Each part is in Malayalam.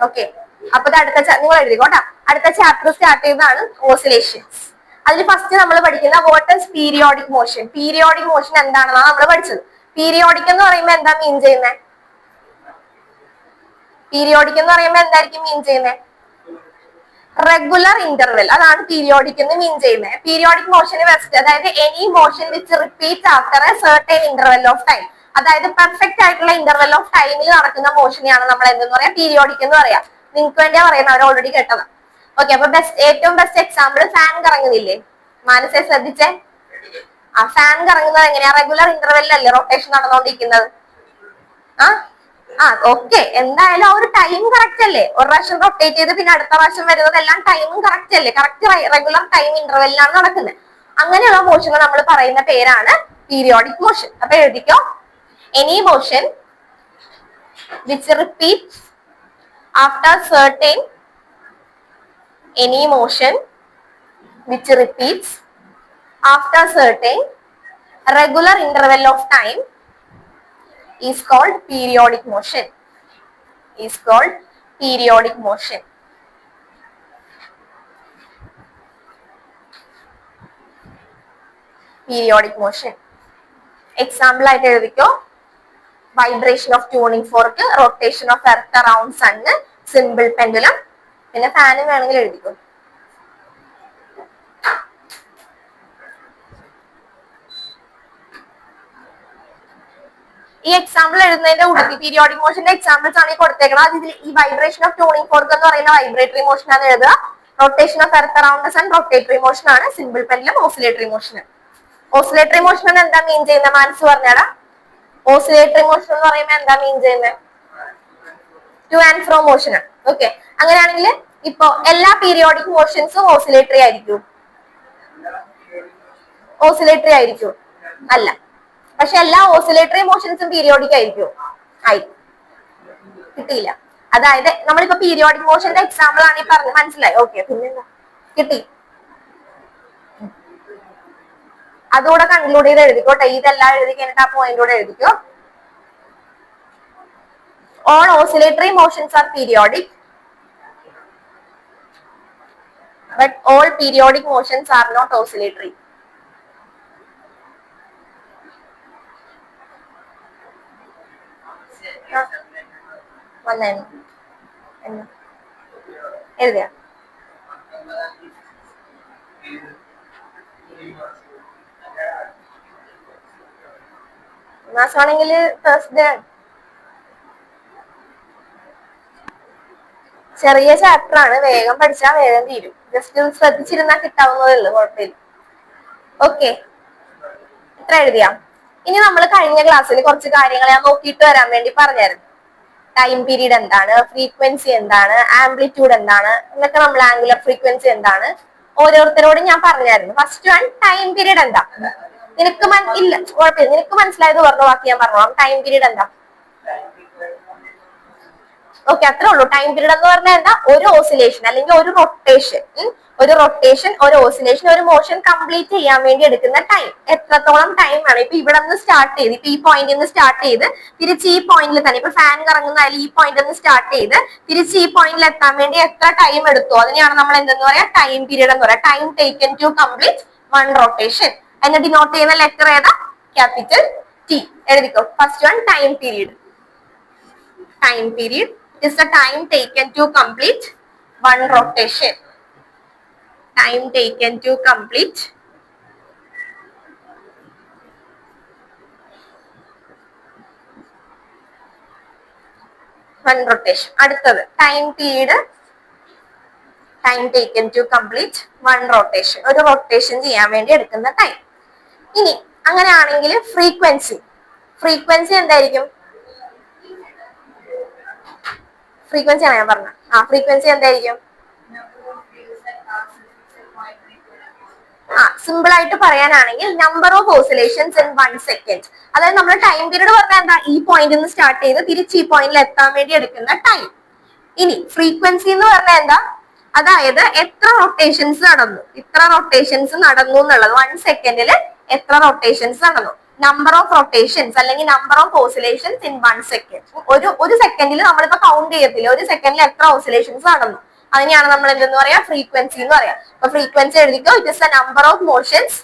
ഓക്കെ, അപ്പൊ അടുത്ത നിങ്ങൾ എഴുതിക്കോട്ടാ. അടുത്ത ചാപ്റ്റർ സ്റ്റാർട്ട് ചെയ്തതാണ് ഓസിലേഷൻസ്. അതിൽ ഫസ്റ്റ് നമ്മൾ പഠിക്കുന്ന what is periodic motion. Periodic motion എന്താണെന്നാണ് നമ്മൾ പഠിച്ചത്. പീരിയോഡിക് എന്ന് പറയുമ്പോൾ എന്താ മീൻ ചെയ്യുന്നത്? പീരിയോഡിക് എന്ന് പറയുമ്പോൾ എന്തായിരിക്കും മീൻ ചെയ്യുന്നത്? റെഗുലർ ഇന്റർവെൽ, അതാണ് പീരിയോഡിക് എന്ന് മീൻ ചെയ്യുന്നത്. പീരിയോഡിക് മോഷന് വെസ്റ്റ്, അതായത് any motion which repeat after A certain interval of time, അതായത് പെർഫെക്റ്റ് ആയിട്ടുള്ള ഇന്റർവെൽ ഓഫ് ടൈമിൽ നടക്കുന്ന മോഷനെയാണ് നമ്മൾ എന്തെന്ന് പറയാം? പീരിയോഡിക് എന്ന് പറയാം. നിങ്ങൾക്ക് വേണ്ടിയാ പറയുന്നത്, അവർ ഓൾറെഡി കേട്ടത്. ഓക്കെ, അപ്പൊ ഏറ്റവും ബെസ്റ്റ് എക്സാമ്പിൾ ഫാൻ കറങ്ങുന്നില്ലേ? മാനസെ ശ്രദ്ധിച്ചേ. ആ ഫാൻ കറങ്ങുന്നത് എങ്ങനെയാ? റെഗുലർ ഇന്റർവെല്ലല്ലേ റൊട്ടേഷൻ നടന്നുകൊണ്ടിരിക്കുന്നത്? ഓക്കെ, എന്തായാലും ആ ഒരു ടൈം കറക്റ്റ് അല്ലേ? ഒരു പ്രാവശ്യം റൊട്ടേറ്റ് ചെയ്ത് പിന്നെ അടുത്ത പ്രാവശ്യം വരുന്നതെല്ലാം ടൈമും കറക്റ്റ് അല്ലേ? കറക്റ്റ് റെഗുലർ ടൈം ഇന്റർവെല്ലാണ് നടക്കുന്നത്. അങ്ങനെയുള്ള മോഷനെ നമ്മൾ പറയുന്ന പേരാണ് പീരിയോഡിക് മോഷൻ. അപ്പൊ എഴുതിക്കോ, any motion which repeats after certain, any motion which repeats after certain regular interval of time is called periodic motion. Is called periodic motion. Periodic motion. Example ആയിട്ട് എഴുതിക്കോ, vibration of tuning fork, rotation of earth around sun, simple pendulum. പിന്നെ ഫാനും വേണമെങ്കിൽ എഴുതിക്കോ. ഈ എക്സാമ്പിൾ എഴുതുന്നതിന്റെ ഉടനെ പീരിയോഡിക് മോഷന്റെ എക്സാമ്പിൾസ് ആണ് ഈ കൊടുത്തേക്കണം. അതിൽ ഈ വൈബ്രേഷൻ ഓഫ് ട്യൂണിംഗ് ഫോർക്ക് എന്ന് പറയുന്ന വൈബ്രേറ്ററി മോഷൻ ആണ് എഴുതുക. Rotation of earth around sun rotatory motion ആണ്. Simple pendulum oscillatory motion. Oscillatory motion എന്താ മീൻ ചെയ്യുന്നത്? മനസ്സ് പറഞ്ഞാടാ. ഓസിലേറ്ററി മോഷൻ എന്ന് പറയുമ്പോൾ എന്താ മീൻ ചെയ്യുന്നത്? ടു ആൻഡ് ഫ്രോ മോഷൻ ആണ്. ഓക്കെ, അങ്ങനെയാണെങ്കിൽ ഇപ്പൊ എല്ലാ പീരിയോഡിക് മോഷൻസും ഓസിലേറ്ററി ആയിരിക്കും? ഓസിലേറ്ററി ആയിരിക്കും? അല്ല. പക്ഷെ എല്ലാ ഓസിലേറ്ററി മോഷൻസും പീരിയോഡിക് ആയിരിക്കും? ആയി കിട്ടിയില്ല. അതായത് നമ്മളിപ്പോ പീരിയോഡിക് മോഷന്റെ എക്സാമ്പിൾ ആണ് ഈ പറഞ്ഞത്, മനസ്സിലായി? ഓക്കെ, പിന്നെന്താ കിട്ടി? അതുകൂടെ കൺക്ലൂഡ് ചെയ്ത് എഴുതിക്കോട്ടെ. ഇതെല്ലാം എഴുതി കഴിഞ്ഞിട്ട് ആ പോയിന്റ് കൂടെ എഴുതിക്കോ. All oscillatory motions are periodic, but all periodic motions are not oscillatory. എഴുതിയ മാസമാണെങ്കിൽ തേഴ്സ്ഡേ. ചെറിയ ചാപ്റ്റർ ആണ്, വേഗം പഠിച്ചാൽ വേഗം തീരും. ജസ്റ്റ് ശ്രദ്ധിച്ചിരുന്നാൽ കിട്ടാവുന്നതേ ഉള്ളൂ, കുഴപ്പമില്ല. ഓക്കെ, ഇത്ര എഴുതിയാ. ഇനി നമ്മൾ കഴിഞ്ഞ ക്ലാസ്സിൽ കുറച്ച് കാര്യങ്ങൾ ഞാൻ നോക്കിയിട്ട് വരാൻ വേണ്ടി പറഞ്ഞായിരുന്നു. ടൈം പീരീഡ് എന്താണ്, ഫ്രീക്വൻസി എന്താണ്, ആംപ്ലിറ്റ്യൂഡ് എന്താണ് എന്നൊക്കെ, നമ്മൾ ആംഗുലർ ഫ്രീക്വൻസി എന്താണ്, ഓരോരുത്തരോടും ഞാൻ പറഞ്ഞായിരുന്നു. ഫസ്റ്റ് വൺ ടൈം പീരീഡ് എന്താ? നിനക്ക് ഇല്ല കുഴപ്പമില്ല, നിനക്ക് മനസ്സിലായത് പറഞ്ഞ വാക്ക് ഞാൻ പറഞ്ഞോളാം. ടൈം പീരീഡ് എന്താ? ഓക്കെ, അത്രേ ഉള്ളൂ. ടൈം പീരീഡ് എന്ന് പറഞ്ഞാൽ എന്താ? ഒരു ഓസിലേഷൻ അല്ലെങ്കിൽ ഒരു റൊട്ടേഷൻ, ഒരു ഓസിലേഷൻ, ഒരു മോഷൻ കംപ്ലീറ്റ് ചെയ്യാൻ വേണ്ടി എടുക്കുന്ന ടൈം. എത്രത്തോളം ടൈം ആണ്? ഇപ്പൊ ഇവിടെ നിന്ന് സ്റ്റാർട്ട് ചെയ്ത്, ഇപ്പൊ ഈ പോയിന്റിൽ നിന്ന് സ്റ്റാർട്ട് ചെയ്ത് തിരിച്ച് ഈ പോയിന്റിൽ തന്നെ, ഇപ്പൊ ഫാൻ കറങ്ങുന്നതായാലും ഈ പോയിന്റിൽ നിന്ന് സ്റ്റാർട്ട് ചെയ്ത് തിരിച്ച് ഈ പോയിന്റിൽ എത്താൻ വേണ്ടി എത്ര ടൈം എടുത്തു, അതിനെയാണ് നമ്മൾ എന്തെന്ന് പറയാ? ടൈം പീരീഡ് എന്ന് പറയാം. Time taken to complete one rotation എന്ന് ഡിനോട്ട് ചെയ്യുന്ന ലെറ്റർ ഏതാ? Capital T. എഴുതിക്കോ. First one time period. Time period is the time taken to complete one rotation. Time taken to complete one rotation. അടുത്തത് time period, time taken to complete one rotation. ഒരു റൊട്ടേഷൻ ചെയ്യാൻ വേണ്ടി എടുക്കുന്ന ടൈം. ഇനി അങ്ങനെയാണെങ്കിൽ ഫ്രീക്വൻസി എന്തായിരിക്കും? ഫ്രീക്വൻസി ആണ് ഞാൻ പറഞ്ഞത്. ഫ്രീക്വൻസി എന്തായിരിക്കും? സിമ്പിൾ ആയിട്ട് പറയാനാണെങ്കിൽ number of oscillations in 1 second. അതായത് നമ്മൾ ടൈം പീരീഡ് പറഞ്ഞാൽ എന്താ? ഈ പോയിന്റിൽ നിന്ന് സ്റ്റാർട്ട് ചെയ്ത് തിരിച്ച് ഈ പോയിന്റിൽ എത്താൻ വേണ്ടി എടുക്കുന്ന ടൈം. ഇനി ഫ്രീക്വൻസി എന്ന് പറഞ്ഞാൽ എന്താ? അതായത് എത്ര റൊട്ടേഷൻസ് നടന്നു, ഇത്ര റൊട്ടേഷൻസ് നടന്നു എന്നുള്ളത്. 1 സെക്കൻഡിൽ എത്ര റൊട്ടേഷൻസ് നടന്നു. നമ്പർ ഓഫ് റൊട്ടേഷൻസ് അല്ലെങ്കിൽ number of oscillations in 1 second. ഒരു സെക്കൻഡിൽ നമ്മളിപ്പോ കൗണ്ട് ചെയ്യത്തില്ല, ഒരു സെക്കൻഡിൽ എത്ര ഓസിലേഷൻസ് നടന്നു, അതിനെയാണ് നമ്മൾ എന്തെന്ന് പറയാ, ഫ്രീക്വൻസി എന്ന് പറയാം. അപ്പൊ ഫ്രീക്വൻസി എഴുതിക്കോ, it is the number of motions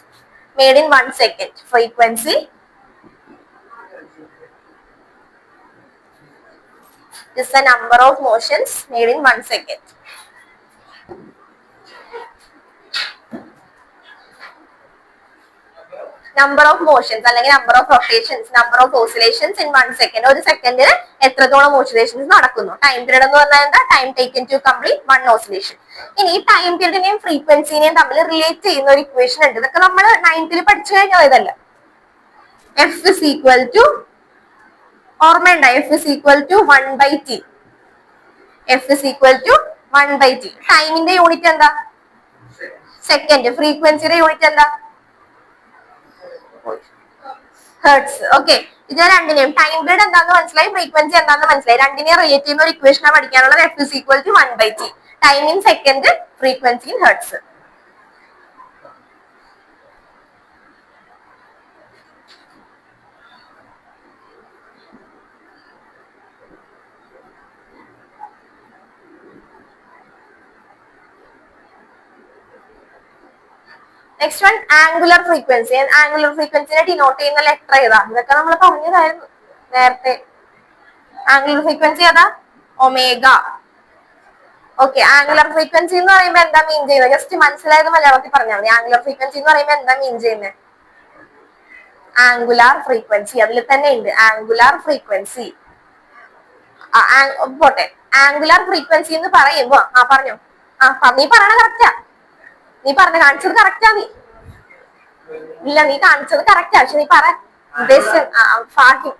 made in 1 second. ഫ്രീക്വൻസി is the number of motions made in 1 second. Number of motions അല്ലെങ്കിൽ number of rotations, number of oscillations in 1 second. ഒരു സെക്കൻഡിൽ എത്രത്തോളം ഓസിലേഷൻസ് നടക്കുന്നു. ടൈം പീരീഡ് എന്ന് പറഞ്ഞാൽ എന്താ, time taken to complete 1 oscillation. ഇനി ഈ ടൈം പീരീഡിനെയും ഫ്രീക്വൻസിനെയും തമ്മിൽ റിലേറ്റ് ചെയ്യുന്ന ഒരു ഇക്വേഷൻ ഉണ്ട്. ഇതൊക്കെ നമ്മൾ 9th പഠിച്ചു കഴിഞ്ഞാൽ ഇതല്ല. F is equal to, ഓർമ്മയുണ്ട, F is equal to 1/t. F is equal to 1/t. ടൈമിന്റെ യൂണിറ്റ് എന്താ, സെക്കൻഡ്. ഫ്രീക്വൻസിയുടെ യൂണിറ്റ് എന്താ, ഹെർട്സ്. ഓക്കെ, ഇത് രണ്ടിനെയും ടൈം പീരീഡ് എന്താന്ന് മനസ്സിലായി, ഫ്രീക്വൻസി എന്താന്ന് മനസ്സിലായി. രണ്ടിനെയും റിലേറ്റ് ചെയ്യുന്ന ഒരു ഇക്വേഷനാണ് പഠിക്കാനുള്ളത്. F is equal to 1/t. Time in second, frequency in hertz. Next one angular frequency. Angular ഫ്രീക്വൻസിനെ ഡിനോട്ട് ചെയ്യുന്ന ലെറ്റർ ഏതാ, ഇതൊക്കെ നമ്മൾ പറഞ്ഞതായിരുന്നു നേരത്തെ. ആംഗുലർ ഫ്രീക്വൻസി ഏതാ, ഒമേഗ. ഓക്കെ, ആംഗുലർ ഫ്രീക്വൻസി എന്ന് പറയുമ്പോൾ എന്താ മീൻ ചെയ്യുന്നത്, ജസ്റ്റ് മനസ്സിലായത് മലയാളത്തിൽ പറഞ്ഞാൽ മതി. ആംഗുലർ ഫ്രീക്വൻസി എന്ന് പറയുമ്പോൾ എന്താ മീൻ ചെയ്യുന്നത്, ആംഗുലാർ ഫ്രീക്വൻസി അതിൽ തന്നെ ഉണ്ട്. ആംഗുലാർ ഫ്രീക്വൻസി പോട്ടെ. ആംഗുലാർ ഫ്രീക്വൻസി എന്ന് പറയുമ്പോ പറഞ്ഞോ, നീ പറയണ കറക്റ്റാ, നീ പറഞ്ഞ കാണിച്ചത് കറക്റ്റാ. നീ ഇല്ല, നീ കാണിച്ചത് കറക്റ്റാ, പക്ഷെ നീ പറ ഉദ്ദേശം ഭാഗ്യം.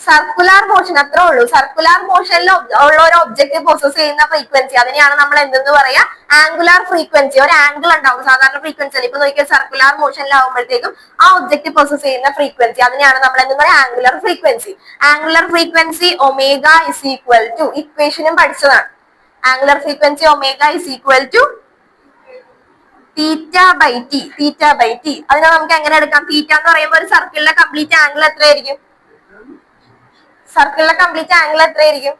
സർക്കുലാർ മോഷൻ, അത്രേ ഉള്ളൂ. സർക്കുലാർ മോഷനിൽ ഉള്ള ഒരു ഒബ്ജക്റ്റ് പ്രോസസ് ചെയ്യുന്ന ഫ്രീക്വൻസി, അതിനെയാണ് നമ്മൾ എന്തെന്ന് പറയാ, ആംഗുലാർ ഫ്രീക്വൻസി. ഒരു ആംഗിൾ ഉണ്ടാവും സാധാരണ ഫ്രീക്വൻസി. ഇപ്പൊ നോക്കിയാൽ സർക്കുലാർ മോഷനിലാവുമ്പോഴത്തേക്കും ആ ഒബ്ജക്റ്റ് പ്രോസസ് ചെയ്യുന്ന ഫ്രീക്വൻസി, അതിനെയാണ് നമ്മൾ എന്തെന്ന് പറയാ, angular frequency. Angular frequency omega is equal to, ഇക്വേഷനും പഠിച്ചതാണ്. Angular frequency omega is equal to theta by T. Theta by T അതിനെ നമുക്ക് എങ്ങനെ എടുക്കാം, തീറ്റ എന്ന് പറയുമ്പോൾ ഒരു സർക്കിളിലെ കംപ്ലീറ്റ് ആംഗിൾ എത്രയായിരിക്കും, സർക്കിളിലെ കംപ്ലീറ്റ് ആംഗിൾ എത്രയായിരിക്കും,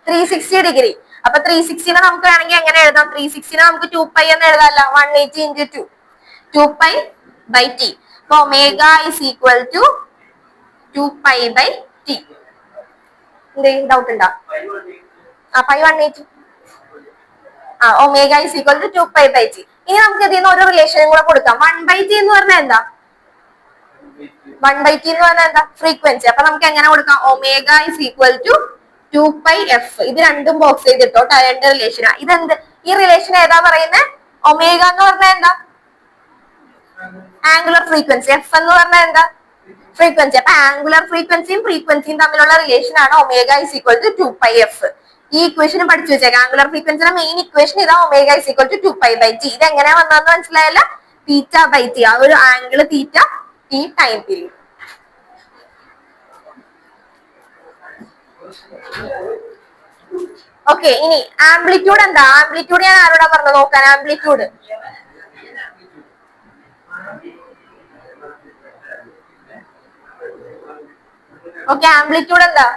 360 ഡിഗ്രി. അപ്പൊ 360നെ നമുക്ക് വേണമെങ്കിൽ എങ്ങനെ എഴുതാം, 360നെ നമുക്ക് 2π എന്ന് എഴുതാമല്ലോ. 180 into 2, 2π by t. അപ്പൊ omega is equal to 2π by t. എന്തെങ്കിലും ഡൗട്ട് ഉണ്ടോ? Pi 180. Omega is equal to 2π by t. ഇനി നമുക്ക് ഇതിൽ നിന്ന് ഒരു റിലേഷനും കൂടെ കൊടുക്കാം. 1/t എന്ന് പറഞ്ഞാൽ എന്താ, 1/t എന്ന് പറഞ്ഞാൽ എന്താ, ഫ്രീക്വൻസി. അപ്പൊ നമുക്ക് എങ്ങനെ കൊടുക്കാം, omega is equal to 2πf. ഇത് രണ്ടും ബോക്സ് ചെയ്തിട്ടോ, രണ്ട് റിലേഷനാ. ഇതെന്ത്, ഈ റിലേഷൻ ഏതാ പറയുന്നത്, ഒമേഗ എന്ന് പറഞ്ഞാൽ എന്താ, ആംഗുലർ ഫ്രീക്വൻസി. എഫ് എന്ന് പറഞ്ഞാൽ എന്താ, ഫ്രീക്വൻസി. അപ്പൊ ആംഗുലർ ഫ്രീക്വൻസിയും ഫ്രീക്വൻസിയും തമ്മിലുള്ള റിലേഷൻ ആണ് omega is equal to 2πf. ഈ ഇക്വേഷൻ പഠിച്ചു വെച്ചേക്കാം. ആംഗുലർ ഫ്രീക്വൻസിയുടെ മെയിൻ ഇക്വേഷൻ ഇതാ, omega is equal to 2π by t. ഇത് എങ്ങനെയാ വന്നതെന്ന് മനസ്സിലായല്ല, തീറ്റ ബൈ ടി. ആ ഒരു ആംഗിൾ തീറ്റ, ഈ ടൈം പീരീഡ്. ഓക്കെ, ഇനി ആംപ്ലിറ്റ്യൂഡ് എന്താ, ആംപ്ലിറ്റ്യൂഡ് ഞാൻ ആരോടാ പറഞ്ഞു നോക്കാൻ, ആംപ്ലിറ്റ്യൂഡ്. ഓക്കെ, ആംപ്ലിറ്റ്യൂഡ് എന്താ,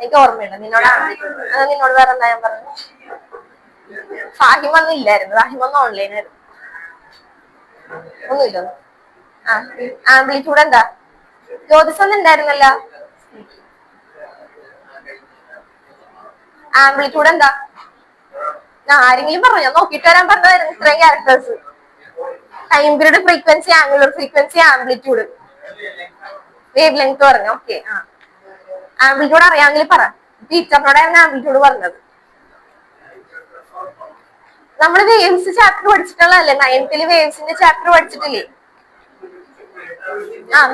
എനിക്ക് ഓർമ്മയുണ്ട്. നിന്നോട് ആംപ്ലിറ്റ്യൂഡ്, നിന്നോട് വേറെ എന്താ ഞാൻ പറഞ്ഞു, ഫാഹിമൊന്നും ഇല്ലായിരുന്നു, ഫാഹിമൊന്നും ഓൺലൈൻ ആയിരുന്നു, ഒന്നുമില്ല. ആംപ്ലിറ്റ്യൂഡ് എന്താ, ജ്യോതിസൊന്നും ഉണ്ടായിരുന്നല്ല. ആംപ്ലിറ്റ്യൂഡ് എന്താ, ആരെങ്കിലും പറഞ്ഞു, ഞാൻ നോക്കിയിട്ട് വരാൻ പറഞ്ഞതായിരുന്നു. ഇത്രയും characters, time period, frequency, angular frequency, amplitude, wavelength പറഞ്ഞു. ഓക്കെ, ആംപ്ലിറ്റ്യൂഡ് അറിയാമെങ്കിൽ പറ. ടീച്ചറിനോടായിരുന്നു ആംപ്ലിറ്റ്യൂഡ് പറഞ്ഞത്. നമ്മള് വേവ്സ് ചാപ്റ്റർ പഠിച്ചിട്ടുള്ളതല്ലേ, 9th വേവ്സിന്റെ ചാപ്റ്റർ പഠിച്ചിട്ടില്ലേ.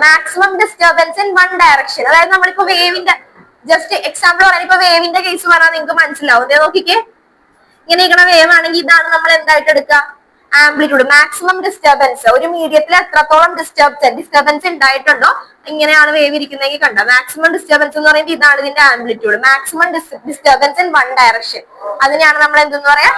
Maximum disturbance in 1 direction. അതായത് നമ്മളിപ്പോ വേവിന്റെ ജസ്റ്റ് എക്സാമ്പിൾ പറയാൻ, ഇപ്പൊ വേവിന്റെ കേസ് പറഞ്ഞാൽ നിങ്ങൾക്ക് മനസ്സിലാവും. നോക്കിക്കേ, ഇങ്ങനെ ഇരിക്കണ വേവ് ആണെങ്കിൽ ഇതാണ് നമ്മൾ എന്തായിട്ട് എടുക്കുക, ആംപ്ലിറ്റ്യൂഡ് മാക്സിമം ഡിസ്റ്റർബൻസ് ഒരു മീഡിയത്തിൽ എത്രത്തോളം ഡിസ്റ്റർബൻസ് ഉണ്ടായിട്ടുണ്ടോ ഇങ്ങനെയാണ് വേവ് ഇരിക്കുന്നതെങ്കിൽ കണ്ട മാക്സിമം ഡിസ്റ്റർബൻസ് എന്ന് പറയുന്നത് ഇതാണ് ഇതിന്റെ amplitude maximum disturbance in one direction അതിനെയാണ് നമ്മൾ എന്തെന്ന് പറയാ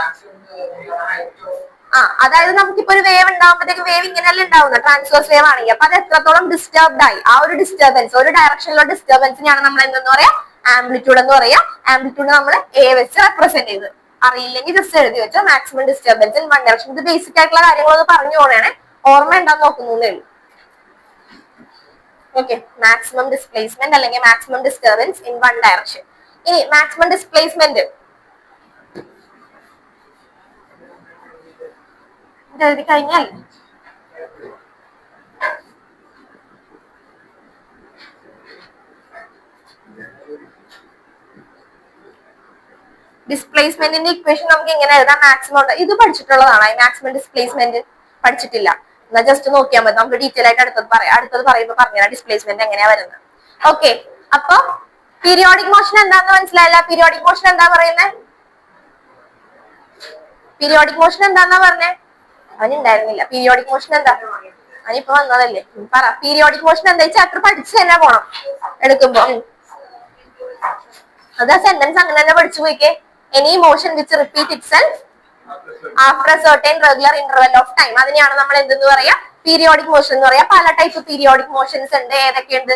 അതായത് നമുക്കിപ്പോ ഒരു വേവ് ഉണ്ടാകുമ്പോഴത്തേക്ക് വേവ് ഇങ്ങനെയല്ല ഉണ്ടാവുന്നത് ട്രാൻസ്വേഴ്സ് വേവ് ആണെങ്കിൽ അപ്പൊ അത് എത്രത്തോളം ഡിസ്റ്റർബ്ഡ് ആയി ആ ഒരു ഡിസ്റ്റർബൻസ് ഒരു ഡയറക്ഷനിലുള്ള ഡിസ്റ്റർബൻസിനെയാണ് നമ്മൾ എന്തെന്ന് പറയാ ആംപ്ലിറ്റ്യൂഡ് എന്ന് പറയാം ആംപ്ലിറ്റ്യൂഡ് നമ്മൾ എ വെച്ച് റെപ്രസെന്റ് ചെയ്ത് അറിയില്ലെങ്കിൽ ജസ്റ്റ് എഴുതി വെച്ചോ maximum disturbance in one direction ഇത് ബേസിക് ആയിട്ടുള്ള കാര്യങ്ങളൊക്കെ പറഞ്ഞു പോകണേ ഓർമ്മ ഉണ്ടാന്ന് നോക്കുന്നേ ഉള്ളൂ ഓക്കെ മാക്സിമം ഡിസ്പ്ലേസ്മെന്റ് അല്ലെങ്കിൽ maximum disturbance in one direction ഇനി മാക്സിമം ഡിസ്പ്ലേസ്മെന്റ് എഴുതി കഴിഞ്ഞാൽ ഡിസ്പ്ലേസ്മെന്റിന്റെ ഇക്വേഷൻ നമുക്ക് എങ്ങനെ എഴുതാം മാക്സിമം ഇത് പഠിച്ചിട്ടുള്ളതാണ് മാക്സിമം ഡിസ്പ്ലേസ്മെന്റ് പഠിച്ചിട്ടില്ല എന്നാൽ ജസ്റ്റ് നോക്കിയാൽ മതി നമുക്ക് ഡീറ്റെയിൽ ആയിട്ട് അടുത്തത് പറയുമ്പോൾ പറഞ്ഞുതരാം ഡിസ്പ്ലേസ്മെന്റ് എങ്ങനെയാ വരുന്നത് ഓക്കെ അപ്പൊ പീരിയോഡിക് മോഷൻ എന്താന്ന് മനസ്സിലായില്ല പീരിയോഡിക് മോഷൻ എന്താ പറയുന്നത് പീരിയോഡിക് മോഷൻ എന്താന്നാ പറഞ്ഞേ അവനുണ്ടായിരുന്നില്ല പീരിയോഡിക് മോഷൻ എന്താ അവനിപ്പോ വന്നതല്ലേ പറ പീരിയോഡിക് മോഷൻ എന്താ ചാപ്റ്റർ പഠിച്ചു തന്നെ പോണം എടുക്കുമ്പോ അതാ സെന്റൻസ് അങ്ങനെ തന്നെ പഠിച്ചു പോയിക്കേ any motion which repeat itself after certain regular interval of time അതിനെയാണ് നമ്മൾ എന്തെന്ന് പറയാ പീരിയോഡിക് മോഷൻ എന്ന് പറയാ പല ടൈപ്പ് പീരിയോഡിക് മോഷൻസ് ഉണ്ട് ഏതൊക്കെയുണ്ട്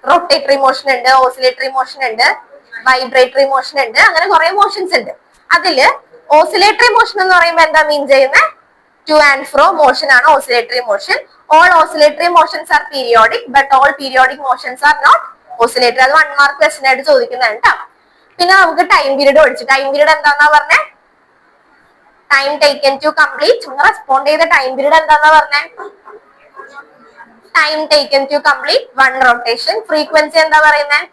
റൊട്ടേറ്ററി മോഷൻ ഉണ്ട് ഓസിലേറ്ററി മോഷൻ ഉണ്ട് വൈബ്രേറ്ററി മോഷൻ ഉണ്ട് അങ്ങനെ കുറെ മോഷൻസ് ഉണ്ട് അതില് ഓസിലേറ്ററി മോഷൻ എന്ന് പറയുമ്പോൾ എന്താ മീൻ ചെയ്യുന്നത് ടു ആൻഡ് ഫ്രോ മോഷൻ ആണ് oscillatory motion all oscillatory motions are periodic but all periodic motions are not oscillatory അത് 1 മാർക്ക് ക്വസ്റ്റൻ ആയിട്ട് ചോദിക്കുന്നതാണ് കേട്ടോ പിന്നെ നമുക്ക് ടൈം പീരീഡ് പഠിച്ചു ടൈം പീരീഡ് എന്താന്നാ പറഞ്ഞേ time taken to complete respond ചെയ്ത ടൈം പീരീഡ് എന്താന്നാ പറഞ്ഞേ time taken to complete one rotation frequency എന്താ പറയുന്നത്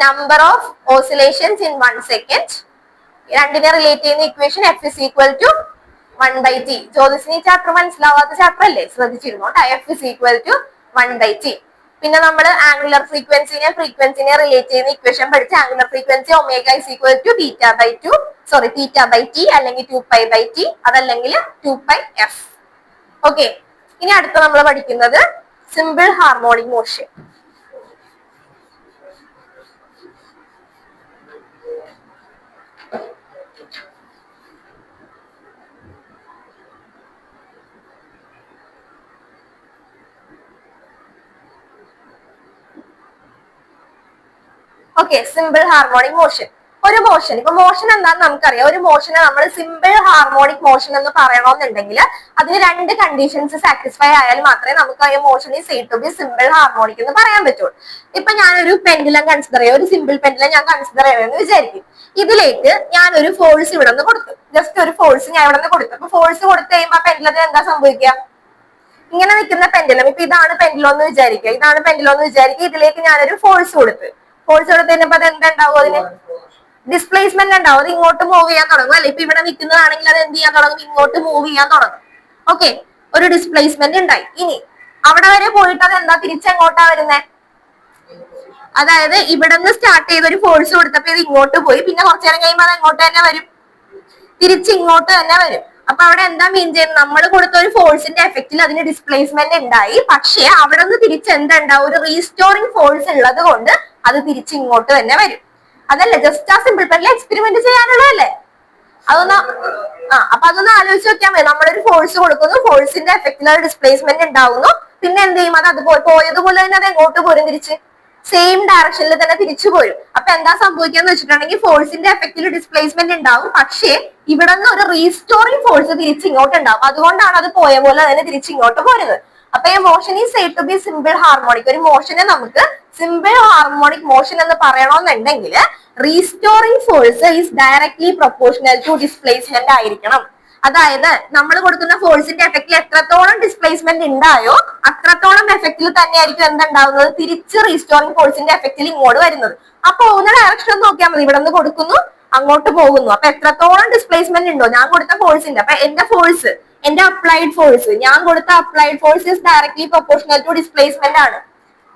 number of oscillations in 1 second രണ്ടിനെ റിലേറ്റ് ചെയ്യുന്ന equation F is equal to 1/t ജ്യോതിസിന് ഈ ചാപ്റ്റർ മനസ്സിലാവാത്ത ചാപ്റ്റർ അല്ലേ ശ്രദ്ധിച്ചിരുന്നു F is equal to 1/t പിന്നെ നമ്മൾ ആംഗുലർ ഫ്രീക്വൻസിനെ റിലേറ്റ് ചെയ്യുന്ന ഇക്വേഷൻ പഠിച്ച angular frequency omega is equal to θ/t അല്ലെങ്കിൽ 2π/t അതല്ലെങ്കിൽ 2πf ഓക്കെ ഇനി അടുത്ത നമ്മൾ പഠിക്കുന്നത് simple harmonic motion okay simple harmonic motion ഒരു മോഷൻ ഇപ്പൊ മോഷൻ എന്താണെന്ന് നമുക്കറിയാം ഒരു മോഷനെ നമ്മൾ സിമ്പിൾ ഹാർമോണിക് മോഷൻ എന്ന് പറയണമെന്നുണ്ടെങ്കിൽ അതിന് രണ്ട് കണ്ടീഷൻസ് സാറ്റിസ്ഫൈ ആയാൽ മാത്രമേ നമുക്ക് ആ motion is said to be simple harmonic എന്ന് പറയാൻ പറ്റുള്ളൂ ഇപ്പൊ ഞാനൊരു പെൻഡുലം കൺസിഡർ ചെയ്യാം ഒരു സിമ്പിൾ പെൻഡുലം ഞാൻ കൺസിഡർ ചെയ്യണമെന്ന് വിചാരിക്കും ഇതിലേക്ക് ഞാനൊരു ഫോഴ്സ് ഇവിടെ നിന്ന് കൊടുത്തു ജസ്റ്റ് ഒരു ഫോഴ്സ് ഞാൻ ഇവിടെ നിന്ന് കൊടുത്തു അപ്പൊ ഫോഴ്സ് കൊടുത്തു കഴിയുമ്പോൾ ആ പെൻഡുലത്തിന് എന്താ സംഭവിക്കുക ഇങ്ങനെ നിൽക്കുന്ന പെൻഡുലം ഇപ്പൊ ഇതാണ് പെൻഡുലം എന്ന് വിചാരിക്കുക ഇതിലേക്ക് ഞാനൊരു ഫോഴ്സ് കൊടുത്തു കഴിഞ്ഞപ്പോ അത് എന്താണ്ടാവും അതിന് ഡിസ്പ്ലേസ്മെന്റ് ഉണ്ടാവും അത് ഇങ്ങോട്ട് മൂവ് ചെയ്യാൻ തുടങ്ങും അല്ലെ ഇപ്പൊ ഇവിടെ നിൽക്കുന്നതാണെങ്കിൽ അത് എന്ത് ചെയ്യാൻ തുടങ്ങും ഇങ്ങോട്ട് മൂവ് ചെയ്യാൻ തുടങ്ങും ഓക്കെ ഒരു ഡിസ്പ്ലേസ്മെന്റ് ഉണ്ടായി ഇനി അവിടെ വരെ പോയിട്ട് അത് എന്താ തിരിച്ചെങ്ങോട്ടാ വരുന്നേ അതായത് ഇവിടെ നിന്ന് സ്റ്റാർട്ട് ചെയ്ത ഒരു ഫോഴ്സ് കൊടുത്തപ്പോ ഇത് ഇങ്ങോട്ട് പോയി പിന്നെ കുറച്ചു നേരം കഴിയുമ്പോൾ അത് എങ്ങോട്ട് തന്നെ വരും തിരിച്ചിങ്ങോട്ട് തന്നെ വരും അപ്പൊ അവിടെ എന്താ മീൻ ചെയ്യുന്നത് നമ്മൾ കൊടുത്ത ഒരു ഫോഴ്സിന്റെ എഫക്റ്റിൽ അതിന് ഡിസ്പ്ലേസ്മെന്റ് ഉണ്ടായി പക്ഷെ അവിടെ നിന്ന് തിരിച്ച് എന്തുണ്ടാവും ഒരു റീസ്റ്റോറിംഗ് ഫോഴ്സ് ഉള്ളത് കൊണ്ട് അത് തിരിച്ച് ഇങ്ങോട്ട് തന്നെ വരും അതല്ലേ ജസ്റ്റ് ആ സിമ്പിൾ പെൻഡിൽ എക്സ്പെരിമെന്റ് ചെയ്യാനുള്ളതല്ലേ അതൊന്ന് അപ്പൊ അതൊന്ന് ആലോചിച്ച് നോക്കിയാൽ മതി നമ്മളൊരു ഫോഴ്സ് കൊടുക്കുന്നു ഫോഴ്സിന്റെ എഫക്റ്റിൽ ഒരു ഡിസ്പ്ലേസ്മെന്റ് ഉണ്ടാവുന്നു പിന്നെ എന്ത് ചെയ്യും അത് പോയതുപോലെ തന്നെ അത് എങ്ങോട്ട് പോരും തിരിച്ച് സെയിം ഡയറക്ഷനിൽ തന്നെ തിരിച്ചു പോരും അപ്പൊ എന്താ സംഭവിക്കാന്ന് വെച്ചിട്ടുണ്ടെങ്കിൽ ഫോഴ്സിന്റെ എഫക്റ്റിൽ ഡിസ്പ്ലേസ്മെന്റ് ഉണ്ടാവും പക്ഷേ ഇവിടെ നിന്ന് ഒരു റീസ്റ്റോറിംഗ് ഫോഴ്സ് തിരിച്ച് ഇങ്ങോട്ട് ഉണ്ടാവും അതുകൊണ്ടാണ് അത് പോയ പോലെ തന്നെ തിരിച്ച് ഇങ്ങോട്ട് പോരുന്നത് അപ്പൊ ഈ motion is said to be simple harmonic ഒരു മോഷനെ നമുക്ക് സിമ്പിൾ ഹാർമോണിക് മോഷൻ എന്ന് പറയണമെന്നുണ്ടെങ്കിൽ restoring force is directly proportional to displacement ആയിരിക്കണം അതായത് നമ്മൾ കൊടുക്കുന്ന ഫോഴ്സിന്റെ എഫക്റ്റിൽ എത്രത്തോളം ഡിസ്പ്ലേസ്മെന്റ് ഉണ്ടായോ അത്രത്തോളം എഫക്റ്റിൽ തന്നെയായിരിക്കും എന്തുണ്ടാവുന്നത് തിരിച്ച് റീസ്റ്റോറിംഗ് ഫോഴ്സിന്റെ എഫക്റ്റിൽ ഇങ്ങോട്ട് വരുന്നത് ആ പോകുന്ന ഡയറക്ഷൻ നോക്കിയാൽ മതി ഇവിടെ നിന്ന് കൊടുക്കുന്നു അങ്ങോട്ട് പോകുന്നു അപ്പൊ എത്രത്തോളം ഡിസ്പ്ലേസ്മെന്റ് ഉണ്ടോ ഞാൻ കൊടുത്ത ഫോഴ്സിന്റെ അപ്പൊ എന്റെ അപ്ലൈഡ് ഫോഴ്സ് ഞാൻ കൊടുത്ത applied force is directly proportional to displacement ആണ്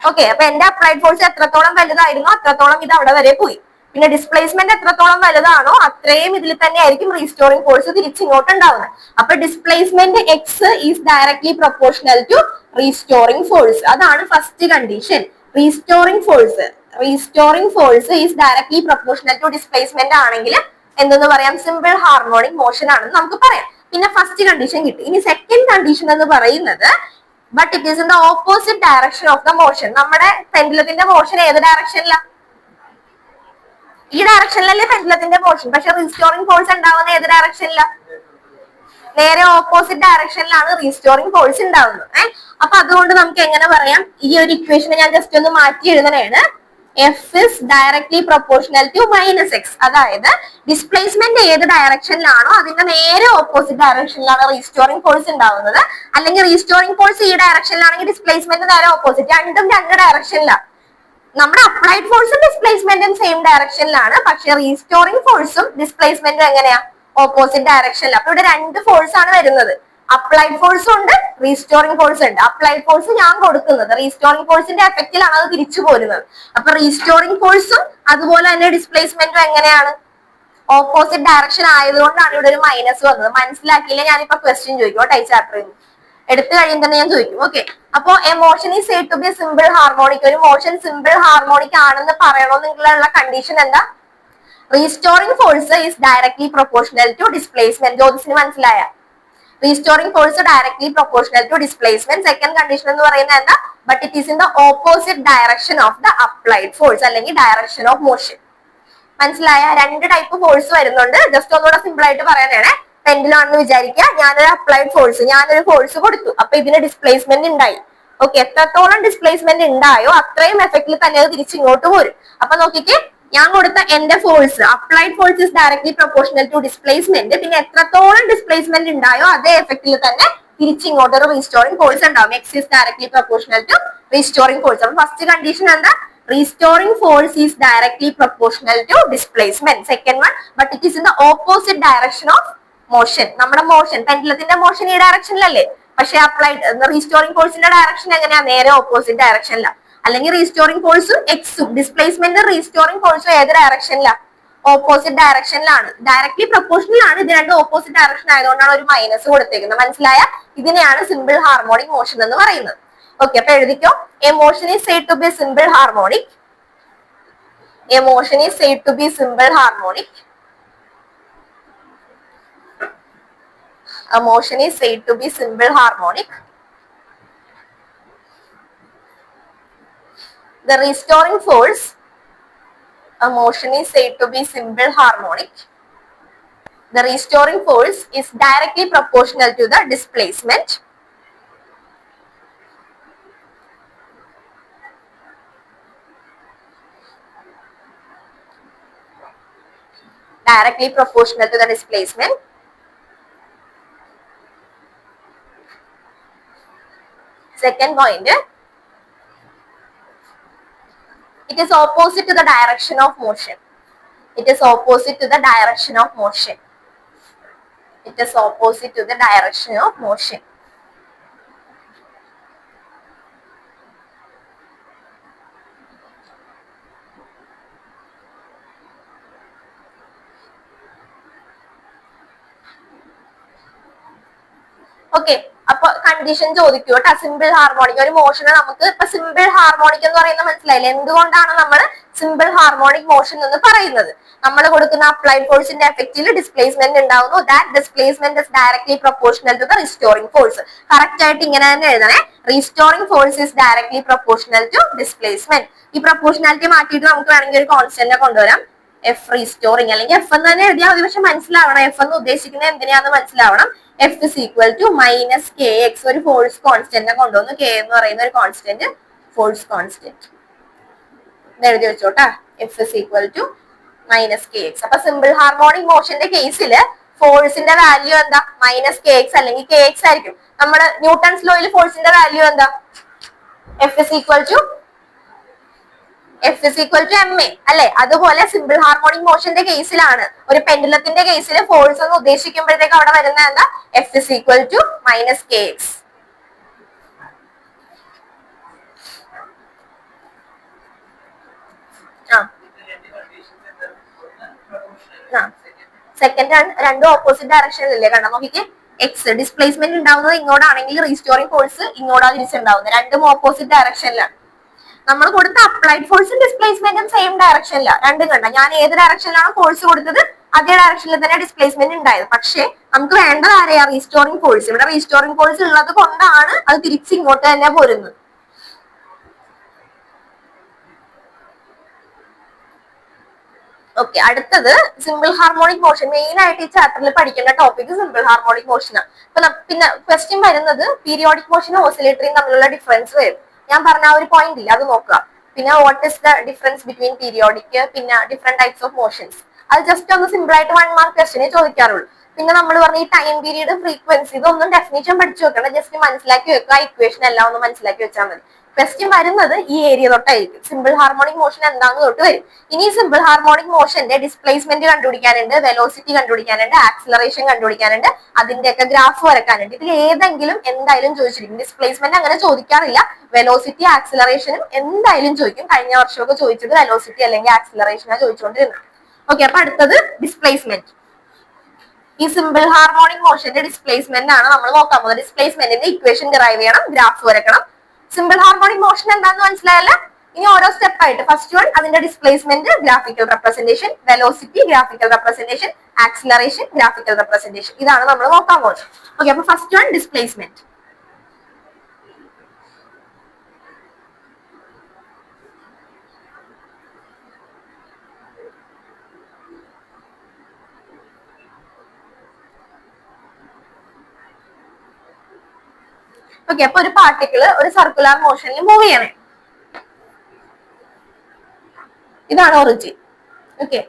ഓക്കെ അപ്പൊ എന്റെ അപ്ലൈഡ് ഫോഴ്സ് എത്രത്തോളം വലുതായിരുന്നു അത്രത്തോളം ഇത് അവിടെ വരെ പോയി പിന്നെ ഡിസ്പ്ലേസ്മെന്റ് എത്രത്തോളം വലുതാണോ അത്രയും ഇതിൽ തന്നെ ആയിരിക്കും റീസ്റ്റോറിംഗ് ഫോഴ്സ് തിരിച്ചിങ്ങോട്ട് ഉണ്ടാവുന്നത്. അപ്പൊ displacement x is directly proportional to restoring force. അതാണ് first condition. Restoring force is directly proportional to displacement ആണെങ്കിൽ എന്തെന്ന് പറയാം, സിമ്പിൾ ഹാർമോണിക് മോഷൻ ആണെന്ന് നമുക്ക് പറയാം. പിന്നെ ഫസ്റ്റ് കണ്ടീഷൻ കിട്ടി. ഇനി സെക്കൻഡ് കണ്ടീഷൻ എന്ന് പറയുന്നത് but it is in the opposite direction of the motion. നമ്മുടെ പെൻഡുലത്തിന്റെ മോഷൻ ഏത് ഡയറക്ഷനിലാണ്? ഈ ഡയറക്ഷനിലല്ലേ പെൻഡുലത്തിന്റെ മോഷൻ. പക്ഷെ റീസ്റ്റോറിംഗ് ഫോഴ്സ് ഉണ്ടാവുന്ന ഏത് ഡയറക്ഷനിലാണ്? നേരെ ഓപ്പോസിറ്റ് ഡയറക്ഷനിലാണ് റീസ്റ്റോറിംഗ് ഫോഴ്സ് ഉണ്ടാവുന്നത്. അപ്പൊ അതുകൊണ്ട് നമുക്ക് എങ്ങനെ പറയാം, ഈ ഒരു ഇക്വേഷനെ ഞാൻ ജസ്റ്റ് ഒന്ന് മാറ്റി എഴുതണേണ്. F is directly proportional to minus x. അതായത് ഡിസ്പ്ലേസ്മെന്റ് ഏത് ഡയറക്ഷനിലാണോ അതിന്റെ നേരെ ഓപ്പോസിറ്റ് ഡയറക്ഷനിലാണ് റീസ്റ്റോറിംഗ് ഫോഴ്സ് ഉണ്ടാവുന്നത്. അല്ലെങ്കിൽ റീസ്റ്റോറിംഗ് ഫോഴ്സ് ഈ ഡയറക്ഷനിലാണെങ്കിൽ ഡിസ്പ്ലേസ്മെന്റ് നേരെ ഓപ്പോസിറ്റ്. രണ്ടും രണ്ട് ഡയറക്ഷനിലാണ്. നമ്മുടെ അപ്ലൈഡ് ഫോഴ്സും ഡിസ്പ്ലേസ്മെന്റും സെയിം ഡയറക്ഷനിലാണ്. പക്ഷെ റീസ്റ്റോറിംഗ് ഫോഴ്സും ഡിസ്പ്ലേസ്മെന്റും എങ്ങനെയാ? ഓപ്പോസിറ്റ് ഡയറക്ഷനിൽ. അപ്പൊ ഇവിടെ രണ്ട് ഫോഴ്സ് ആണ് വരുന്നത്. അപ്ലൈഡ് ഫോഴ്സ് ഉണ്ട്, റീസ്റ്റോറിംഗ് ഫോഴ്സ് ഉണ്ട്. അപ്ലൈഡ് ഫോഴ്സ് ഞാൻ കൊടുക്കുന്നത്, റീസ്റ്റോറിംഗ് ഫോഴ്സിന്റെ എഫക്റ്റിലാണ് അത് തിരിച്ചു പോരുന്നത്. അപ്പൊ റീസ്റ്റോറിംഗ് ഫോഴ്സും അതുപോലെ തന്നെ ഡിസ്പ്ലേസ്മെന്റും എങ്ങനെയാണ്? ഓപ്പോസിറ്റ് ഡയറക്ഷൻ ആയതുകൊണ്ടാണ് ഇവിടെ ഒരു മൈനസ് വന്നത്. മനസ്സിലാക്കിയില്ല, ഞാനിപ്പോ ക്വസ്റ്റ്യൻ ചോദിക്കും ടൈ ചാപ്റ്ററിൽ എടുത്തു കഴിയും തന്നെ ഞാൻ ചോദിക്കും. ഓക്കെ, അപ്പൊ a motion is said to be simple harmonic. ഒരു മോഷൻ സിമ്പിൾ ഹാർമോണിക് ആണെന്ന് പറയണോ നിങ്ങളുള്ള കണ്ടീഷൻ എന്താ? Restoring force is directly proportional to displacement. ജ്യോതിസിന് മനസ്സിലായ? Restoring force directly proportional to displacement. Second condition എന്ന് പറയുന്നത് എന്താ? But it is in the opposite direction of the applied force അല്ലെങ്കിൽ ഡയറക്ഷൻ ഓഫ് മോഷൻ. മനസ്സിലായ? രണ്ട് ടൈപ്പ് ഫോഴ്സ് വരുന്നുണ്ട്. ജസ്റ്റ് ഒന്നുകൂടെ സിമ്പിൾ ആയിട്ട് പറയാനാണ്. പെൻഡിലാണെന്ന് വിചാരിക്കുക, ഞാനൊരു അപ്ലൈഡ് ഫോഴ്സ്, ഞാനൊരു ഫോഴ്സ് കൊടുത്തു. അപ്പൊ ഇതിന് ഡിസ്പ്ലേസ്മെന്റ് ഉണ്ടായി. ഓക്കെ, എത്രത്തോളം ഡിസ്പ്ലേസ്മെന്റ് ഉണ്ടായോ അത്രയും എഫക്റ്റിൽ തന്നെ അത് തിരിച്ചിങ്ങോട്ട് പോരും. അപ്പൊ നോക്കിക്കേ, ഞാൻ കൊടുത്ത എന്റെ force applied force is directly proportional to displacement. പിന്നെ എത്രത്തോളം ഡിസ്പ്ലേസ്മെന്റ് ഉണ്ടായോ അതേ എഫക്റ്റിൽ തന്നെ തിരിച്ചിങ്ങോട്ട് ഒരു റീസ്റ്റോറിംഗ് ഫോഴ്സ് ഉണ്ടാവും. X is directly proportional to restoring force. അപ്പൊ ഫസ്റ്റ് കണ്ടീഷൻ എന്താ? Restoring force is directly proportional to displacement. Second one, but it is in the opposite direction of motion. നമ്മുടെ മോഷൻ, പെൻഡുലത്തിന്റെ മോഷൻ ഈ ഡയറക്ഷനിലല്ലേ? പക്ഷെ അപ്ലൈഡ് റീസ്റ്റോറിംഗ് ഫോഴ്സിന്റെ ഡയറക്ഷൻ എങ്ങനെയാ? നേരെ ഓപ്പോസിറ്റ് ഡയറക്ഷനിലാണ്. അല്ലെങ്കിൽ റീസ്റ്റോറിംഗ് ഫോഴ്സും എക്സും ഡിസ്പ്ലേസ്മെന്റ് റീസ്റ്റോറിംഗ് ഫോഴ്സും ഏത് ഡയറക്ഷനിലാണ്? ഓപ്പോസിറ്റ് ഡയറക്ഷനിലാണ്. ഡയറക്ട്ലി പ്രൊപ്പോർഷണൽ ആണ്. ഇത് രണ്ട് ഓപ്പോസിറ്റ് ഡയറക്ഷൻ ആയതുകൊണ്ടാണ് ഒരു മൈനസ് കൊടുത്തേക്കുന്നത്. മനസ്സിലായ? ഇതിനെയാണ് സിമ്പിൾ ഹാർമോണിക് മോഷൻ എന്ന് പറയുന്നത്. ഓക്കെ, അപ്പൊ എഴുതിക്കോ. A motion is said to be simple harmonic. A motion is said to be simple harmonic. A motion is said to be simple harmonic. The restoring force, a motion is said to be simple harmonic. The restoring force is directly proportional to the displacement. Directly proportional to the displacement. Second point, it is opposite to the direction of motion. It is opposite to the direction of motion. It is opposite to the direction of motion. Okay, അപ്പൊ കണ്ടീഷൻ ചോദിക്കൂ കേട്ടോ. സിമ്പിൾ ഹാർമോണിക് ഒരു മോഷനെ നമുക്ക് ഇപ്പൊ സിമ്പിൾ ഹാർമോണിക് എന്ന് പറയുന്നത് മനസ്സിലായില്ലേ? എന്തുകൊണ്ടാണ് നമ്മൾ സിമ്പിൾ ഹാർമോണിക് മോഷൻ എന്ന് പറയുന്നത്? നമ്മൾ കൊടുക്കുന്ന അപ്ലൈഡ് ഫോഴ്സിന്റെ എഫക്റ്റിൽ ഡിസ്പ്ലേസ്മെന്റ് ഉണ്ടാവുന്നു. That displacement is directly proportional to the restoring force. Correct ആയിട്ട് ഇങ്ങനെ തന്നെ എഴുതണേ. Restoring force is directly proportional to displacement. ഈ പ്രൊപ്പോർഷണാലിറ്റി മാറ്റിയിട്ട് നമുക്ക് വേണമെങ്കിൽ ഒരു കോൺസ്റ്റന്റിനെ കൊണ്ടുവരാം. എഫ് റീസ്റ്റോറിംഗ് അല്ലെങ്കിൽ എഫ് എന്ന് തന്നെ എഴുതിയാൽ മതി. പക്ഷെ മനസ്സിലാവണം എഫ് എന്ന് ഉദ്ദേശിക്കുന്നത് എന്തിനാന്ന് മനസ്സിലാവണം. F is equal to minus K x. ഒരു ഫോഴ്സ് കോൺസ്റ്റന്റിനെ കൊണ്ടുവന്നു. കെ എന്ന് പറയുന്ന ഒരു കോൺസ്റ്റന്റ്, ഫോഴ്സ് കോൺസ്റ്റന്റ്. ഇത് എഴുതി വെച്ചോട്ടാ. F is equal to minus K x. അപ്പൊ സിമ്പിൾ ഹാർമോണിക് മോഷന്റെ കേസിൽ ഫോഴ്സിന്റെ വാല്യൂ എന്താ? മൈനസ് കെ എക്സ് അല്ലെങ്കിൽ കെ എക്സ് ആയിരിക്കും. നമ്മുടെ ന്യൂട്ടൺസ് ലോയിൽ ഫോഴ്സിന്റെ വാല്യൂ എന്താ? F is equal to m a അല്ലെ? അതുപോലെ സിമ്പിൾ ഹാർമോണിക് മോഷന്റെ കേസിലാണ്, ഒരു പെൻഡുലത്തിന്റെ കേസിൽ ഫോഴ്സ് എന്ന് ഉദ്ദേശിക്കുമ്പോഴത്തേക്ക് അവിടെ വരുന്ന എന്താ? F is equal to minus K X. Second രണ്ടും ഓപ്പോസിറ്റ് ഡയറക്ഷനിലല്ലേ? കണ്ടോ നോക്കിക്കേ, എക്സ് ഡിസ്പ്ലേസ്മെന്റ് ഉണ്ടാവുന്നത് ഇങ്ങോട്ടാണെങ്കിൽ റീസ്റ്റോറിംഗ് ഫോഴ്സ് ഇങ്ങോട്ടാണ് തിരിച്ചുണ്ടാവുന്നത്. രണ്ടും ഓപ്പോസിറ്റ് ഡയറക്ഷനിലാണ്. നമ്മൾ കൊടുത്ത അപ്ലൈഡ് ഫോഴ്സും ഡിസ്പ്ലേസ്മെന്റും സെയിം ഡയറക്ഷനിലാണ്. രണ്ടും കണ്ട ഞാൻ ഏത് ഡയറക്ഷനിലാണ് ഫോഴ്സ് കൊടുത്തത് അതേ ഡയറക്ഷനിൽ തന്നെ ഡിസ്പ്ലേസ്മെന്റ് ഉണ്ടായത്. പക്ഷേ നമുക്ക് വേണ്ടത് ആരെയാ? Restoring force. ഇവിടെ റീസ്റ്റോറിംഗ് ഫോഴ്സ് ഉള്ളത് കൊണ്ടാണ് അത് തിരിച്ച് ഇങ്ങോട്ട് തന്നെ പോരുന്നത്. ഓക്കെ, അടുത്തത് സിമ്പിൾ ഹാർമോണിക് മോഷൻ. മെയിൻ ആയിട്ട് ഈ ചാപ്റ്ററിൽ പഠിക്കേണ്ട ടോപ്പിക് സിമ്പിൾ ഹാർമോണിക് മോഷൻ ആണ്. അപ്പൊ പിന്നെ ക്വസ്റ്റ്യൻ വരുന്നത് പീരിയോഡിക് മോഷനും ഓസിലേറ്ററിയും തമ്മിലുള്ള ഡിഫറൻസ് വരും. ഞാൻ പറഞ്ഞ ആ ഒരു പോയിന്റ് ഇല്ല, അത് നോക്കുക. പിന്നെ what is the difference between periodic, പിന്നെ ഡിഫറെന്റ് ടൈപ്സ് ഓഫ് മോഷൻസ്. അത് ജസ്റ്റ് ഒന്ന് സിമ്പിൾ ആയിട്ട് 1 മാർക്ക് ക്വസ്റ്റിനെ ചോദിക്കാറുള്ളൂ. പിന്നെ നമ്മൾ പറഞ്ഞ ഈ ടൈം പീരീഡ്, ഫ്രീക്വൻസി, ഇതൊന്നും ഡെഫിനിഷൻ പഠിച്ചു വെക്കണം. ജസ്റ്റ് മനസ്സിലാക്കി വെക്കുക, ഇക്വേഷൻ എല്ലാം ഒന്ന് മനസ്സിലാക്കി വെച്ചാൽ മതി. ക്വസ്റ്റ്യൻ വരുന്നത് ഈ ഏരിയ തൊട്ടായിരിക്കും. സിമ്പിൾ ഹാർമോണിക് മോഷൻ എന്താണെന്ന് തൊട്ട് വരും. ഇനി സിമ്പിൾ ഹാർമോണിക് മോഷന്റെ ഡിസ്പ്ലേസ്മെന്റ് കണ്ടുപിടിക്കാനുണ്ട്, വെലോസിറ്റി കണ്ടുപിടിക്കാനുണ്ട്, ആക്സിലറേഷൻ കണ്ടുപിടിക്കാനുണ്ട്, അതിന്റെയൊക്കെ ഗ്രാഫ് വരക്കാനുണ്ട്. ഇതിൽ ഏതെങ്കിലും എന്തായാലും ചോദിച്ചിരിക്കും. ഡിസ്പ്ലേസ്മെന്റ് അങ്ങനെ ചോദിക്കാറില്ല. വെലോസിറ്റി ആക്സിലറേഷനും എന്തായാലും ചോദിക്കും. കഴിഞ്ഞ വർഷമൊക്കെ ചോദിച്ചത് വെലോസിറ്റി അല്ലെങ്കിൽ ആക്സിലറേഷനാണ് ചോദിച്ചുകൊണ്ടിരുന്നത്. ഓക്കെ, അപ്പൊ അടുത്തത് ഡിസ്പ്ലേസ്മെന്റ്. ഈ സിമ്പിൾ ഹാർമോണിക് മോഷന്റെ ഡിസ്പ്ലേസ്മെന്റ് ആണ് നമ്മൾ നോക്കാൻ പോകുന്നത്. ഡിസ്പ്ലേസ്മെന്റിന്റെ ഇക്വേഷൻ ഡിറൈവ് ചെയ്യണം, ഗ്രാഫ് വരക്കണം. സിമ്പിൾ ഹാർമോണിക് മോഷൻ എന്താണെന്ന് മനസ്സിലായല്ല? ഇനി ഓരോ സ്റ്റെപ്പ് ആയിട്ട് ഫസ്റ്റ് വൺ അതിന്റെ displacement, graphical representation, velocity, graphical representation, acceleration, graphical representation. ഇതാണ് നമ്മൾ നോക്കാൻ പോകുന്നത്. ഓക്കെ, അപ്പൊ ഫസ്റ്റ് വൺ ഡിസ്പ്ലേസ്മെന്റ്. ഓക്കെ, അപ്പൊ ഒരു പാർട്ടിക്കിള് ഒരു സർക്കുലർ മോഷനിൽ മൂവ് ചെയ്യണേ. ഇതാണ് ഒറിജിൻ. ഓക്കെ,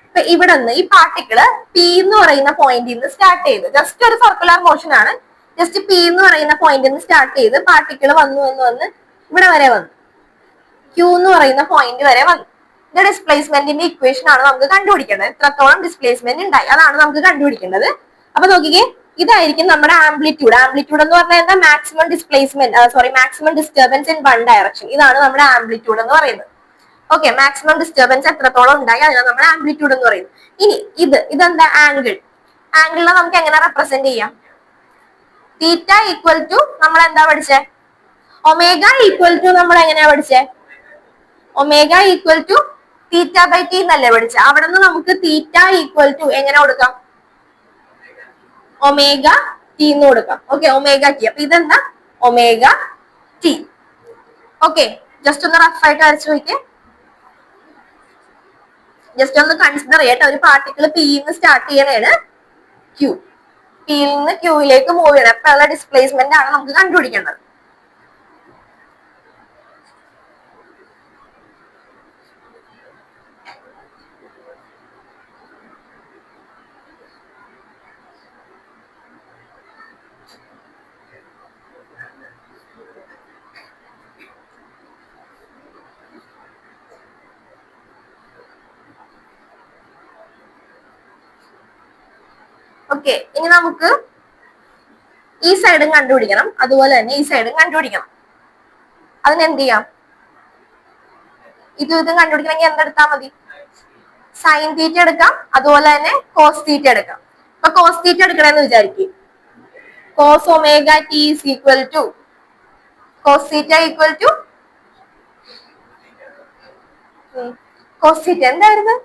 അപ്പൊ ഇവിടെ നിന്ന് ഈ പാർട്ടിക്കിള് പി എന്ന് പറയുന്ന പോയിന്റിൽ നിന്ന് സ്റ്റാർട്ട് ചെയ്ത്, ജസ്റ്റ് ഒരു സർക്കുലർ മോഷൻ ആണ്. ജസ്റ്റ് പി എന്ന് പറയുന്ന പോയിന്റിൽ നിന്ന് സ്റ്റാർട്ട് ചെയ്ത് പാർട്ടിക്കിള് വന്ന് ഇവിടെ വരെ വന്നു, ക്യൂ എന്ന് പറയുന്ന പോയിന്റ് വരെ വന്നു. ഇത് ഡിസ്പ്ലേസ്മെന്റിന്റെ ഇക്വേഷൻ ആണ് നമുക്ക് കണ്ടുപിടിക്കേണ്ടത്. എത്രത്തോളം ഡിസ്പ്ലേസ്മെന്റ് ഉണ്ടായി അതാണ് നമുക്ക് കണ്ടുപിടിക്കേണ്ടത്. അപ്പൊ നോക്കിക്കേ, ഇതായിരിക്കും നമ്മുടെ ആംപ്ലിറ്റ്യൂഡ്. ആംപ്ലിറ്റ്യൂഡ് എന്ന് പറഞ്ഞാൽ എന്താ? Maximum displacement, maximum disturbance in one direction. ഇതാണ് നമ്മുടെ ആംപ്ലിറ്റ്യൂഡ് എന്ന് പറയുന്നത്. ഓക്കെ, മാക്സിമം ഡിസ്റ്റർബൻസ് എത്രത്തോളം ഉണ്ടായി അതിനാണ് നമ്മുടെ ആംപ്ലിറ്റ്യൂഡ് എന്ന് പറയുന്നത്. ഇനി ഇതെന്താ? ആംഗിൾ. ആംഗിളിനെ നമുക്ക് എങ്ങനെ റെപ്രസെന്റ് ചെയ്യാം? തീറ്റ ഈക്വൽ ടു നമ്മൾ എന്താ പഠിച്ചേ? ഒമേഗ ഈക്വൽ ടു നമ്മൾ എങ്ങനെയാ പഠിച്ചേ? Omega equal to theta by T എന്നല്ലേ പഠിച്ചേ? അവിടെ നിന്ന് നമുക്ക് തീറ്റ ഈക്വൽ ടു എങ്ങനെ കൊടുക്കാം? ഒമേഗ ടി എന്ന് കൊടുക്കാം. Okay, omega t. അപ്പൊ ഇതെന്താ? Omega T. ഓക്കെ, ജസ്റ്റ് ഒന്ന് റഫ് ആയിട്ട് വരച്ചു നോക്കിയേ. ജസ്റ്റ് ഒന്ന് കൺസിഡർ ചെയ്യട്ടെ. ഒരു പാർട്ടിക്കിൾ പിന്ന് സ്റ്റാർട്ട് ചെയ്യണേണ് ക്യൂ. പിയിൽ നിന്ന് ക്യൂയിലേക്ക് മൂവ് ചെയ്യണം. അപ്പൊ ഉള്ള ഡിസ്പ്ലേസ്മെന്റ് ആണ് നമുക്ക് കണ്ടുപിടിക്കേണ്ടത്. ഓക്കെ, ഇനി നമുക്ക് ഈ സൈഡും കണ്ടുപിടിക്കണം, അതുപോലെ തന്നെ ഈ സൈഡും കണ്ടുപിടിക്കണം. അതിനെന്ത് ചെയ്യാം? ഇതും കണ്ടുപിടിക്കണമെങ്കിൽ എന്തെടുത്താൽ മതി? സൈൻ തീറ്റ എടുക്കാം, അതുപോലെ തന്നെ കോസ് തീറ്റ എടുക്കാം. അപ്പൊ കോസ് തീറ്റ എടുക്കണമെന്ന് വിചാരിക്കും. Cos omega T is equal to cos theta equal to cos theta എന്തായിരുന്നു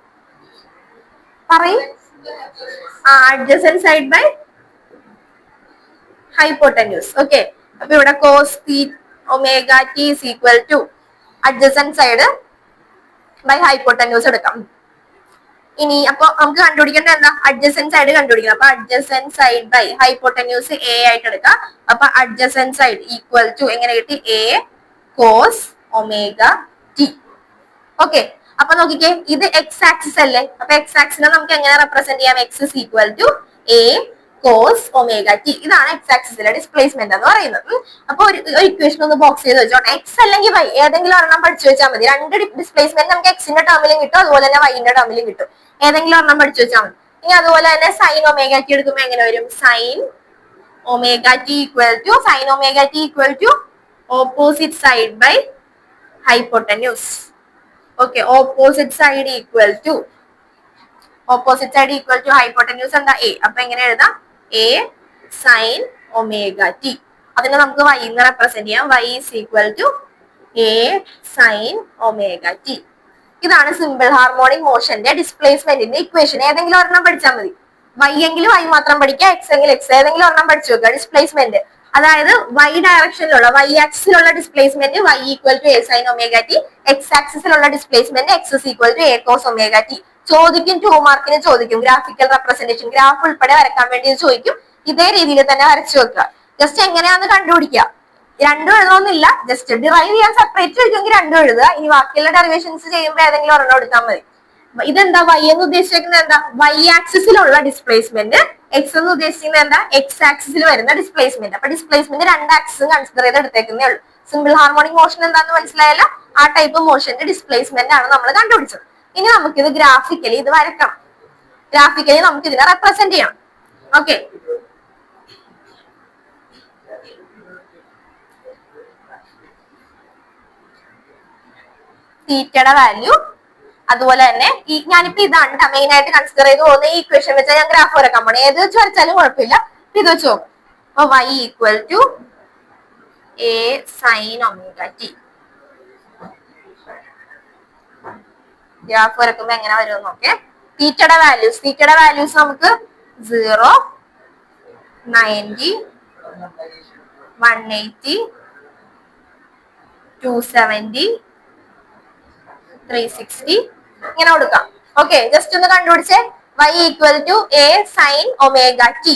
പറയും? Adjacent side by hypotenuse. Okay, അപ്പൊ ഇവിടെ cos omega T is equal to adjacent side by hypotenuse എടുക്കാം. ഇനി അപ്പൊ നമുക്ക് കണ്ടുപിടിക്കേണ്ട എന്താ? അഡ്ജസന്റ് സൈഡ് കണ്ടുപിടിക്കണം. അപ്പൊ adjacent side by hypotenuse A ആയിട്ട് എടുക്കാം. അപ്പൊ അഡ്ജസന്റ് സൈഡ് ഈക്വൽ ടു എങ്ങനെ കിട്ടി? A cos omega T. Okay, അപ്പൊ നോക്കിക്കേ, ഇത് എക്സ് ആക്സിസ് അല്ലേ? അപ്പൊ എക്സ് ആക്സിനെ നമുക്ക് എങ്ങനെ റെപ്രസെന്റ് ചെയ്യാം? X is equal to A cos omega T. ഇതാണ് എക്സ് ആക്സിസിലെ ഡിസ്പ്ലേസ്മെന്റ് എന്ന് പറയുന്നത്. അപ്പൊ ഒരു ഇക്വേഷൻ ഒന്ന് ബോക്സ് ചെയ്ത് വെച്ചോട്ടെ. എക്സ് അല്ലെങ്കിൽ വൈ ഏതെങ്കിലും ഒരെണ്ണം പഠിച്ചു വെച്ചാൽ മതി. രണ്ട് ഡിസ്പ്ലേസ്മെന്റ് നമുക്ക് എക്സിന്റെ ടേമിലും കിട്ടും, അതുപോലെ തന്നെ വൈന്റെ ടേമിലും കിട്ടും. ഏതെങ്കിലും ഒരെണ്ണം പഠിച്ചു വെച്ചാൽ മതി. ഇനി അതുപോലെ തന്നെ സൈൻ ഒമേഗ ടി എടുക്കുമ്പോൾ എങ്ങനെ വരും? Sine omega T equal to opposite side by hypotenuse. Okay, opposite side equal to opposite side equal to hypotenuse എന്താ എ. അപ്പൊ എങ്ങനെ എഴുതാം? A sine omega T. അതിനെ നമുക്ക് y എന്ന് റെപ്രസെന്റ് ചെയ്യാം. y is equal to A sine omega T. ഇതാണ് സിമ്പിൾ ഹാർമോണിക് മോഷന്റെ ഡിസ്പ്ലേസ്മെന്റിന്റെ ഇക്വേഷൻ. ഏതെങ്കിലും ഒരെണ്ണം പഠിച്ചാൽ മതി. y എങ്കിലും y മാത്രം പഠിക്കുക, x എങ്കിൽ x, ഏതെങ്കിലും ഒരെണ്ണം പഠിച്ചു വെക്കുക. ഡിസ്പ്ലേസ്മെന്റ് അതായത് y ഡയറക്ഷനിലുള്ള y ആക്സിസിലുള്ള displacement y equal to A sine omega t, x ആക്സിസിലുള്ള displacement x is equal to A cos omega t. ചോദിക്കും, 2 മാർക്കിന് ചോദിക്കും. ഗ്രാഫിക്കൽ റെപ്രസെന്റേഷൻ ഗ്രാഫ് ഉൾപ്പെടെ വരക്കാൻ വേണ്ടി ചോദിക്കും. ഇതേ രീതിയിൽ തന്നെ വരച്ചു വെക്കുക. ജസ്റ്റ് എങ്ങനെയാന്ന് കണ്ടുപിടിക്കുക. രണ്ടും എഴുതണമെന്നില്ല, ജസ്റ്റ് ഡിറൈവ് ചെയ്യാൻ സെപ്പറേറ്റ് ചോദിക്കുമെങ്കിൽ രണ്ടും എഴുതുക. ഇനി ബാക്കിയുള്ള ഡെറിവേഷൻസ് ചെയ്യുമ്പോൾ ഏതെങ്കിലും ഒരെണ്ണം എടുത്താൽ മതി. ഇതെന്താ y എന്ന് ഉദ്ദേശിക്കുന്നത്? എന്താ y ആക്സിസിലുള്ള ഡിസ്പ്ലേസ്മെന്റ്, x എന്ന് ഉദ്ദേശിക്കുന്നത് എന്താ? x ആക്സിസിൽ വരുന്ന ഡിസ്പ്ലേസ്മെന്റ്. അപ്പൊ ഡിസ്പ്ലേസ്മെന്റ് രണ്ട് ആക്സിസും കൺസിഡർ ചെയ്ത് എടുത്തേക്കുന്നേ ഉള്ളൂ. സിമ്പിൾ ഹാർമോണിക് മോഷൻ എന്താന്ന് മനസ്സിലായല്ലോ? ആ ടൈപ്പ് മോഷന്റെ ഡിസ്പ്ലേസ്മെന്റ് ആണ് നമ്മൾ കണ്ടുപിടിച്ചത്. ഇനി നമുക്കിത് ഗ്രാഫിക്കലി ഇത് വരക്കണം. ഗ്രാഫിക്കലി നമുക്ക് ഇതിനെ റെപ്രസെന്റ് ചെയ്യണം. ഓക്കെ, തീറ്റയുടെ വാല്യൂ, അതുപോലെ തന്നെ ഈ ഞാനിപ്പോ ഇതാണ് മെയിൻ ആയിട്ട് കൺസിഡർ ചെയ്ത് പോകുന്ന ഈ ഇക്വേഷൻ വെച്ചാൽ ഞാൻ ഗ്രാഫ് വരക്കാൻ പോണേ. ഏത് വെച്ച് വരച്ചാലും കുഴപ്പമില്ല. ഇത് വെച്ച് നോക്കും. അപ്പൊ y equal to A sine omega t. Graph വരക്കുമ്പോ എങ്ങനെ വരും നോക്കേ. തീറ്റയുടെ വാല്യൂസ് നമുക്ക് 0, 90, 180, 270, 360 ഇങ്ങനെ കൊടുക്കാം. ഓക്കെ, ജസ്റ്റ് ഒന്ന് കണ്ടുപിടിച്ചേ. y equal to A sine omega T.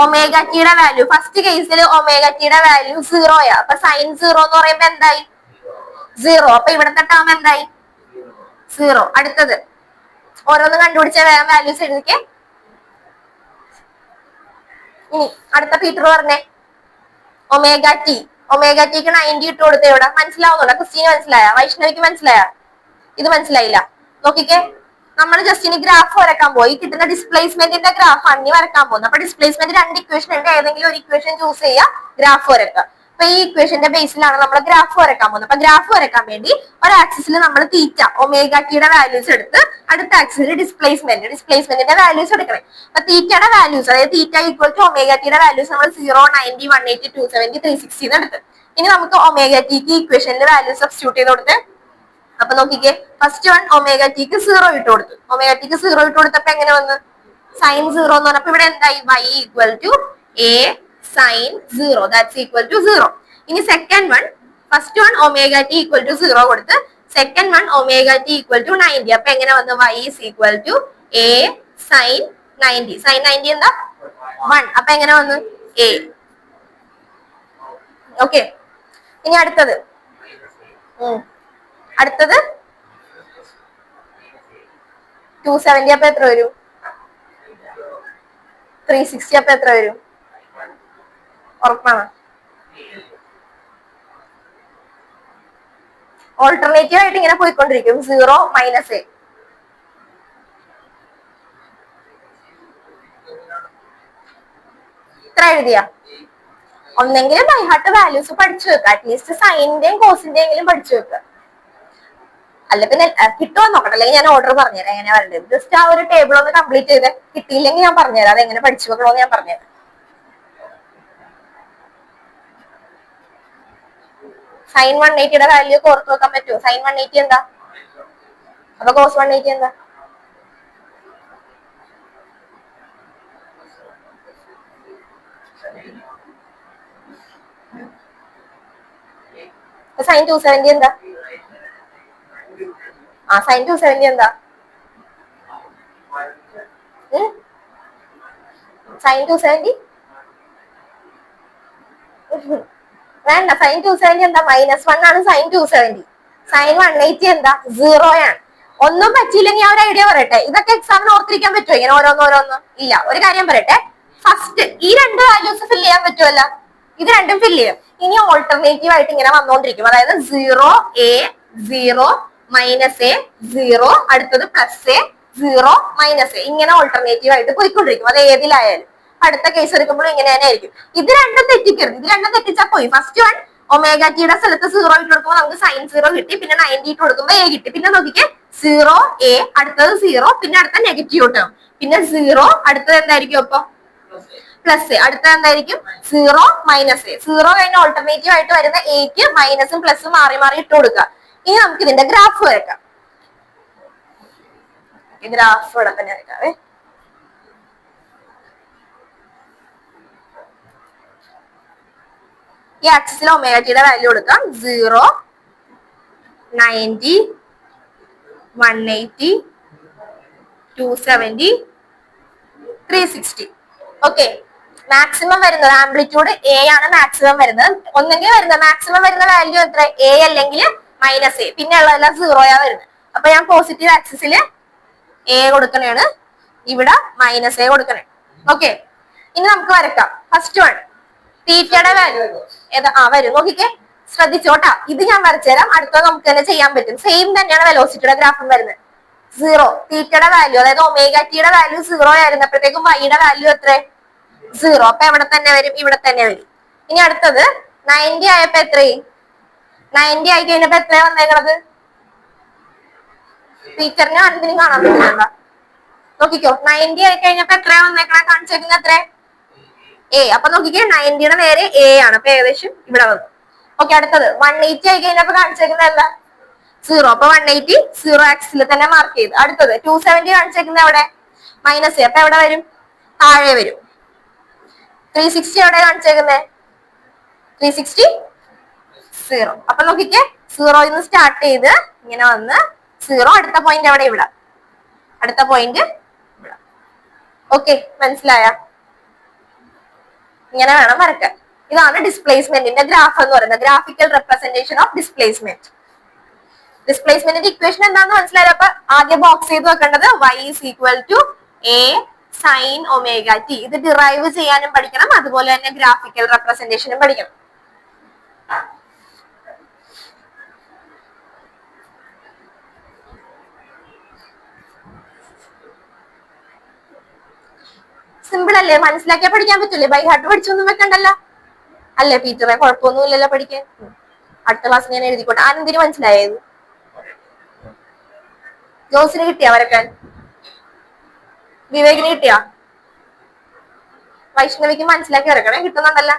Omega ടിയുടെ വാല്യൂ ഫസ്റ്റ് കേസിൽ ഒമേഗ ടിയുടെ വാല്യൂ 0 അപ്പൊ സൈൻ 0 എന്ന് പറയുമ്പോ എന്തായി? 0. അപ്പൊ ഇവിടത്തെ ടേം എന്തായി? 0. അടുത്തത് ഓരോന്ന് കണ്ടുപിടിച്ച വേഗം വാല്യൂസ് എഴുതിക്കേ. ഇനി അടുത്ത പീറ്റർ പറഞ്ഞേ. ഒമേഗ ടിക്ക് 90 ഇട്ട് കൊടുത്തേ. ഇവിടെ മനസ്സിലാവുന്നുണ്ടോ? ക്രിസ്റ്റീന് മനസ്സിലായ? വൈഷ്ണവിക്ക് മനസ്സിലായ? ഇത് മനസ്സിലായില്ല? നോക്കിക്കേ, നമ്മൾ ജസ്റ്റ് ഇനി ഗ്രാഫ് വരക്കാൻ പോയി. കിട്ടുന്ന ഡിസ്പ്ലേസ്മെന്റിന്റെ ഗ്രാഫ് ആണ് വരക്കാൻ പോകുന്നത്. അപ്പൊ ഡിസ്പ്ലേസ്മെന്റ് രണ്ട് ഇക്വേഷൻ ഉണ്ട്. ഏതെങ്കിലും ഒരു ഇക്വേഷൻ ചൂസ് ചെയ്യുക, ഗ്രാഫ് വരക്കുക. അപ്പൊ ഈ ഇക്വേഷന്റെ ബേസിലാണ് നമ്മൾ ഗ്രാഫ് വരക്കാൻ പോകുന്നത്. അപ്പൊ ഗ്രാഫ് വരക്കാൻ വേണ്ടി ഒരു ആക്സിസിൽ നമ്മൾ തീറ്റ ഒമേഗ ടിയുടെ വാല്യൂസ് എടുത്ത് അടുത്ത ആക്സിസിൽ ഡിസ്പ്ലേസ്മെന്റിന്റെ വാല്യൂസ് എടുക്കണേ. അപ്പൊ തീറ്റയുടെ വാല്യൂസ്, അതായത് തീറ്റ ഈക്വൽ ടു ഒമേഗ ടിയുടെ വാല്യൂസ് നമ്മൾ 0, 90, 180, 270, 360 എടുത്ത്. ഇനി നമുക്ക് ഒമേഗ ടിക്ക് ഇക്വേഷനിൽ വാല്യൂസ് സബ്സ്റ്റിറ്റ്യൂട്ട് ചെയ്ത് കൊടുത്ത്. അപ്പൊ നോക്കിക്കേ, ഫസ്റ്റ് വൺ ഒമേഗ ടിക്ക് 0 ഇട്ട് കൊടുത്തു. ഒമേഗ ടിക്ക് 0 ഇട്ട് കൊടുത്തപ്പോ എങ്ങനെ വന്ന്? സൈൻ 0 എന്ന് പറഞ്ഞപ്പോ ഇവിടെ എന്തായി? y equal to A sine 0, that's equal to 0. ഇനി second one, first one omega T equal to 0 കൊടുത്ത്, second one omega T equal to 90. അപ്പൊ എങ്ങനെ വന്ന്? y is equal to A sine 90. Sine 90 എന്താ? 1. അപ്പൊ എങ്ങനെ വന്ന്? a. ഓക്കെ, ഇനി അടുത്തത് 270 അപ്പൊ എത്ര വരും? 360 അപ്പൊ എത്ര വരും? ഉറപ്പാണ്? ഓൾട്ടർനേറ്റീവ് ആയിട്ട് ഇങ്ങനെ പോയിക്കൊണ്ടിരിക്കും. 0 മൈനസ് a. ഇത്ര എഴുതിയ ഒന്നെങ്കിലും ബൈ ഹാർട്ട് വാല്യൂസ് പഠിച്ചു വെക്കുക. അറ്റ്ലീസ്റ്റ് സൈനിന്റെയും കോസിന്റെയും എങ്കിലും പഠിച്ചു വെക്കുക. അല്ല പിന്നെ കിട്ടുമോ നോക്കട്ടെ, അല്ലെങ്കിൽ ഞാൻ ഓർഡർ പറഞ്ഞുതരാം എങ്ങനെ വരേണ്ടത്. ജസ്റ്റ് ആ ഒരു ടേബിൾ ഒന്ന് കംപ്ലീറ്റ് ചെയ്ത് കിട്ടിയില്ലെങ്കിൽ ഞാൻ പറഞ്ഞുതരാം അത് എങ്ങനെ പഠിച്ചു വെക്കണോന്ന് ഞാൻ പറഞ്ഞുതരാം. സൈൻ 180യുടെ വാല്യൂ ഓർത്ത് വെക്കാൻ പറ്റുമോ? സൈൻ 180 എന്താ? അപ്പൊ കോസ് 180 എന്താ? സൈൻ 270 എന്താ? സൈൻ 270 എന്താ? സൈൻ 270 വേണ്ട. സൈൻ 270 എന്താ? -1 ആണ് സൈൻ 270. സൈൻ 180 എന്താ? 0 ആണ്. ഒന്നും പറ്റിയില്ലെങ്കിൽ ഞാൻ ഒരു ഐഡിയ പറയട്ടെ. ഇതൊക്കെ എക്സാമിന് ഓർത്തിരിക്കാൻ പറ്റുമോ ഇങ്ങനെ ഓരോന്നോരോന്ന്? ഇല്ല. ഒരു കാര്യം പറയട്ടെ, ഫസ്റ്റ് ഈ രണ്ട് വാല്യൂസ് ഫില്ല് ചെയ്യാൻ പറ്റുമല്ല? ഇത് രണ്ടും ഫില്ല് ചെയ്യും. ഇനി ഓൾട്ടർനേറ്റീവ് ആയിട്ട് ഇങ്ങനെ വന്നോണ്ടിരിക്കും. അതായത് 0 a 0 മൈനസ് എ 0, അടുത്തത് പ്ലസ് എ 0 മൈനസ് എ, ഇങ്ങനെ ഓൾട്ടർനേറ്റീവ് ആയിട്ട് പോയിക്കൊണ്ടിരിക്കും. അത് ഏതിലായാലും അടുത്ത കേസ് എടുക്കുമ്പോഴും ഇങ്ങനെ തന്നെ ആയിരിക്കും. ഇത് രണ്ടും തെറ്റിക്കരുത്. ഇത് രണ്ടും തെറ്റിച്ചാൽ പോയി. ഫസ്റ്റ് വൺ ഒമേഗ ടിയുടെ സ്ഥലത്ത് 0 ഇട്ട് കൊടുക്കുമ്പോൾ നമുക്ക് sin 0 കിട്ടി, പിന്നെ 90 ഇട്ട് കൊടുക്കുമ്പോൾ a കിട്ടി. പിന്നെ നോക്കിക്കേ 0 a, അടുത്തത് 0, പിന്നെ അടുത്ത നെഗറ്റീവ് ടേം, പിന്നെ 0, അടുത്തത് എന്തായിരിക്കും അപ്പൊ പ്ലസ്, അടുത്തത് എന്തായിരിക്കും 0 മൈനസ് എ. 0 കഴിഞ്ഞ ഓൾട്ടർനേറ്റീവ് ആയിട്ട് വരുന്ന എക്ക് മൈനസും പ്ലസും മാറി മാറി ഇട്ട് കൊടുക്കുക. ഇനി നമുക്ക് ഇതിന്റെ ഗ്രാഫ് വരക്കാം. ഗ്രാഫ് ഇവിടെ തന്നെ വരക്കാവേ. ഈ ആക്സിസിൽ ഒമേഗ ടിയുടെ വാല്യൂ കൊടുക്കാം. 0, 90, 180, 270, 360. ഓക്കെ, മാക്സിമം വരുന്നത് ആംപ്ലിറ്റ്യൂഡ് എ ആണ്. മാക്സിമം വരുന്നത് ഒന്നെങ്കിൽ വരുന്നത് മാക്സിമം വരുന്ന വാല്യൂ എത്ര, എ അല്ലെങ്കിൽ മൈനസ് എ, പിന്നെ ഉള്ളതെല്ലാം 0 വരുന്നത്. അപ്പൊ ഞാൻ പോസിറ്റീവ് ആക്സിസിൽ എ കൊടുക്കണേണ്, ഇവിടെ മൈനസ് എ കൊടുക്കണേ. ഓക്കെ, ഇനി നമുക്ക് വരക്കാം. ഫസ്റ്റ് വൺ തീറ്റയുടെ വാല്യൂ ഏതാ വരും. നോക്കിക്കേ, ശ്രദ്ധിച്ചോട്ടാ, ഇത് ഞാൻ വരച്ചുതരാം. അടുത്തത് നമുക്ക് തന്നെ ചെയ്യാൻ പറ്റും. സെയിം തന്നെയാണ് വെലോസിറ്റിയുടെ ഗ്രാഫും വരുന്നത്. 0 തീറ്റയുടെ വാല്യൂ, അതായത് ഒമേഗ ടിയുടെ വാല്യൂ 0 ആയിരുന്നപ്പോഴത്തേക്കും വൈയുടെ വാല്യൂ എത്ര 0. അപ്പൊ എവിടെ തന്നെ വരും, ഇവിടെ തന്നെ വരും. ഇനി അടുത്തത് 90 ആയപ്പോ എത്രയും, 90 ആയി കഴിഞ്ഞപ്പോ എത്രയാ വന്നേക്കണത്, ടീച്ചറിന് അതിനും കാണാൻ പറ്റില്ല. നോക്കിക്കോ, 90 ആയി കഴിഞ്ഞപ്പോ എത്രയാ വന്നേക്കണ, കാണിച്ചേക്കുന്ന എത്ര എ. അപ്പൊ നോക്കിക്കേ, 90യുടെ നേരെ എ ആണ്, അപ്പൊ ഏകദേശം ഇവിടെ വന്നു. ഓക്കെ, അടുത്തത് 180 ആയി കഴിഞ്ഞപ്പോ കാണിച്ചേക്കുന്ന എന്താ 0. അപ്പൊ 180 0 ആക്സിൽ തന്നെ മാർക്ക് ചെയ്ത്. അടുത്തത് 270 കാണിച്ചേക്കുന്ന എവിടെ മൈനസ് എ, അപ്പൊ എവിടെ വരും, താഴെ വരും. 360 എവിടെ കാണിച്ചേക്കുന്നത് 360 0. അപ്പൊ നോക്കിക്കേ, 0 നിന്ന് സ്റ്റാർട്ട് ചെയ്ത് ഇങ്ങനെ വന്ന് 0, അടുത്ത പോയിന്റ് എവിടെ, ഇവിടെ, അടുത്ത പോയിന്റ് ഇവിടെ. ഓക്കെ, മനസ്സിലായ? ഇങ്ങനെ വേണം വരക്കാൻ. ഇതാണ് ഡിസ്പ്ലേസ്മെന്റിന്റെ ഗ്രാഫ് എന്ന് പറയുന്നത്, ഗ്രാഫിക്കൽ റെപ്രസെന്റേഷൻ ഓഫ് ഡിസ്പ്ലേസ്മെന്റ്. ഡിസ്പ്ലേസ്മെന്റിന്റെ ഇക്വേഷൻ എന്താണെന്ന് മനസ്സിലായോ? അപ്പൊ ആദ്യം ബോക്സ് ചെയ്ത് വെക്കേണ്ടത് y is equal to a sin omega t. ഇത് ഡിറൈവ് ചെയ്യാനും പഠിക്കണം, അതുപോലെ തന്നെ ഗ്രാഫിക്കൽ റെപ്രസെന്റേഷനും പഠിക്കണം. സിമ്പിൾ അല്ലേ, മനസ്സിലാക്കിയാൽ പഠിക്കാൻ പറ്റില്ലേ? ബൈ ഹാർട്ട് പഠിച്ചൊന്നും വെക്കണ്ടല്ലോ അല്ലേ പീറ്ററെ? കുഴപ്പമൊന്നുമില്ലല്ലോ പഠിക്കാൻ. അടുത്ത ക്ലാസ് ഞാൻ എഴുതിക്കോട്ടെ. ആനന്ദിന് മനസ്സിലായത്? ജോസിന് കിട്ടിയാ വരക്കാൻ? വിവേകിന് കിട്ടിയാ? വൈഷ്ണവിക്ക് മനസ്സിലാക്കി വരക്കണേ, കിട്ടുന്നുണ്ടല്ലോ.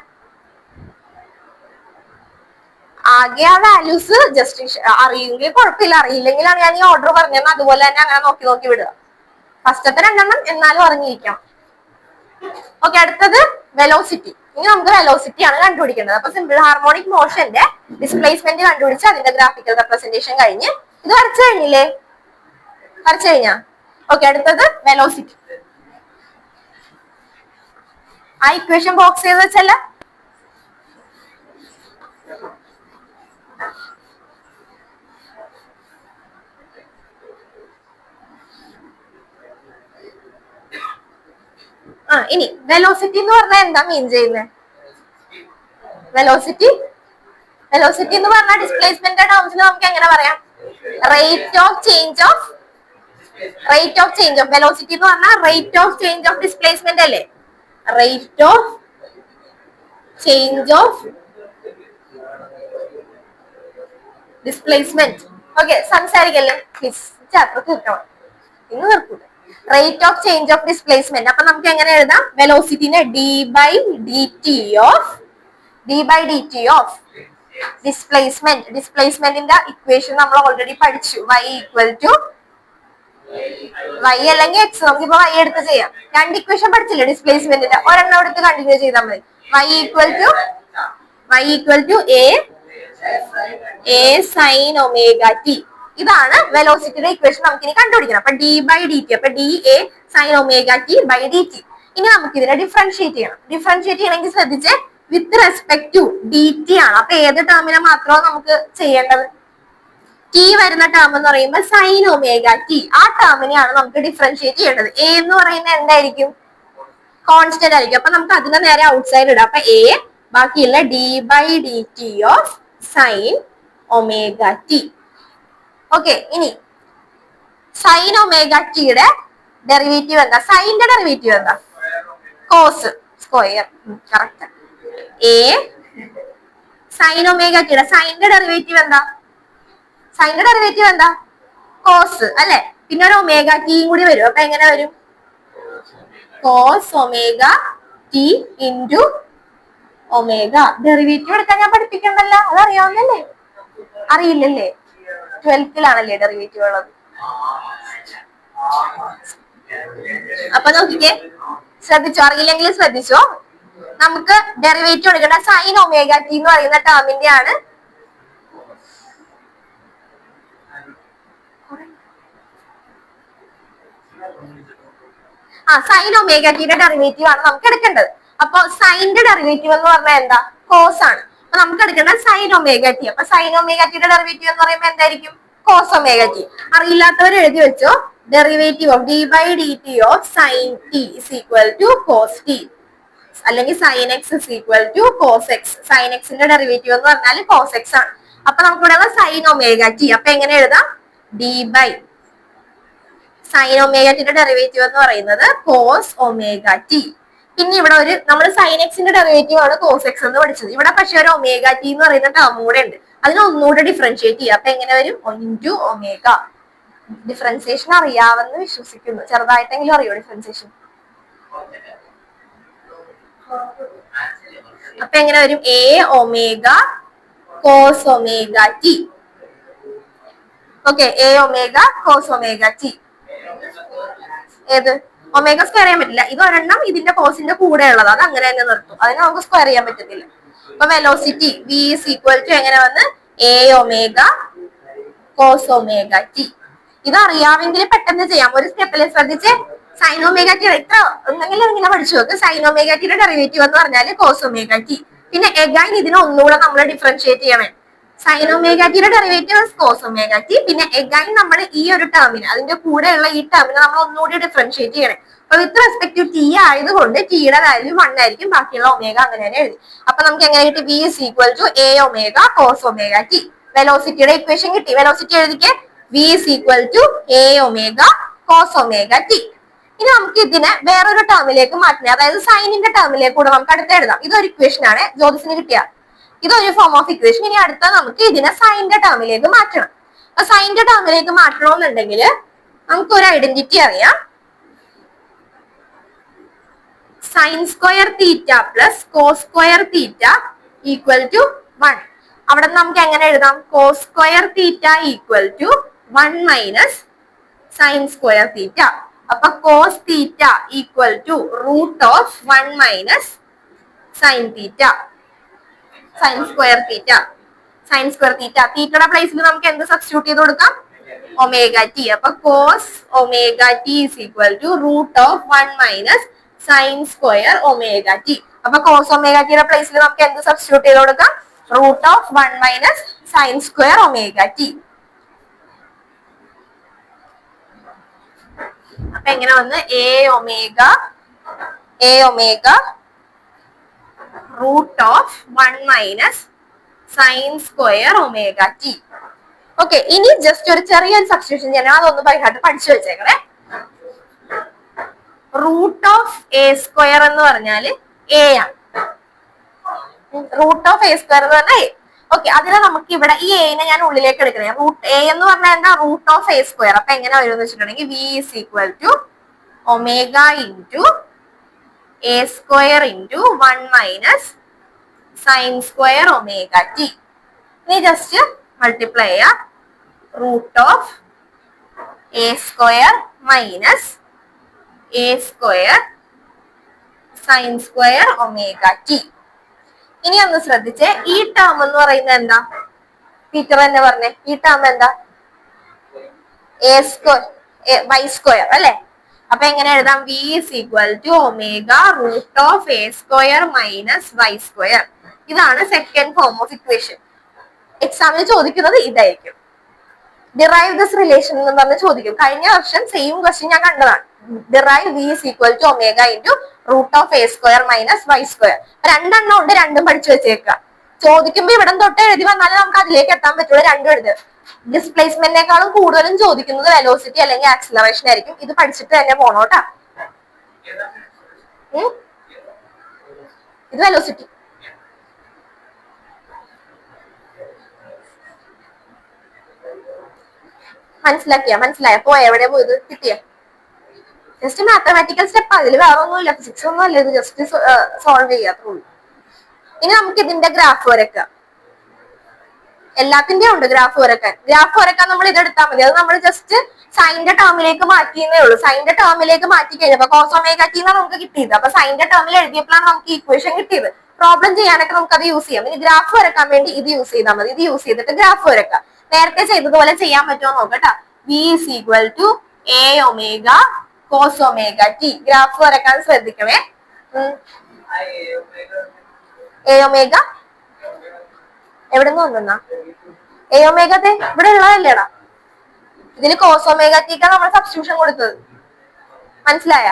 ആകെ ആ വാല്യൂസ് ജസ്റ്റ് അറിയെങ്കിൽ കുഴപ്പമില്ല, അറിയില്ലെങ്കിലാണ് ഞാൻ ഈ ഓർഡർ പറഞ്ഞത്. അതുപോലെ തന്നെ അങ്ങനെ നോക്കി നോക്കി വിടുക. ഫസ്റ്റത്തെ 2 എണ്ണം എന്നാലും അറിഞ്ഞിരിക്കണം. ഓക്കെ, അടുത്തത് വെലോസിറ്റി. ഇനി നമുക്ക് വെലോസിറ്റി ആണ് കണ്ടുപിടിക്കേണ്ടത്. അപ്പൊ സിമ്പിൾ ഹാർമോണിക് മോഷന്റെ ഡിസ്പ്ലേസ്മെന്റ് കണ്ടുപിടിച്ച് അതിന്റെ ഗ്രാഫിക്കൽ റെപ്രസെന്റേഷൻ കഴിഞ്ഞ് ഇത് വരച്ചു കഴിഞ്ഞില്ലേ? വരച്ചു കഴിഞ്ഞാ? ഓക്കെ, അടുത്തത് വെലോസിറ്റി. ആ ഇക്വേഷൻ ബോക്സ് ചെയ്ത് വെച്ചല്ല. ഇനി വെലോസിറ്റി എന്ന് പറഞ്ഞാൽ എന്താ മീൻ ചെയ്യുന്നത്? വെലോസിറ്റി എന്ന് പറഞ്ഞാൽ ഡിസ്പ്ലേസ്മെന്റ് ടേംസിൽ നമുക്ക് എങ്ങനെ പറയാം? Rate of change of velocity എന്ന് പറഞ്ഞാൽ rate of change of displacement അല്ലേ? Rate of change of displacement. Okay, സംസാരിക്കല്ലേ പ്ലീസ്, ചാപ്റ്റർ തീർക്കണം, ഇന്ന് തീർക്കൂല. Rate of change of displacement. അപ്പൊ നമുക്ക് എങ്ങനെ എഴുതാം? വെലോസിറ്റിനെ d by dt of displacement. ഡിസ്പ്ലേസ്മെന്റിന്റെ ഇക്വേഷൻ നമ്മൾ ഓൾറെഡി പഠിച്ചു. y ഈക്വൽ ടു y അല്ലെങ്കിൽ x. നമുക്കിപ്പോ y എടുത്ത് ചെയ്യാം. 2 ഇക്വേഷൻ പഠിച്ചില്ലേ ഡിസ്പ്ലേസ്മെന്റിന്റെ? ഒരെണ്ണം എടുത്ത് കണ്ടിന്യൂ ചെയ്താൽ മതി. y equal to a sin omega t. ഇതാണ് വെലോസിറ്റിയുടെ ഇക്വേഷൻ. നമുക്ക് ഇനി കണ്ടുപിടിക്കണം. അപ്പൊ d by dt, അപ്പൊ d a sin omega t by dt. ഇനി നമുക്ക് ഇതിനെ ഡിഫറൻഷിയേറ്റ് ചെയ്യണം. ഡിഫറൻഷിയേറ്റ് ചെയ്യണമെങ്കിൽ ശ്രദ്ധിച്ച് വിത്ത് റെസ്പെക്ട് ടു dt ആണ്. അപ്പൊ ഏത് ടേമിനെ മാത്രമാണ് നമുക്ക് ചെയ്യേണ്ടത്? t വരുന്ന ടേം എന്ന് പറയുമ്പോൾ sin omega t, ആ ടേമിനെയാണ് നമുക്ക് ഡിഫറൻഷിയേറ്റ് ചെയ്യേണ്ടത്. a എന്ന് പറയുന്നത് എന്തായിരിക്കും? കോൺസ്റ്റന്റ് ആയിരിക്കും. അപ്പൊ നമുക്ക് അതിനെ നേരെ ഔട്ട്സൈഡ് ഇടാം. അപ്പൊ a, ബാക്കിയുള്ള d by dt of sin omega t. Okay, ഇനി സൈൻ ഒമേഗ ടിയുടെ ഡെറിവേറ്റീവ് എന്താ? സൈന്റെ ഡെറിവേറ്റീവ് എന്താ? Cos square. Correct. A sine omega ടിയുടെ സൈനിന്റെ ഡെറിവേറ്റീവ് എന്താ? സൈനിന്റെ ഡെറിവേറ്റീവ് എന്താ? കോസ് അല്ലെ. പിന്നെ ഒരു ഒമേഗ ടിയും കൂടി വരും. അപ്പൊ എങ്ങനെ വരും? Cos omega t into omega. Derivative എടുക്കാൻ ഞാൻ പഠിപ്പിക്കണ്ടല്ലോ, അതറിയാവുന്നല്ലേ? അറിയില്ലല്ലേ? 12th ഡെറിവേറ്റീവ് ഉള്ളത്. അപ്പൊ നോക്കിക്കേ, ശ്രദ്ധിച്ചോ, അറിയില്ലെങ്കിൽ ശ്രദ്ധിച്ചോ. നമുക്ക് ഡെറിവേറ്റീവ് എടുക്കേണ്ട സൈൻ ഒമേഗ ടി എന്ന് പറയുന്ന ടേമിന്റെ ആണ് സൈൻ ഒമേഗ ടിയുടെ ഡെറിവേറ്റീവ് ആണ് നമുക്ക് എടുക്കേണ്ടത്. അപ്പൊ സൈനിന്റെ ഡെറിവേറ്റീവ് എന്ന് പറഞ്ഞാൽ എന്താ? കോസ് ആണ്. അപ്പൊ നമുക്ക് എടുക്കേണ്ടത് സൈൻ ഒമേഗ ടി. അപ്പൊ സൈൻ ഒമേഗ ടിയുടെ ഡെറിവേറ്റീവ് എന്ന് പറയുമ്പോൾ എന്തായിരിക്കും? Cos omega t. അറിയില്ലാത്തവർ എഴുതി വെച്ചോ, derivative of d by d t of sine t is equal to cos t, അല്ലെങ്കിൽ sine x is equal to cos x. Sine എക്സിന്റെ ഡെറിവേറ്റീവ് എന്ന് പറഞ്ഞാൽ കോസ് എക്സ് ആണ്. അപ്പൊ നമുക്ക് ഇവിടെ സൈൻ ഒമേഗ ടി. അപ്പൊ എങ്ങനെ എഴുതാം? ഡി ബൈ സൈൻ ഒമേഗ ടിയുടെ ഡെറിവേറ്റീവ് എന്ന് പറയുന്നത് കോസ് ഒമേഗ ടി. പിന്നെ ഇവിടെ ഒരു നമ്മൾ സൈൻ എക്സിന്റെ ഡെറിവേറ്റീവ് ആണ് കോസ് എക്സ് എന്ന് പഠിച്ചത്. ഇവിടെ പക്ഷെ ഒരു ഒമേഗ ടി എന്ന് പറയുന്ന ടേം കൂടെ ഉണ്ട്. അതിനെ ഒന്നുകൂടെ ഡിഫറൻഷിയേറ്റ് ചെയ്യുക. അപ്പൊ എങ്ങനെ വരും? Into omega. ഡിഫറൻസിയേഷൻ അറിയാമെന്ന് വിശ്വസിക്കുന്നു. ചെറുതായിട്ടെങ്കിലും അറിയോ ഡിഫറൻസിയേഷൻ? അപ്പൊ എങ്ങനെ വരും? A omega cos omega T. Okay, a omega cos omega t. ഏത്? ഒമേഗ സ്ക്വയർ ചെയ്യാൻ പറ്റില്ല. ഇത് ഒരെണ്ണം ഇതിന്റെ കോസിന്റെ കൂടെ ഉള്ളത്, അത് അങ്ങനെ തന്നെ നിർത്തും. അതിനെ നമുക്ക് സ്ക്വയർ ചെയ്യാൻ പറ്റത്തില്ല. അപ്പൊ velocity v is equal to എങ്ങനെ വന്ന്? A omega cos omega t. ഇത് അറിയാമെങ്കിൽ പെട്ടെന്ന് ചെയ്യാം. ഒരു സ്റ്റെപ്പിൽ ശ്രദ്ധിച്ച് സൈൻ ഒമേഗ ടി ഇത്ര എന്തെങ്കിലും ഇങ്ങനെ പഠിച്ചു നോക്ക്. സൈൻ ഒമേഗ ടിയുടെ ഡെറിവേറ്റീവ് എന്ന് പറഞ്ഞാൽ കോസ് ഒമേഗ ടി. പിന്നെ എഗൈൻ ഇതിനെ ഒന്നുകൂടെ നമ്മൾ ഡിഫറൻഷിയേറ്റ് ചെയ്യണേ. സൈൻ ഒമേഗ ടിയുടെ ഡെറിവേറ്റീവ് കോസ് ഒമേഗ ടി. പിന്നെ എഗൈൻ നമ്മൾ ഈ ഒരു ടേമിന്, അതിന്റെ കൂടെയുള്ള ഈ ടേമിനെ നമ്മൾ ഒന്നുകൂടി ഡിഫറൻഷിയേറ്റ് ചെയ്യണേ. അപ്പൊ വിത്ത് റെസ്പെക്ട് ടു ടി ആയതുകൊണ്ട് ടിയുടെ വാല്യൂ 1 ആയിരിക്കും, ബാക്കിയുള്ള ഒമേഗ അങ്ങനെ തന്നെ എഴുതി. അപ്പൊ നമുക്ക് എങ്ങനെ കിട്ടി? V is equal to a omega cos omega t. വെലോസിറ്റിയുടെ ഇക്വേഷൻ കിട്ടി. വെലോസിറ്റി എഴുതിക്ക്, v is equal to a omega cos omega t. ഇനി നമുക്ക് ഇതിനെ വേറൊരു ടേമിലേക്ക് മാറ്റണം, അതായത് സൈനിന്റെ ടേമിലേക്ക് കൂടെ നമുക്ക് അടുത്ത് എഴുതാം. ഇതൊരു ഇക്വേഷൻ ആണ് ജ്യോതിസിന് കിട്ടിയ, ഇതൊരു ഫോം ഓഫ് ഇക്വേഷൻ. ഇനി അടുത്ത നമുക്ക് ഇതിനെ സൈനിന്റെ ടേമിലേക്ക് മാറ്റണം. അപ്പൊ സൈനിന്റെ ടേമിലേക്ക് മാറ്റണമെന്നുണ്ടെങ്കിൽ നമുക്ക് ഒരു ഐഡന്റിറ്റി അറിയാം. Sine square theta plus cos square theta equal to 1. അവിടെ നമുക്ക് എങ്ങനെ എഴുതാം? Cos square theta equal to 1 minus sine square theta. അപ്പൊ cos theta equal to root of 1 minus sine theta, sine square theta. Sine square theta, തീറ്റയുടെ പ്ലേസിൽ നമുക്ക് എന്ത് സബ്സ്റ്റിറ്റ്യൂട്ട് ചെയ്ത് കൊടുക്കാം? Omega t. അപ്പൊ cos omega t is equal to root of 1 minus sine square omega t. അപ്പൊ കോസ് ഒമേഗ ടിയുടെ പ്ലേസിൽ നമുക്ക് എന്ത് സബ്സ്റ്റിറ്റ്യൂട്ട് ചെയ്ത് കൊടുക്കാം? Root of 1 minus sine square omega t. അപ്പൊ എങ്ങനെ വന്ന്? A omega root of 1 minus sine square omega T. Okay, ഇനി ജസ്റ്റ് ഒരു ചെറിയൊരു സബ്സ്റ്റിറ്റ്യൂഷൻ ചെയ്യണം, അതൊന്ന് ബൈഹാർട്ട് പഠിച്ചു വെച്ചേക്കണേ. റൂട്ട് ഓഫ് എ സ്ക്വയർ എന്ന് പറഞ്ഞാല് എ ആണ്. റൂട്ട് ഓഫ് എ സ്ക്വയർ എന്ന് പറഞ്ഞാൽ എ. ഓക്കെ, അതിനെ നമുക്ക് ഇവിടെ ഈ എനെ ഞാൻ ഉള്ളിലേക്ക് എടുക്കണേ. റൂട്ട് എ എന്ന് പറഞ്ഞാൽ എന്താ? Root of a square. അപ്പൊ എങ്ങനെ വരും എന്ന് വെച്ചിട്ടുണ്ടെങ്കിൽ v is equal to omega into a square into 1 minus sine square omega t. ഇനി ജസ്റ്റ് മൾട്ടിപ്ലൈ ചെയ്യാം. Root of a square minus a square sine square omega t. ഇനി ഒന്ന് ശ്രദ്ധിച്ചേ, ഈ ടേം എന്ന് പറയുന്നത് എന്താ? ടീച്ചർ തന്നെ പറഞ്ഞേ, ഈ ടേം എന്താ? എ സ്ക്വയർ വൈ സ്ക്വയർ അല്ലെ. അപ്പൊ എങ്ങനെ എഴുതാം? V is equal to omega root of a square minus y square. ഇതാണ് സെക്കൻഡ് ഫോം ഓഫ് ഇക്വേഷൻ. എക്സാമിന് ചോദിക്കുന്നത് ഇതായിരിക്കും. ഡിറൈവ് ദിസ് റിലേഷൻ എന്ന് പറഞ്ഞ് ചോദിക്കും. കഴിഞ്ഞ വർഷം സെയിം ക്വസ്റ്റ്യൻ ഞാൻ കണ്ടതാണ്. Derive v is equal to omega into root of a square minus y square. രണ്ടെണ്ണം ഉണ്ട്, രണ്ടും പഠിച്ചു വെച്ചേക്കുക. ചോദിക്കുമ്പോ ഇവിടം തൊട്ട് എഴുതി വന്നാലും നമുക്ക് അതിലേക്ക് എത്താൻ പറ്റുള്ളൂ. രണ്ടും എഴുതുക. ഡിസ്പ്ലേസ്മെന്റിനേക്കാളും കൂടുതലും ചോദിക്കുന്നത് വെലോസിറ്റി അല്ലെങ്കിൽ ആക്സിലറേഷൻ ആയിരിക്കും. ഇത് പഠിച്ചിട്ട് തന്നെ പോണോട്ടാ. ഇത് വെലോസിറ്റി. മനസ്സിലായ പോയ എവിടെ പോയത് കിട്ടിയ ജസ്റ്റ് മാത്തമാറ്റിക്കൽ സ്റ്റെപ്പ് അതിൽ വേറെ ഒന്നുമില്ല ഫിസിക്സ് ഒന്നും അല്ല ഇത് ജസ്റ്റ് സോൾവ് ചെയ്യാത്തുള്ളൂ. ഇനി നമുക്ക് ഇതിന്റെ ഗ്രാഫ് വരയ്ക്കാം. എല്ലാത്തിന്റെയും ഉണ്ട് ഗ്രാഫ് വരക്കാൻ നമ്മൾ ഇതെടുത്താൽ മതി. അത് നമ്മൾ ജസ്റ്റ് സൈന്റെ ടേമിലേക്ക് മാറ്റിയെന്നേ ഉള്ളൂ. സൈന്റെ ടേമിലേക്ക് മാറ്റി കഴിഞ്ഞപ്പോ കോസ് ഒമേഗ ടി എന്നാണ് നമുക്ക് കിട്ടിയത്. അപ്പൊ സൈന്റെ ടേമിൽ എഴുതിയപ്പോഴാണ് നമുക്ക് ഈക്വേഷൻ കിട്ടിയത്. പ്രോബ്ലം ചെയ്യാനൊക്കെ നമുക്ക് അത് യൂസ് ചെയ്യാം. ഇനി ഗ്രാഫ് വരക്കാൻ വേണ്ടി ഇത് യൂസ് ചെയ്താൽ മതി. ഇത് യൂസ് ചെയ്തിട്ട് ഗ്രാഫ് വരക്കാം. നേരത്തെ ചെയ്തതുപോലെ ചെയ്യാൻ പറ്റുമോ നോക്കട്ടാ. V is equal to a omega cos omega t. Graph വരക്കാൻ ശ്രദ്ധിക്കണേ. എ ഒമേഗ എവിടെ നിന്ന് വന്നാ എ ഒമേഗ ഇവിടെ ഉള്ളതല്ലേടാ. ഇതിന് കോസ് ഒമേഗ ടിക്കാണ് നമ്മൾ സബ്സ്റ്റിറ്റ്യൂഷൻ കൊടുത്തത്. മനസ്സിലായ?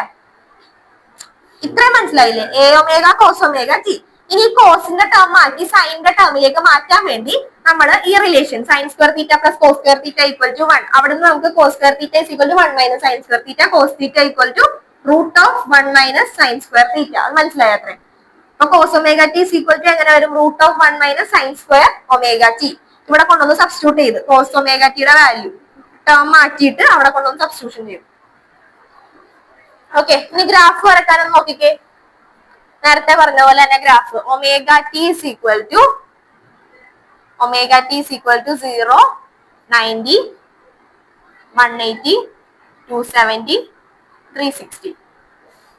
ഇത്രയും മനസ്സിലായില്ലേ? A omega cos omega t. ഇനി കോസിന്റെ ടേം മാറ്റി സൈനിന്റെ ടേമിലേക്ക് മാറ്റാൻ വേണ്ടി നമ്മൾ ഈ relation sine square theta plus cos square theta equal to 1. അവിടെ നിന്ന് നമുക്ക് cos square theta is equal to 1 minus sine square theta cos theta equal to root of 1 minus sine square theta. അത് മനസ്സിലായ അത്രേ. അപ്പൊ cos omega T is equal to എങ്ങനെ വരും? Root of 1 minus sine square omega t. ഇവിടെ കൊണ്ടുവന്ന് സബ്സ്റ്റിറ്റ്യൂട്ട് ചെയ്ത് കോസ് ഒമേഗ ടിയുടെ വാല്യൂ ടേം മാറ്റിയിട്ട് അവിടെ കൊണ്ടുവന്ന് സബ്സ്റ്റിറ്റ്യൂഷൻ ചെയ്യും. ഓക്കെ, ഇനി ഗ്രാഫ് വരക്കാനൊന്ന് നോക്കിക്കേ. നേരത്തെ പറഞ്ഞ പോലെ തന്നെ graph omega T is equal to 0, 90, 180, 270, 360.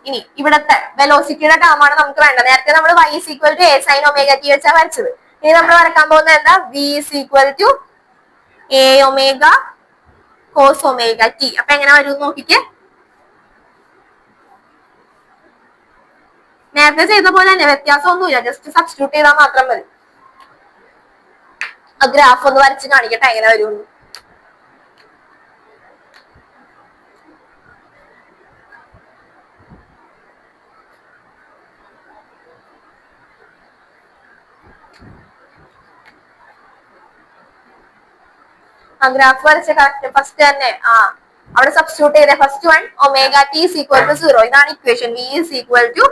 ഇനി ഇവിടത്തെ വെലോസിറ്റിയുടെ ടേം ആണ് നമുക്ക് വേണ്ടത്. നേരത്തെ നമ്മൾ y is equal to a sine omega t വെച്ചാ വരച്ചത്. ഇനി നമ്മൾ വരക്കാൻ പോകുന്നത് എന്താ? v is equal to a omega cos omega t. അപ്പൊ എങ്ങനെ വരും നോക്കിക്കേ. നേരത്തെ ചെയ്ത പോലെ തന്നെ വ്യത്യാസമൊന്നുമില്ല. ജസ്റ്റ് സബ്സ്റ്റിറ്റ്യൂട്ട് ചെയ്താൽ മാത്രം മതി. ആ ഗ്രാഫ് ഒന്ന് വരച്ച് കാണിക്കട്ടെ എങ്ങനെ വരുമെന്ന്. ഗ്രാഫ് വരച്ച ഫസ്റ്റ് തന്നെ അവിടെ സബ്സ്റ്റിറ്റ്യൂട്ട് ചെയ്തേ. First one omega T is equal to 0. ഇതാണ് ഇക്വേഷൻ. V is equal to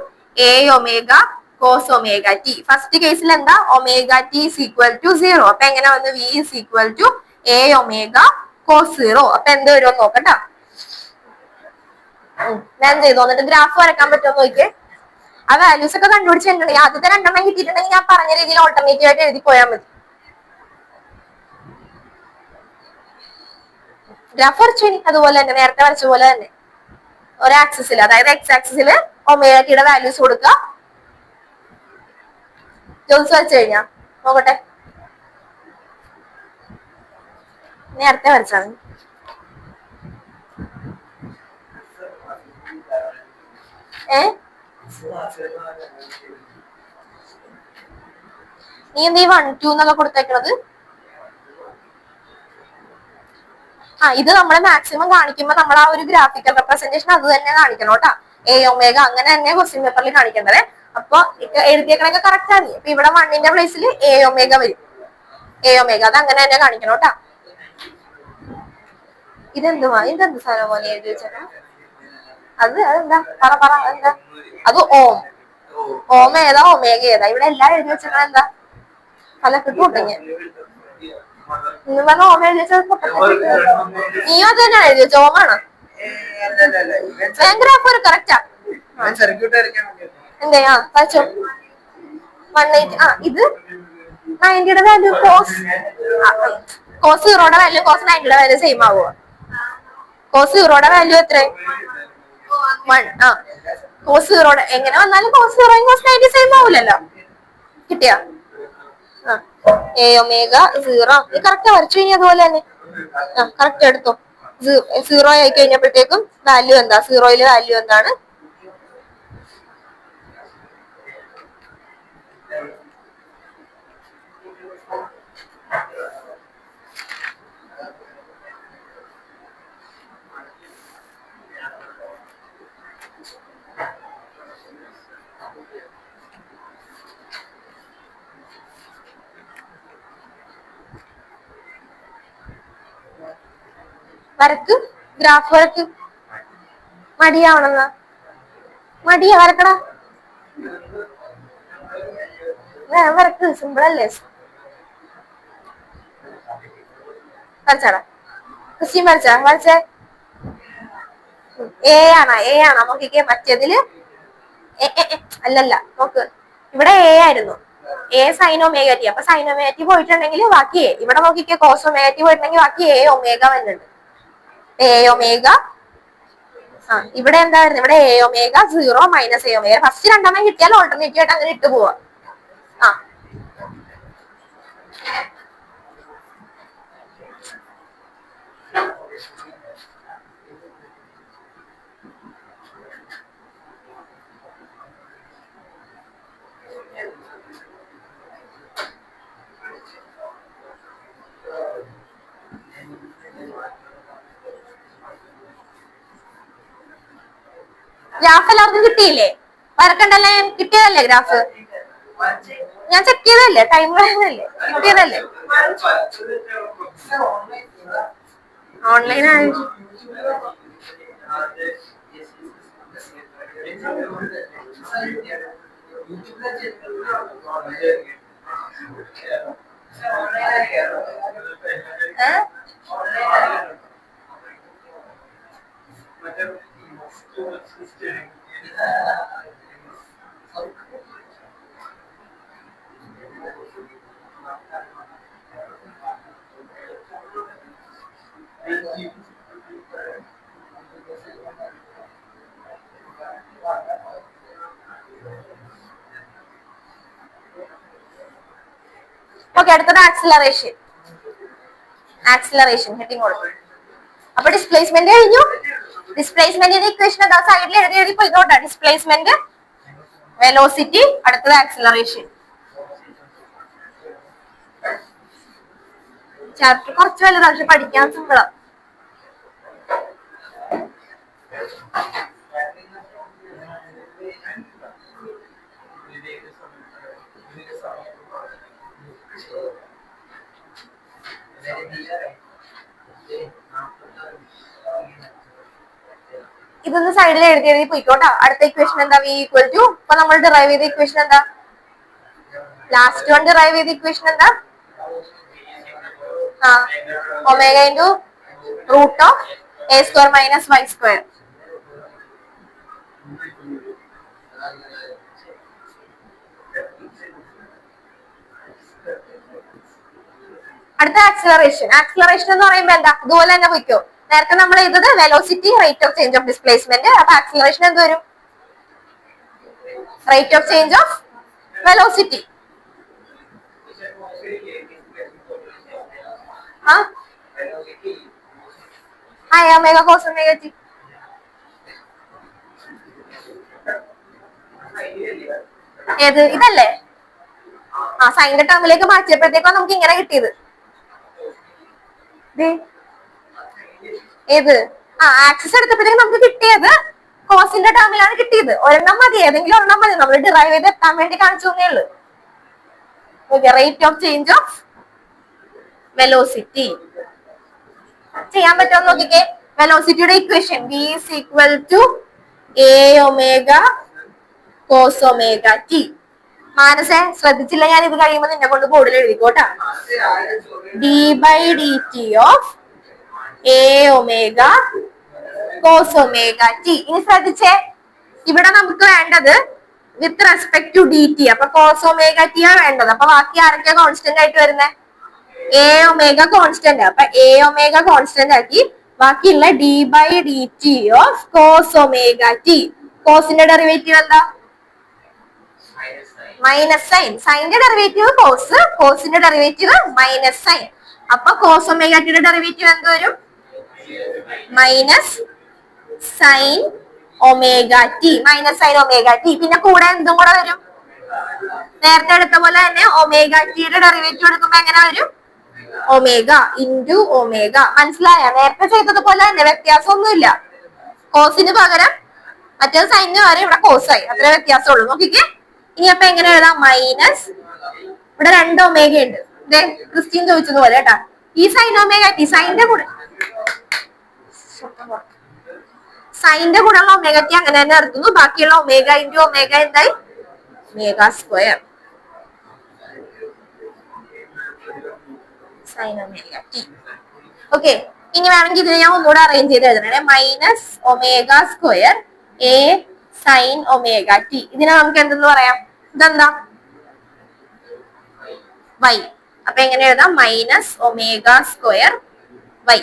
a omega cos omega t. First കേസിൽ എന്താ? Omega T is equal to 0. അപ്പൊ എങ്ങനെ വന്ന്? V is equal to a omega cos 0. അപ്പൊ എന്ത് വരുമെന്ന് നോക്കട്ടാ. ഞാൻ ചെയ്തു എന്നിട്ട് ഗ്രാഫ് വരക്കാൻ പറ്റുമോ നോക്കിയേ. ആ വാല്യൂസ് ഒക്കെ കണ്ടുപിടിച്ചിട്ടുണ്ടെങ്കിൽ ആദ്യത്തെ രണ്ടെണ്ണം കിട്ടിയിട്ടുണ്ടെങ്കിൽ ഞാൻ പറഞ്ഞ രീതിയിൽ ഓൾട്ടർനേറ്റീവ് ആയിട്ട് എഴുതി പോയാൽ മതി. ഗ്രാഫ് വരച്ചു അതുപോലെ തന്നെ നേരത്തെ വരച്ച പോലെ തന്നെ ഒരു ആക്സിസിൽ, അതായത് എക്സ് ആക്സിസിൽ ഒമേഗ ടിയുടെ വാല്യൂസ് കൊടുക്കുക. ജോസ് വരച്ചു കഴിഞ്ഞാ നോക്കട്ടെ. നേരത്തെ വരച്ചാണ്. നീ എന്ത് 1, 2 എന്നൊക്കെ കൊടുത്തേക്കണത്? ഇത് നമ്മളെ മാക്സിമം കാണിക്കുമ്പോൾ നമ്മൾ ആ ഒരു ഗ്രാഫിക്കൽ റെപ്രസെന്റേഷൻ അത് തന്നെ കാണിക്കണം കേട്ടാ. എ ഒമേഗ അങ്ങനെ തന്നെ ക്വസ്റ്റ്യൻ പേപ്പറിൽ കാണിക്കേണ്ടത്. അപ്പൊ എഴുതിയേക്കണൊക്കെ കറക്റ്റ് ആണ്. ഇപ്പൊ ഇവിടെ 1ന്റെ പ്ലേസിൽ എ ഒമേഗ വരും. എ ഒമേഗ അത് അങ്ങനെ തന്നെ കാണിക്കണം കേട്ടാ. ഇതെന്ത് സാധനം പോലെ എഴുതി വെച്ചേക്കണം? അതെന്താ പറ അതെന്താ? അത് ഓം ഏതാ ഒമേഗ ഏതാ? ഇവിടെ എല്ലാം എഴുതി വെച്ചേക്കണം. എന്താ തലക്കെട്ട് പൊട്ടിങ്ങ ഓമ എഴുതി വെച്ചത്? നീ അത് തന്നെയാണ് എഴുതി വെച്ച ഓമാണോ? ഗ്രാഫ് ഒരു കറക്റ്റാ. എന്തേ വരച്ചോ. 180. ഇത് 90യുടെ വാല്യൂ കോസ് 0യുടെ വാല്യൂ കോസ് 90യുടെ വാല്യൂ സെയിം ആവുക. കോസ് 0യുടെ വാല്യൂ എത്ര? 1. കോസ് 0യുടെ എങ്ങനെ വന്നാലും കോസ് 0 കോസ് 90 സെയിം ആവൂലല്ലോ. കിട്ടിയ എ ഒമേഗ 0 കറക്റ്റ് വരച്ചു കഴിഞ്ഞാൽ അതുപോലെ തന്നെ കറക്റ്റ് എടുത്തോ. 0 ആയി കഴിഞ്ഞപ്പോഴത്തേക്കും വാല്യൂ എന്താ? 0യിലെ വാല്യൂ എന്താണ്? വരക്ക് ഗ്രാഫ് വരക്ക്. മടിയാവണെന്നാ? മടിയാ വരക്കടാ. വരക്ക് സിമ്പിൾ അല്ലേ? വരച്ചാടാ. ക്രിസ്റ്റ്യൻ വരച്ചേ എ ആണോ നോക്കിക്കേ, മറ്റേതില് അല്ലല്ല നോക്ക്, ഇവിടെ എ ആയിരുന്നു, എ സൈൻ ഒമേഗ ടി. അപ്പൊ സൈൻ ഒമേഗ ടി പോയിട്ടുണ്ടെങ്കിൽ ബാക്കി എ. ഇവിടെ നോക്കിക്കേ കോസ് ഒമേഗ ടി പോയിട്ടുണ്ടെങ്കിൽ ബാക്കി എ ഒമേഗ വരുന്നുണ്ട്. എ ഒമേഗ, ഇവിടെ എന്താ വരുന്നത്? ഇവിടെ A omega 0 minus a omega. First രണ്ടെണ്ണം കിട്ടിയാൽ ഓൾട്ടർനേറ്റീവ് ആയിട്ട് അങ്ങനെ ഇട്ട് പോവാ. ആ ഗ്രാഫ് എല്ലാവർക്കും കിട്ടിയില്ലേ? വരക്കണ്ടല്ലേ? കിട്ടിയതല്ലേ ഗ്രാഫ്? ഞാൻ ചെക്ക് ചെയ്തല്ലേ, ടൈം കളയുന്നല്ലേ, കിട്ടിയതല്ലേ? ഓൺലൈൻ ആയി ഓക്കെ. അടുത്തത് ആക്സിലറേഷൻ. ഹെഡിങ് കൊടുക്കും. അപ്പൊ ഡിസ്പ്ലേസ്മെന്റ് കഴിഞ്ഞു. ഡിസ്പ്ലേസ്മെന്റിന്റെ ഇക്വേഷൻ എന്താ? സൈഡിൽ എഴുതി പോയിക്കോട്ടെ. ഡിസ്പ്ലേസ്മെന്റ്, വെലോസിറ്റി, അടുത്തത് ആക്സിലറേഷൻ. ചാപ്റ്റർ കുറച്ച് വലുതാണ്, പക്ഷെ പഠിക്കാൻ സിമ്പിളാ. ഇതൊന്ന് സൈഡിൽ എഴുതി പോയിക്കോട്ടെ. അടുത്ത ഇക്വേഷൻ എന്താ? വി ഈക്വൽ ടു, ഇപ്പൊ നമ്മൾ ഡിറൈവ് ചെയ്ത ഇക്വേഷൻ എന്താ? ലാസ്റ്റ് വൺ ഡിറൈവ് ചെയ്ത ഇക്വേഷൻ എന്താ? Omega into root of a square minus y square. അടുത്ത ആക്സിലറേഷൻ. ആക്സിലറേഷൻ എന്ന് പറയുമ്പോൾ എന്താ? ഇതുപോലെ തന്നെ പോയിക്കോ. നേരത്തെ നമ്മൾ ചെയ്തത് velocity, rate of change of displacement. അപ്പൊ ആക്സിലറേഷൻ എന്ത് വരും? Rate of change of velocity. Omega cos omega t. ഏത്? ഇതല്ലേ? സൈന്റെ ടേമിലേക്ക് മാറ്റിയപ്പോഴത്തേക്കോ നമുക്ക് ഇങ്ങനെ കിട്ടിയത്. ഏത്? ആക്സിസ് എടുത്തപ്പോഴത്തേക്ക് നമുക്ക് കിട്ടിയത് കോസിന്റെ ടേമിലാണ് കിട്ടിയത്. ഒരെണ്ണം മതി, ഏതെങ്കിലും ഒരെണ്ണം മതി. നമ്മൾ ഡിറൈവ് ചെയ്ത് എത്താൻ വേണ്ടി കാണിച്ചു തന്നേ ഉള്ളൂ. Rate of change of velocity ചെയ്യാൻ പറ്റുമോ നോക്കിക്കേ. വെലോസിറ്റിയുടെ equation v is equal to a omega cos omega t. മാനസേ ശ്രദ്ധിച്ചില്ല, ഞാൻ ഇത് കഴിയുമ്പോൾ നിന്നെ കൊണ്ട് ബോർഡിൽ എഴുതിക്കോട്ടാ. d/dt of a omega cos omega t. ഇനി ശ്രദ്ധിച്ചേ, ഇവിടെ നമുക്ക് വേണ്ടത് with respect to d t. അപ്പൊ കോസ് ഒമേഗ ടി ആണ് വേണ്ടത്. അപ്പൊ ബാക്കി ആരൊക്കെയാ കോൺസ്റ്റന്റ് ആയിട്ട് വരുന്നത്? A omega constant. അപ്പൊ എ ഒമേഗ കോൺസ്റ്റന്റ് ആക്കി ബാക്കിയുള്ള d/dt of cos omega t. കോസിന്റെ ഡെറിവേറ്റീവ് എന്താ? Minus sine. സൈന്റെ ഡെറിവേറ്റീവ് കോസ്, കോസിന്റെ ഡെറിവേറ്റീവ് മൈനസ് സൈൻ. അപ്പൊ കോസ് ഒമേഗ ടിയുടെ ഡെറിവേറ്റീവ് എന്ത് വരും? Minus sine omega t. Minus sine omega t. പിന്നെ കൂടെ എന്തും കൂടെ വരും? നേരത്തെ എടുത്ത പോലെ തന്നെ ഒമേഗ ടിയുടെ ഡെറിവേറ്റീവ് എടുക്കുമ്പോ എങ്ങനെ വരും? Omega into omega. മനസ്സിലായ? നേരത്തെ ചെയ്തതുപോലെ തന്നെ, വ്യത്യാസമൊന്നുമില്ല. കോസിന് പകരം മറ്റേത് സൈനിന് പകരം ഇവിടെ കോസായി, അത്ര വ്യത്യാസമുള്ളൂ. നോക്കിക്കേ. ഇനി അപ്പൊ എങ്ങനെ എഴുതാം? മൈനസ്, ഇവിടെ 2 ഒമേഗ ഉണ്ട്. ക്രിസ്റ്റ്യൻ ചോദിച്ചതുപോലെ കേട്ടാ. ഈ സൈൻ ഒമേഗ ടി സൈന്റെ കൂടെ ഉള്ള ഒമേഗ ടി അങ്ങനെ തന്നെ നടത്തുന്നു. ബാക്കിയുള്ള ഒമേഗ ഇൻറ്റു ഒമേഗ എന്തായി? Omega square sine omega T. Okay. ഇനി വേണമെങ്കിൽ ഇതിനെ ഞാൻ ഒന്നുകൂടെ അറേഞ്ച് ചെയ്ത് എഴുതണേ. Minus omega square a sine omega t. ഇതിനെ നമുക്ക് എന്തെന്ന് പറയാം? ഇതെന്താ? വൈ. അപ്പൊ എങ്ങനെ എഴുതാം? Minus omega square y.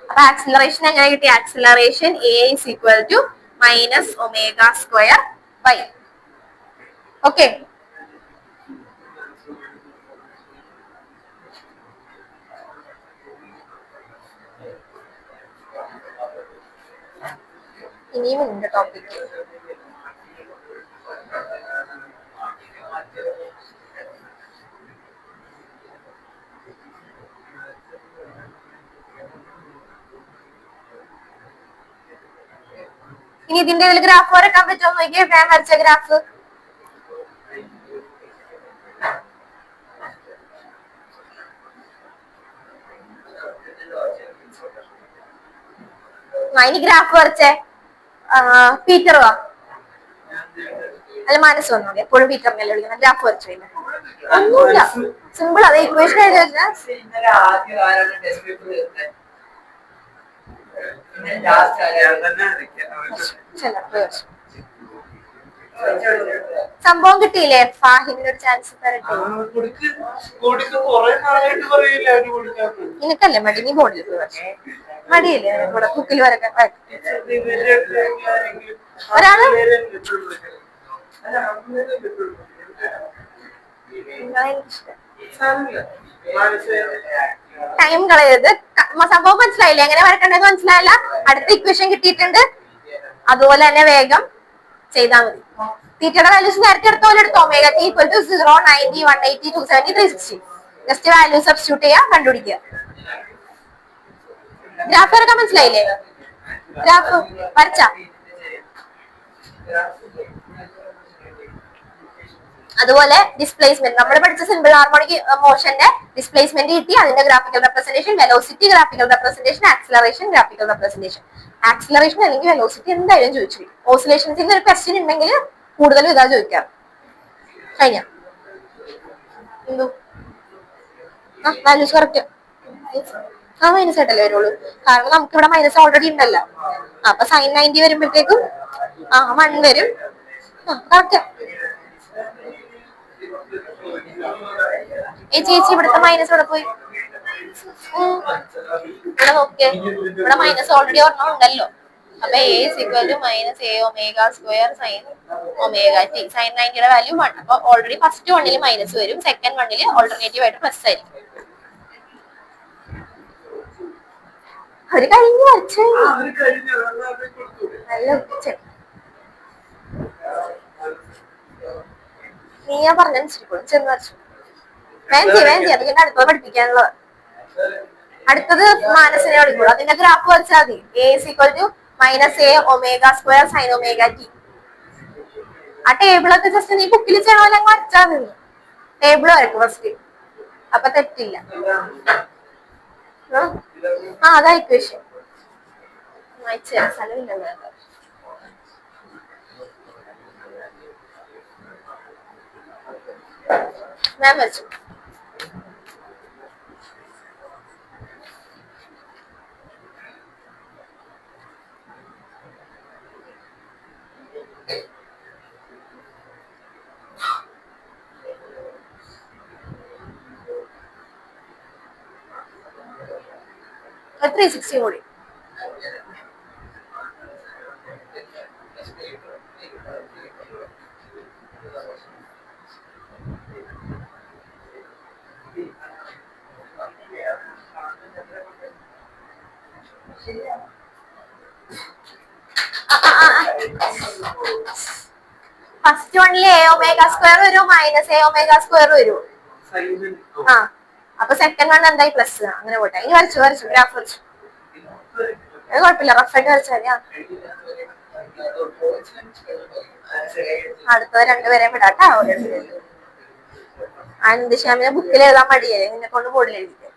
അപ്പൊ ആക്സിലറേഷൻ എങ്ങനെ കിട്ടി? Acceleration a is equal to minus omega square y. Okay. ഇനിയും ഉണ്ട് ടോപ്പിക്. ഇനി ഇതിന്റെ ഇതിൽ ഗ്രാഫ് വരക്കാൻ പറ്റുമോ നോക്കിയേ. ഞാൻ വരച്ച ഗ്രാഫ് ഇനി ഗ്രാഫ് വരച്ചേ. പീറ്റർ വാ. അല്ല മനസ്സ് വന്നോ. എപ്പോഴും പീറ്ററിനല്ലേ വിളിക്കുന്നത്. ഗ്രാഫ് വരച്ചു. ഒന്നുമില്ല, സിമ്പിൾ. അത് ഇക്വേഷൻ എഴുതി സംഭവം കിട്ടിയില്ലേ? ഫാഹിമിനൊരു ചാൻസ് തരട്ടെ. നിനക്കല്ലേ മടി? നീ ബോർഡിൽ മടിയില്ലേ? ഇവിടെ ബുക്കിൽ വരക്കാൻ ഒരാള് ടൈം കളയരുത്. സംഭവം മനസ്സിലായില്ലേ? എങ്ങനെ വരക്കണ്ടെന്ന് മനസ്സിലായില്ല? അടുത്ത ഇക്വേഷൻ കിട്ടിയിട്ടുണ്ട്. അതുപോലെ തന്നെ വേഗം ചെയ്താൽ മതി. തീറ്റയുടെ വാല്യൂസ് നേരത്തെ എടുത്ത പോലെ എടുത്തോ. Omega T equal to 0, 90, 180, 270, 360. Just value substitute ചെയ്യുക, കണ്ടുപിടിക്കുക. ഗ്രാഫ് വരക്കാൻ മനസ്സിലായില്ലേ? ഗ്രാഫ് വരച്ച അതുപോലെ ഡിസ്പ്ലേസ്മെന്റ് നമ്മൾ പഠിച്ച സിമ്പിൾ ഹാർമോണിക് മോഷന്റെ ഡിസ്പ്ലേസ്മെന്റ് കിട്ടി. അതിന്റെ graphical representation, velocity graphical representation, acceleration graphical representation. Acceleration അല്ലെങ്കിൽ വെലോസിറ്റി എന്തായാലും ചോദിച്ചിരിക്കും. ഓസിലേഷൻസിന്റെ ഒരു ക്വസ്റ്റ്യൻ ഉണ്ടെങ്കിൽ കൂടുതലും ഇതാ ചോദിക്കാം. കഴിഞ്ഞ എന്തോ വാല്യൂസ് കറക്റ്റ്. മൈനസ് ആയിട്ടല്ലേ വരുള്ളൂ. കാരണം നമുക്ക് ഇവിടെ മൈനസ് ഓൾറെഡി ഉണ്ടല്ലോ. അപ്പൊ സൈൻ 90 വരുമ്പോഴത്തേക്കും 1 വരും. കറക്റ്റ്. ചേച്ചി ഇവിടുത്തെ മൈനസ് ഇവിടെ പോയി. ഇവിടെ നോക്കിയേ, ഇവിടെ മൈനസ് ഓൾറെഡി ഒരെണ്ണം ഉണ്ടല്ലോ. അപ്പൊ a is equal to minus a omega square sine omega t. Sine 90യുടെ വാല്യൂ 1. അപ്പൊ ഓൾറെഡി ഫസ്റ്റ് വണ്ണിൽ മൈനസ് വരും, സെക്കൻഡ് വണ്ണിൽ ഓൾട്ടർനേറ്റീവ് ആയിട്ട് പ്ലസ് ആയിരിക്കും. ഒരു കഴിഞ്ഞു വരച്ചു. നല്ല ഉച്ച. നീ ഞാൻ പറഞ്ഞനുസരിക്കും ചെന്ന് വരച്ചു. വേണ്ടി അതിന്റെ അടുത്തത് പഠിപ്പിക്കാനുള്ളത്. അടുത്തത് മാനസിനെ പഠിക്കുള്ളൂ. അതിന്റെ ഗ്രാഫ് വരച്ചാൽ മതി. A is equal to minus a omega square sine omega t. ആ ടേബിളൊക്കെ ജസ്റ്റ് നീ ബുക്കിൽ ചെയ്യണോ അല്ലെങ്കിൽ വരച്ചാൽ മതി. ടേബിൾ വരക്കും ഫസ്റ്റ്. അപ്പൊ തെറ്റില്ല. അതാ ഇക്വേഷൻ. സ്ഥലമില്ലല്ലോ. ഞാൻ വരച്ചു. ഒരു 360 കൂടി. ഫസ്റ്റ് വണ്ണില് എ ഒമേഗ സ്ക്വയർ വരും, മൈനസ് എ ഒമേഗ സ്ക്വയർ വരും. അപ്പൊ സെക്കൻഡ് വൺ എന്തായി? പ്ലസ്. അങ്ങനെ പോട്ടെ. ഇനി വരച്ചു ഗ്രാഫ് വരച്ചു. അത് കുഴപ്പമില്ല, റഫായിട്ട് വരച്ചാൽ മതി. അടുത്തത് രണ്ടുപേരെ വിടാട്ടാ. അനന്തശ്യാമിനെ ബുക്കിൽ എഴുതാൻ മടിയേ, നിന്നെ കൊണ്ട് ബോർഡിൽ എഴുതിക്കും.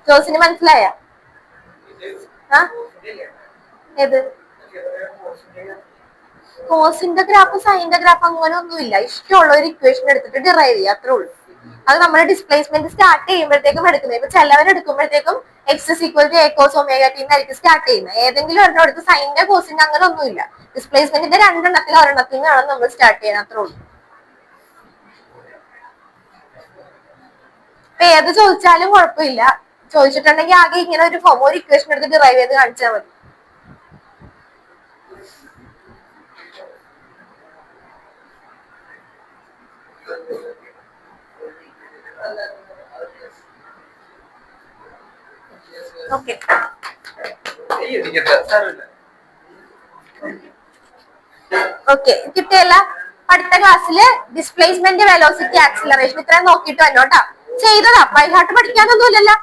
ജോസിന് മനസ്സിലായ? ഏത് കോസിന്റെ ഗ്രാഫ് സൈന്റെ ഗ്രാഫ് അങ്ങനെ ഒന്നുമില്ല. ഇഷ്ടമുള്ള ഒരു ഇക്വേഷൻ എടുത്തിട്ട് ഡിറൈവ് ചെയ്യുക, അത്രേ ഉള്ളൂ. അത് നമ്മൾ ഡിസ്പ്ലേസ്മെന്റ് സ്റ്റാർട്ട് ചെയ്യുമ്പോഴത്തേക്കും എടുക്കുന്നത്. ഇപ്പൊ ചിലവർ എടുക്കുമ്പോഴത്തേക്കും x is equal to A cos omega t എന്നായിരിക്കും സ്റ്റാർട്ട് ചെയ്യുന്നത്. ഏതെങ്കിലും ഒരെണ്ണം എടുത്ത് സൈന്റെ കോസിന്റെ അങ്ങനെ ഒന്നുമില്ല. ഡിസ്പ്ലേസ്മെന്റിന്റെ രണ്ടെണ്ണത്തിൽ ഒരെണ്ണത്തിൽ നിന്നാണ് നമ്മൾ സ്റ്റാർട്ട് ചെയ്യുന്നത്, അത്രേ ഉള്ളൂ. ഇപ്പൊ ഏത് ചോദിച്ചാലും കുഴപ്പമില്ല. ചോദിച്ചിട്ടുണ്ടെങ്കിൽ ആകെ ഇങ്ങനെ ഒരു ഫോം ഒരു ഇക്വേഷൻ എടുത്ത് ഡിറൈവ് ചെയ്ത് കാണിച്ചാൽ മതി. ഓക്കെ ഓക്കെ കിട്ടിയല്ല. അടുത്ത ക്ലാസ്സില് ഡിസ്പ്ലേസ്മെന്റ് വെലോസിറ്റി ആക്സിലറേഷൻ ഇത്രയും നോക്കിയിട്ട് വന്നോട്ടാ. ചെയ്തതാ, ബൈ ഹാർട്ട് പഠിക്കാനൊന്നുമില്ലല്ലോ,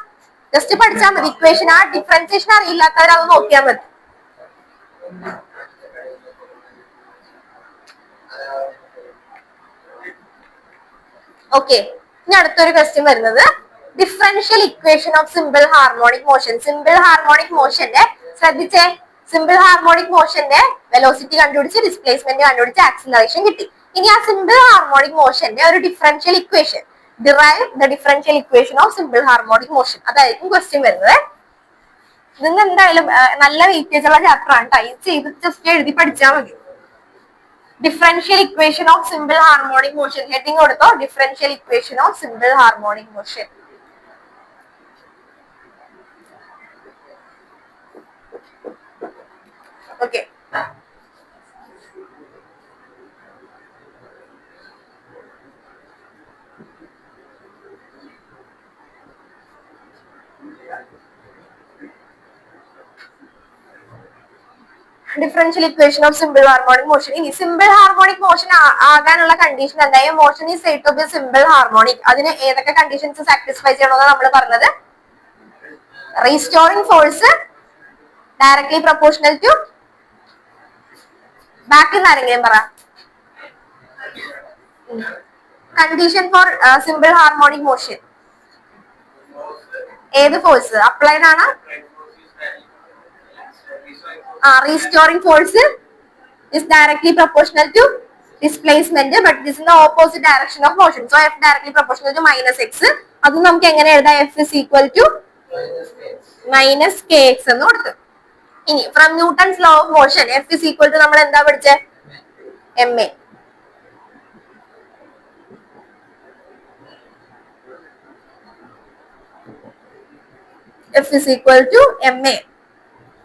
ജസ്റ്റ് പഠിച്ചാൽ മതി. ഇക്വേഷൻ ആ ഡിഫറൻസിയേഷൻ അറിയില്ലാത്തവർ അത് നോക്കിയാൽ മതി. ഓക്കെ, ഇനി അടുത്തൊരു ക്വസ്റ്റ്യൻ വരുന്നത് differential equation of simple harmonic motion. Simple harmonic മോഷന്റെ ശ്രദ്ധിച്ചേ, സിമ്പിൾ ഹാർമോണിക് മോഷന്റെ വെലോസിറ്റി കണ്ടുപിടിച്ച് ഡിസ്പ്ലേസ്മെന്റ് കണ്ടുപിടിച്ച് ആക്സിലറേഷൻ കിട്ടി. ഇനി ആ സിമ്പിൾ ഹാർമോണിക് മോഷന്റെ ഒരു differential equation, derive the differential equation of simple harmonic motion, അതായിരിക്കും ക്വസ്റ്റ്യൻ വരുന്നത്. ഇതിന് എന്തായാലും നല്ല വെയിറ്റേജ് ഉള്ള ചാപ്റ്റർ ആണ്. ടൈപ്പ് ചെയ്ത് ജസ്റ്റ് എഴുതി പഠിച്ചാൽ മതി. Differential equation of simple harmonic motion heading കൊടുത്തോ, differential equation of simple harmonic motion. Okay, differential equation of simple harmonic motion. ഇനി സിമ്പിൾ ഹാർമോണിക് മോഷൻ ആകാനുള്ള കണ്ടീഷൻ എന്തായാലും motion is said to be simple harmonic. അതിന് ഏതൊക്കെ കണ്ടീഷൻസ് സാറ്റിസ്ഫൈ ചെയ്യണമെന്നാണ് നമ്മൾ പറഞ്ഞത്? Restoring force directly proportional to ബാക്കിൽ നിന്ന് ആരെങ്കിലും പറ. Condition for simple harmonic motion ഏത് ഫോഴ്സ് അപ്ലൈഡ് ആണ്? Restoring force is directly proportional to displacement, but this is in the opposite direction of motion. So F directly proportional to minus x. അത് നമുക്ക് എങ്ങനെ എഴുതാം? F is equal to minus kx എന്ന് കൊടുത്തു. ഇനി from Newton's law of motion F is equal to നമ്മൾ എന്താ പഠിച്ചേ? ma. F is equal to ma.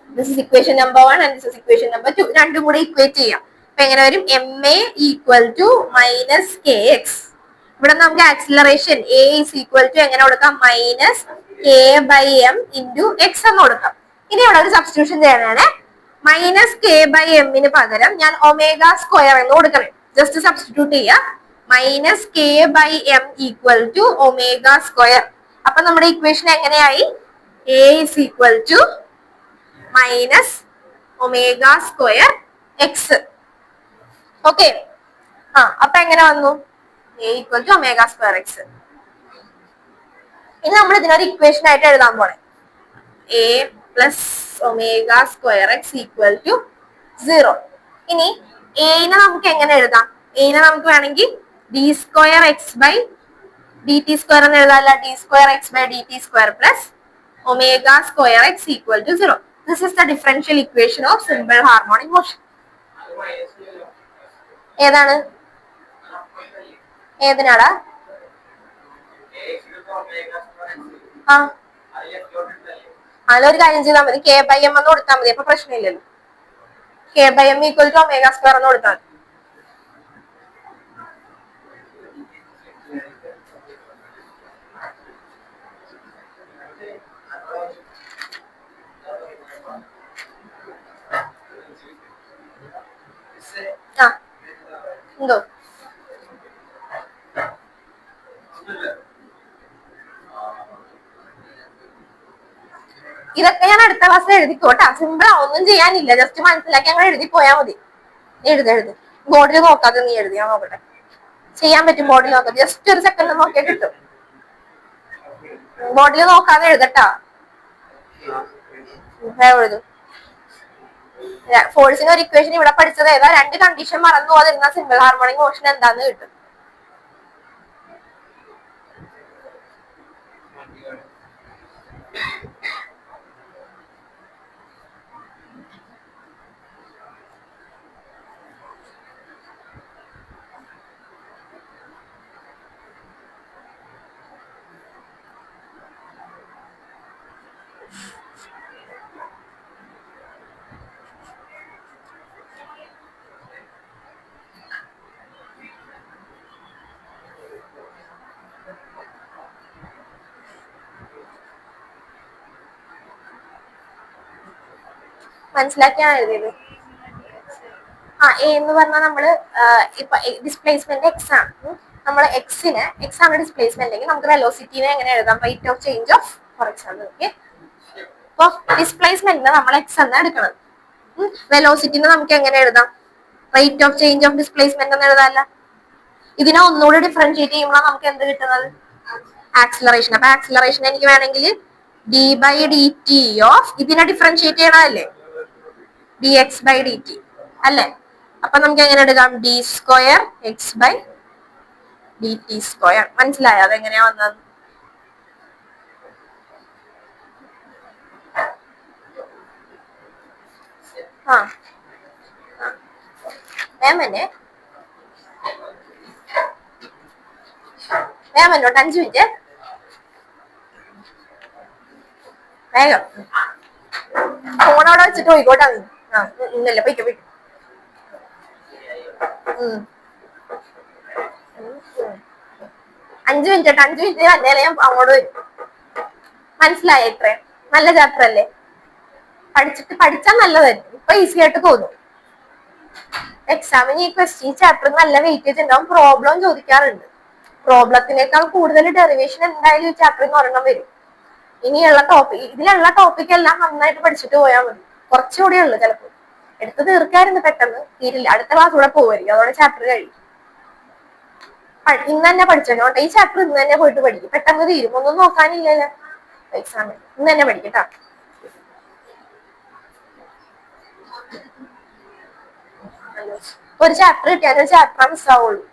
This is equation number 1 and this is equation number 2. രണ്ടും കൂടെ ഇക്വേറ്റ് ചെയ്യാം. അപ്പൊ എങ്ങനെ വരും? ma equal to minus kx. ഇവിടെ നമുക്ക് acceleration a is equal to എങ്ങനെ കൊടുക്കാം? minus k by m into x എന്ന് കൊടുക്കാം. ഇനി ഇവിടെ ഒരു സബ്സ്റ്റിറ്റ്യൂഷൻ ചെയ്യാനാണ്. മൈനസ് കെ ബൈ എമ്മിന് പകരം ഞാൻ ഒമേഗ സ്ക്വയർ എന്ന് കൊടുക്കണം. ജസ്റ്റ് സബ്സ്റ്റിറ്റ്യൂട്ട് ചെയ്യാം. Minus k by m equal to omega square. അപ്പൊ നമ്മുടെ ഇക്വേഷൻ എങ്ങനെയായി? a is equal to minus omega square x. ഓക്കെ, അപ്പൊ എങ്ങനെ വന്നു? a equal to omega square x. ഇനി നമ്മൾ ഇതിനൊരു ഇക്വേഷൻ ആയിട്ട് എഴുതാൻ പോണേ. a plus omega square x equal to 0. ഇനി a നെ നമുക്ക് എങ്ങനെ എഴുതാം? a നെ നമുക്ക് വേണമെങ്കിൽ d square x by dt square എന്ന് എഴുതാമല്ല. d square x by dt square plus omega square x equal to 0. This is the differential equation of simple harmonic motion. ഏതാണ്? ഏതിനാടാ? അതിലൊരു കാര്യം ചെയ്താൽ മതി. കെ ബൈ എം എന്ന് കൊടുത്താൽ മതി. അപ്പൊ പ്രശ്നമില്ലല്ലോ. K by m equal to omega square എന്ന് കൊടുത്താൽ മതി. എന്തോ ഇതൊക്കെ ഞാൻ അടുത്ത ക്ലാസ്സിൽ എഴുതിക്കോട്ടാ. സിമ്പിൾ ഒന്നും ചെയ്യാനില്ല, ജസ്റ്റ് മനസ്സിലാക്കി അങ്ങനെ എഴുതി പോയാൽ മതി. എഴുത് ബോർഡിൽ നോക്കാതെ നീ എഴുതി. ഞാൻ നോക്കട്ടെ, ചെയ്യാൻ പറ്റും. ബോർഡിൽ നോക്കാം, ജസ്റ്റ് ഒരു സെക്കൻഡ് നോക്കിയാൽ കിട്ടും. ബോർഡിൽ നോക്കാതെ എഴുതട്ടാ. എഴുതും. ഫോഴ്സിന് ഒരു ഇക്വേഷൻ ഇവിടെ പഠിച്ചത് ഏതാ? രണ്ട് കണ്ടീഷൻ മറന്നു പോകാതിരുന്ന സിമ്പിൾ ഹാർമോണിക് മോഷൻ എന്താന്ന് കിട്ടും. മനസ്സിലാക്കിയാണ് എഴുതിയത്. എ എന്ന് പറഞ്ഞാൽ നമ്മള് ഇപ്പൊ ഡിസ്പ്ലേസ്മെന്റ് എക്സ് ആണ്. നമ്മൾ എക്സ് ആണ് ഡിസ്പ്ലേസ്മെന്റ് എങ്കിൽ നമുക്ക് വെലോസിറ്റിനെ എങ്ങനെ എഴുതാം? Rate of change of, for example. Okay, അപ്പൊ ഡിസ്പ്ലേസ്മെന്റിന് നമ്മൾ എക്സ് എന്ന് എടുക്കണം. വെലോസിറ്റിനെ നമുക്ക് എങ്ങനെ എഴുതാം? Rate of change of displacement എന്ന് എഴുതാമല്ല. ഇതിനെ ഒന്നുകൂടി ഡിഫറൻഷിയേറ്റ് ചെയ്യുമ്പോൾ നമുക്ക് എന്ത് കിട്ടുന്നത്? ആക്സിലറേഷൻ. അപ്പൊ ആക്സിലറേഷൻ എനിക്ക് വേണമെങ്കിൽ d by d t of, ഇതിനെ ഡിഫറൻഷിയേറ്റ് ചെയ്യണമല്ലേ, d x by d t അല്ലേ? അപ്പൊ നമുക്ക് എങ്ങനെ എടുക്കാം? D square x by d t square. മനസ്സിലായോ അതെങ്ങനെയാ വന്നത്? വേമനോട്ട് 5 മിനിറ്റ് വേഗം. ഫോൺ അവിടെ വെച്ചിട്ട് പോയിക്കോട്ടെ. ഇന്നല്ല പോയിക്കോ പോയിക്കോ. 5 മിനിറ്റ് 5 മിനിറ്റ് അല്ലേ ഞാൻ അങ്ങോട്ട് വരും. മനസ്സിലായോ? ഇത്രേ നല്ല ചാപ്റ്റർ അല്ലേ? പഠിച്ചാൽ നല്ലതായിരുന്നു. ഇപ്പൊ ഈസി ആയിട്ട് തോന്നും. എക്സാമിന് ഈ ചാപ്റ്റർ നല്ല വെയിറ്റേജ് ഉണ്ടാവും. പ്രോബ്ലം ചോദിക്കാറുണ്ട്. പ്രോബ്ലത്തിനേക്കാൾ കൂടുതൽ ഡെറിവേഷൻ എന്തായാലും ഈ ചാപ്റ്ററിന് ഒരെണ്ണം വരും. ഇതിലുള്ള ടോപ്പിക് എല്ലാം നന്നായിട്ട് പഠിച്ചിട്ട് പോയാൽ മതി. കുറച്ചുകൂടെ ഉള്ളു ചിലപ്പോൾ. എടുത്ത് തീർക്കായിരുന്നു, പെട്ടെന്ന് തീരില്ല. അടുത്ത ക്ലാസ് കൂടെ പോവായിരിക്കും, അതോടെ ചാപ്റ്റർ കഴിയും. ഇന്ന് തന്നെ പഠിച്ചോണ്ട് ഈ ചാപ്റ്റർ ഇന്ന് തന്നെ പോയിട്ട് പഠിക്കും, പെട്ടെന്ന് തീരും. ഒന്നും നോക്കാനില്ലല്ലോ എക്സാമിന്. ഇന്ന് തന്നെ പഠിക്കട്ടാ. ഒരു ചാപ്റ്റർ കിട്ടിയാൽ ഒരു ചാപ്റ്റർ മിസ്സാവുള്ളൂ.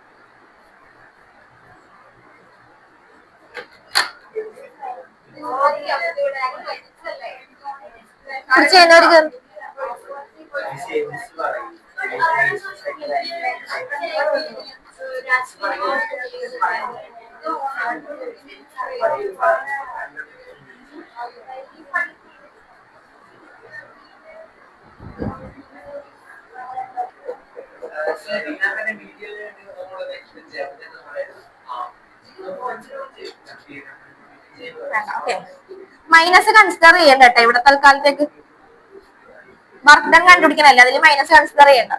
മൈനസ് കൺസിഡർ ചെയ്യണ്ട കേട്ടോ ഇവിടെ തൽക്കാലത്തേക്ക്. വർക്ക് ഡൺ കണ്ടുപിടിക്കണല്ലേ, അതിൽ മൈനസ് കൺസിഡർ ചെയ്യണ്ട.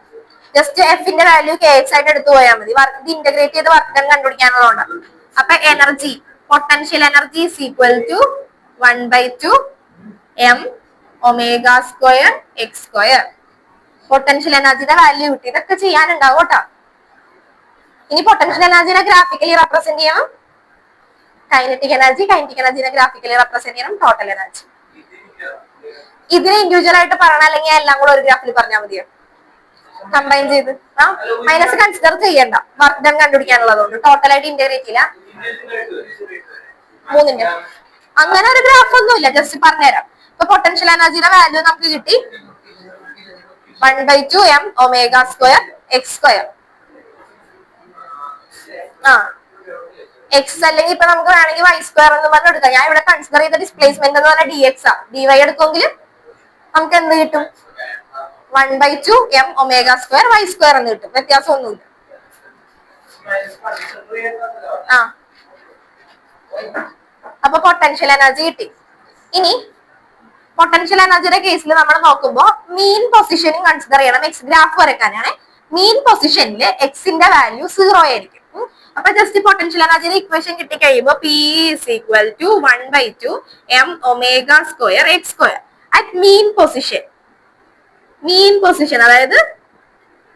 ജസ്റ്റ് എഫിന്റെ വാല്യൂ കെ എക്സ് ആയിട്ട് എടുത്തു പോയാൽ മതി. ഇത് ഇന്റഗ്രേറ്റ് ചെയ്ത് വർക്ക് ഡൺ കണ്ടുപിടിക്കാനുള്ളതാണ്. അപ്പൊ energy, potential energy is equal to 1/2 m omega square x square. Potential എനർജിയുടെ വാല്യൂ കിട്ടി. ഇതൊക്കെ ചെയ്യാനുണ്ടാവും കേട്ടോ. ഇനി പൊട്ടൻഷ്യൽ എനർജിനെ ഗ്രാഫിക്കലി റെപ്രസെന്റ് ചെയ്യണം. കൈനറ്റിക് എനർജിനെ ഗ്രാഫിക്കലി റെപ്രസെന്റ് ചെയ്യണം. ടോട്ടൽ എനർജി ഇതിനെ ഇൻഡിവിജ്വൽ ആയിട്ട് പറയണം, അല്ലെങ്കിൽ എല്ലാം കൂടെ ഒരു ഗ്രാഫിൽ പറഞ്ഞാൽ മതിയോ? കമ്പൈൻ ചെയ്ത് മൈനസ് കൺസിഡർ ചെയ്യണ്ട, വർക്ക് ഡൺ കണ്ടുപിടിക്കാനുള്ളതുകൊണ്ട്. ടോട്ടലായിട്ട് ഇന്റഗ്രേറ്റ് ഇല്ല. 3ന്റെ അങ്ങനെ ഒരു ഗ്രാഫ് ഒന്നുമില്ല, ജസ്റ്റ് പറഞ്ഞുതരാം. ഇപ്പൊ പൊട്ടൻഷ്യൽ എനർജിയുടെ വാല്യൂ നമുക്ക് കിട്ടി 1/2 m omega square x square. X അല്ലെങ്കിൽ ഇപ്പൊ നമുക്ക് വേണമെങ്കിൽ വൈ സ്ക്വയർ എന്ന് പറഞ്ഞ് എടുക്കാം. ഞാൻ ഇവിടെ കൺസിഡർ ചെയ്ത ഡിസ്പ്ലേസ്മെന്റ് എന്ന് പറഞ്ഞാൽ ഡി എക്സ് ആ. ഡി വൈ എടുക്കുമെങ്കിൽ നമുക്ക് എന്ത് കിട്ടും? 1/2 m omega square y square എന്ന് കിട്ടും. വ്യത്യാസമൊന്നുമില്ല. അപ്പൊ പൊട്ടൻഷ്യൽ എനർജി കിട്ടി. ഇനി പൊട്ടൻഷ്യൽ എനർജിയുടെ കേസിൽ നമ്മൾ നോക്കുമ്പോൾ മീൻ പൊസിഷനും കൺസിഡർ ചെയ്യണം. എക്സ് ഗ്രാഫ് വരയ്ക്കാനാണ്. മീൻ പൊസിഷനിൽ എക്സിന്റെ വാല്യൂ 0 ആയിരിക്കും. അപ്പൊ ജസ്റ്റ് പൊട്ടൻഷ്യൽ എനർജിയുടെ ഇക്വേഷൻ കിട്ടി കഴിയുമ്പോൾ P is equal to 1/2 m omega square x square at mean position. അതായത്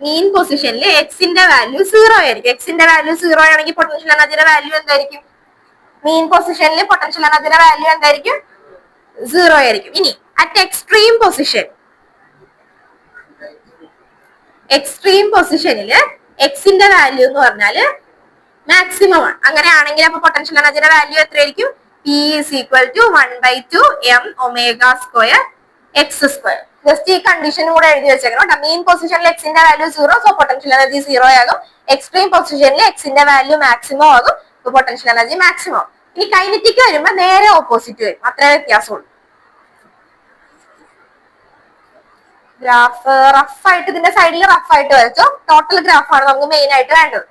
മീൻ പൊസിഷനിൽ എക്സിന്റെ വാല്യൂ 0 ആയിരിക്കും. എക്സിന്റെ വാല്യൂ 0 ആണെങ്കിൽ പൊട്ടൻഷ്യൽ എനർജിയുടെ വാല്യൂ എന്തായിരിക്കും? മീൻ പൊസിഷനിൽ പൊട്ടൻഷ്യൽ എനർജിയുടെ വാല്യൂ എന്തായിരിക്കും? സീറോ ആയിരിക്കും. ഇനി അറ്റ് എക്സ്ട്രീം പൊസിഷനില് എക്സിന്റെ വാല്യൂ എന്ന് പറഞ്ഞാല് മാക്സിമം ആണ്. അങ്ങനെയാണെങ്കിൽ അപ്പൊ പൊട്ടൻഷ്യൽ എനർജിയുടെ വാല്യൂ എത്രയായിരിക്കും? P is equal to 1/2 m omega square x square. Just ഈ കണ്ടീഷൻ കൂടെ എഴുതി വെച്ചേക്കണം. മെയിൻ പൊസിഷനിൽ എക്സിന്റെ value zero, so potential energy zero ആകും. എക്സ്ട്രീം പൊസിഷനിൽ എക്സിന്റെ വാല്യൂ മാക്സിമം ആകും, സോ പൊട്ടൻഷ്യൽ എനർജി മാക്സിമം. ഇനി കൈനറ്റിക് വരുമ്പോ നേരെ ഓപ്പോസിറ്റ് വരും. അത്രേ വ്യത്യാസമുള്ളൂ. ഗ്രാഫ് റഫായിട്ട് ഇതിന്റെ സൈഡിൽ റഫായിട്ട് വരച്ചോ. ടോട്ടൽ ഗ്രാഫാണ് നമുക്ക് മെയിൻ ആയിട്ട് വേണ്ടത്.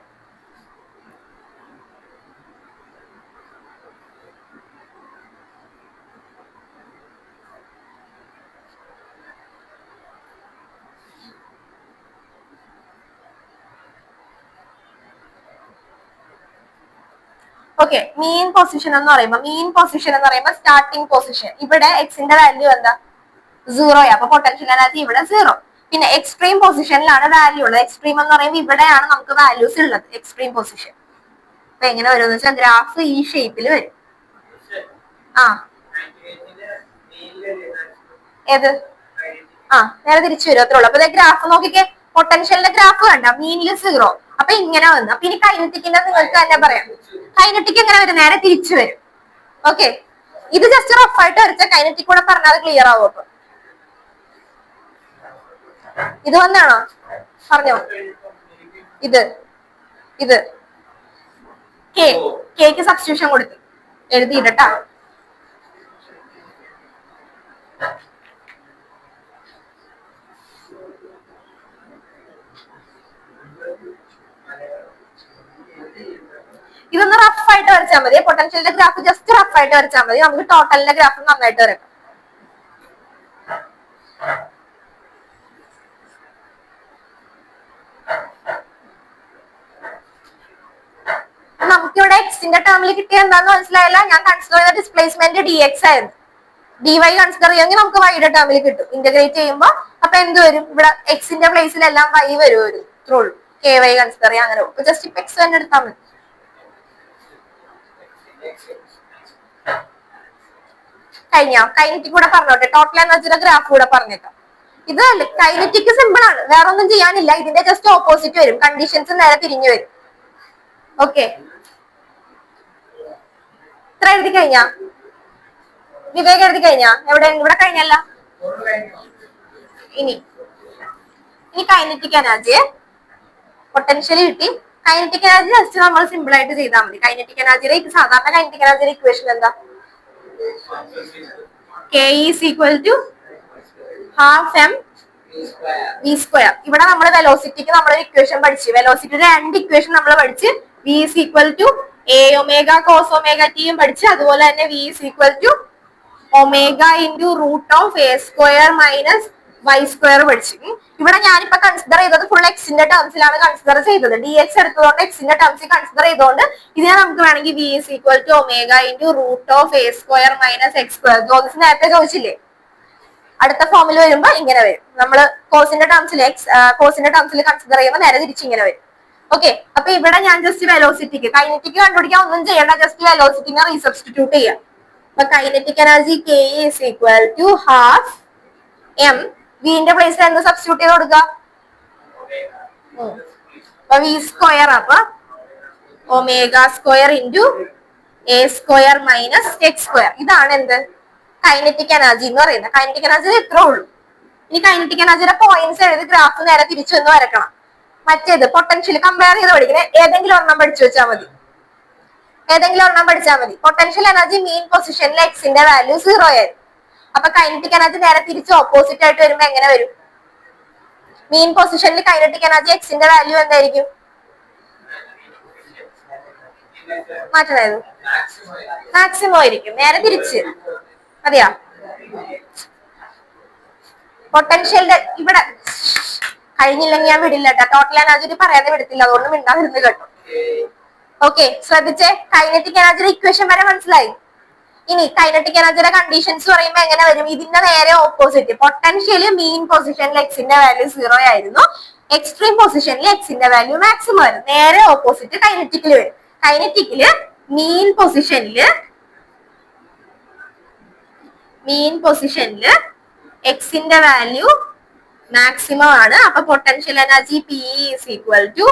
ഓക്കെ, മീൻ പൊസിഷൻ എന്ന് പറയുമ്പോൾ സ്റ്റാർട്ടിംഗ് പൊസിഷൻ. ഇവിടെ എക്സിന്റെ വാല്യൂ എന്താ? സീറോയാ. അപ്പൊ പൊട്ടൻഷ്യൽ എനർജി ഇവിടെ സീറോ. പിന്നെ എക്സ്ട്രീം പൊസിഷനിലാണ് വാല്യൂ ഉള്ളത്. എക്സ്ട്രീം എന്ന് പറയുമ്പോൾ ഇവിടെയാണ് നമുക്ക് വാല്യൂസ് ഉള്ളത്, എക്സ്ട്രീം പൊസിഷൻ. അപ്പൊ എങ്ങനെ വരും എന്ന് വെച്ചാൽ ഗ്രാഫ് ഈ ഷേപ്പിൽ വരും. ആ ഏത്? നേരെ തിരിച്ചു വരും, അത്രേ ഉള്ളൂ. അപ്പൊ ഗ്രാഫ് നോക്കിക്കേ, പൊട്ടൻഷ്യലിന്റെ ഗ്രാഫ് കണ്ട, മീനിൽ സീറോ. അപ്പൊ ഇങ്ങനെ വന്നു. അപ്പൊ ഇനി കൈനറ്റിക്കിന്റെ നിങ്ങൾക്ക് തന്നെ പറയാം. കൈനറ്റിക് എങ്ങനെ വരും? നേരെ തിരിച്ചു വരും. ഓക്കെ, ഇത് ജസ്റ്റ് റഫായിട്ട് വരച്ച കൈനറ്റിക് കൂടെ പറഞ്ഞാൽ അത് ക്ലിയർ ആവും. അപ്പൊ ഇത് വന്നാണോ? പറഞ്ഞോ. ഇത് കേക്ക് സബ്സ്റ്റിറ്റ്യൂഷൻ കൊടുത്തു എഴുതിയിട്ടാ. ഇതൊന്ന് റഫായിട്ട് വരച്ചാൽ മതി. പൊട്ടൻഷ്യലിന്റെ ഗ്രാഫ് ജസ്റ്റ് റഫായിട്ട് വരച്ചാൽ മതി. നമുക്ക് ടോട്ടലിന്റെ ഗ്രാഫ് നന്നായിട്ട് വരക്കാം. നമുക്കിവിടെ എക്സിന്റെ ടേമിൽ കിട്ടിയ എന്താന്ന് മനസ്സിലായില്ല. ഞാൻ കൺസിഡർ ചെയ്ത ഡിസ്പ്ലേസ്മെന്റ് dx ആയിരുന്നു. dy കൺസിഡർ ചെയ്യുമെങ്കിൽ നമുക്ക് വൈയുടെ ടേമിൽ കിട്ടും. ഇന്റഗ്രേറ്റ് ചെയ്യുമ്പോൾ അപ്പൊ എന്ത് വരും? ഇവിടെ എക്സിന്റെ പ്ലേസിലെല്ലാം y വരും. ത്രൂ ky കൺസിഡർ ചെയ്യാം. അങ്ങനെ ജസ്റ്റ് ഇപ്പൊ എക്സ് തന്നെ എടുത്താൽ മതി. കഴിഞ്ഞ കൈനറ്റിക് കൂടെ പറഞ്ഞോട്ടെ, ടോട്ടൽ എനർജിയുടെ ഗ്രാഫ് കൂടെ പറഞ്ഞേക്കാം. ഇത് കൈനറ്റിക് സിമ്പിൾ ആണ്, വേറെ ഒന്നും ചെയ്യാനില്ല. ഇതിന്റെ ജസ്റ്റ് ഓപ്പോസിറ്റ് വരും, കണ്ടീഷൻസ് നേരെ തിരിഞ്ഞു വരും. ഓക്കെ, ഇത്ര എഴുതി കഴിഞ്ഞ വിവേക് എഴുതി കഴിഞ്ഞ? ഇവിടെ കഴിഞ്ഞല്ല. ഇനി കൈനറ്റിക് എനർജിയെ പൊട്ടൻഷ്യലി കിട്ടി. കൈനറ്റിക് എനർജി ജസ്റ്റ് നമ്മൾ സിമ്പിൾ ആയിട്ട് ചെയ്താൽ മതി. കൈനറ്റിക് എനർജിയുടെ സാധാരണ കൈനറ്റിക് എനർജിയുടെ ഇക്വേഷൻ എന്താ? K is equal to half m v square. ഇവിടെ നമ്മൾ വെലോസിറ്റിക്ക് നമ്മളൊരു ഇക്വേഷൻ പഠിച്ചു. വെലോസിറ്റിയുടെ രണ്ട് ഇക്വേഷൻ നമ്മൾ പഠിച്ച്. v is equal to a omega cos omega t യും പഠിച്ച്. അതുപോലെ തന്നെ v is equal to omega into root of a square minus y square പഠിച്ചു. ഇവിടെ ഞാനിപ്പോ കൺസിഡർ ചെയ്തത് ഫുൾ എക്സിന്റെ ടേംസിലാണ് കൺസിഡർ ചെയ്തത്. dx എടുത്തതുകൊണ്ട് എക്സിന്റെ ടേംസിൽ കൺസിഡർ ചെയ്തുകൊണ്ട് ഇതിനെ നമുക്ക് വേണമെങ്കിൽ v is equal to omega into root of a square minus x square. ജോലിസ് നേരത്തെ ചോദിച്ചില്ലേ? അടുത്ത ഫോമിൽ വരുമ്പോ ഇങ്ങനെ വരും. നമ്മള് കോസിന്റെ ടേംസിൽ കൺസിഡർ ചെയ്യുമ്പോൾ നേരെ തിരിച്ചിങ്ങനെ വരും. ഓക്കെ, അപ്പൊ ഇവിടെ ഞാൻ ജസ്റ്റ് വെലോസിറ്റിക്ക് കൈനറ്റിക് കണ്ടുപിടിക്കാൻ ഒന്നും ചെയ്യണ്ട, ജസ്റ്റ് വെലോസിറ്റിനെ റീസബ്സ്റ്റിറ്റ്യൂട്ട് ചെയ്യാം. അപ്പൊ kinetic energy K is equal to half m. വിന്റെ പ്ലേസിൽ എന്ത് സബ്സ്റ്റിറ്റ്യൂട്ട് ചെയ്ത് കൊടുക്കുക? അപ്പൊ v സ്ക്വയർ, അപ്പൊ omega square into a square minus x square. ഇതാണ് എന്ത്? കൈനറ്റിക് എനർജി എന്ന് പറയുന്നത്. കൈനറ്റിക് എനർജി ഇത്രേ ഉള്ളൂ. ഇനി കൈനറ്റിക് എനർജിയുടെ പോയിന്റ്സ് എഴുതി ഗ്രാഫ് നേരെ തിരിച്ചൊന്ന് വരക്കണം. മറ്റേത് പൊട്ടൻഷ്യൽ കമ്പയർ ചെയ്ത് പഠിക്കണേ. ഏതെങ്കിലും ഒരെണ്ണം പഠിച്ചു വെച്ചാൽ മതി. പൊട്ടൻഷ്യൽ എനർജി മീൻ പൊസിഷനിൽ എക്സിന്റെ വാല്യൂ സീറോ ആയിരുന്നു. അപ്പൊ കൈനറ്റിക് എനർജി നേരെ തിരിച്ച് ഓപ്പോസിറ്റ് ആയിട്ട് വരുമ്പോ എങ്ങനെ വരും? മീൻ പൊസിഷനിൽ കൈനറ്റിക് എനർജി എക്സിന്റെ വാല്യൂ എന്തായിരിക്കും? മാറ്റണത് മാക്സിമം ആയിരിക്കും. നേരെ തിരിച്ച് മതിയാ. പൊട്ടൻഷ്യലിന്റെ ഇവിടെ കഴിഞ്ഞില്ലെങ്കിൽ ഞാൻ വിടില്ല കേട്ടോ. ടോട്ടൽ എനർജി പറയാതെ വിടത്തില്ല, അതുകൊണ്ട് മിണ്ടാതിരുന്ന് കേട്ടോ. ഓക്കെ, ശ്രദ്ധിച്ചേ. കൈനറ്റിക് എനർജിയുടെ ഇക്വേഷൻ വരെ മനസ്സിലായി. ഇനി കൈനറ്റിക് എനർജിയുടെ കണ്ടീഷൻസ് പറയുമ്പോൾ എങ്ങനെ വരും? ഇതിന്റെ നേരെ ഓപ്പോസിറ്റ്. പൊട്ടൻഷ്യല് മീൻ പൊസിഷനിൽ എക്സിന്റെ വാല്യൂ സീറോ ആയിരുന്നു. എക്സ്ട്രീം പൊസിഷനിൽ എക്സിന്റെ വാല്യൂ മാക്സിമം ആയിരുന്നു. നേരെ ഓപ്പോസിറ്റ് കൈനറ്റിക്കിൽ വരും. കൈനറ്റിക്കില് മീൻ പൊസിഷനില് മീൻ പൊസിഷനില് എക്സിന്റെ വാല്യൂ മാക്സിമം ആണ്. അപ്പൊ potential energy p is equal to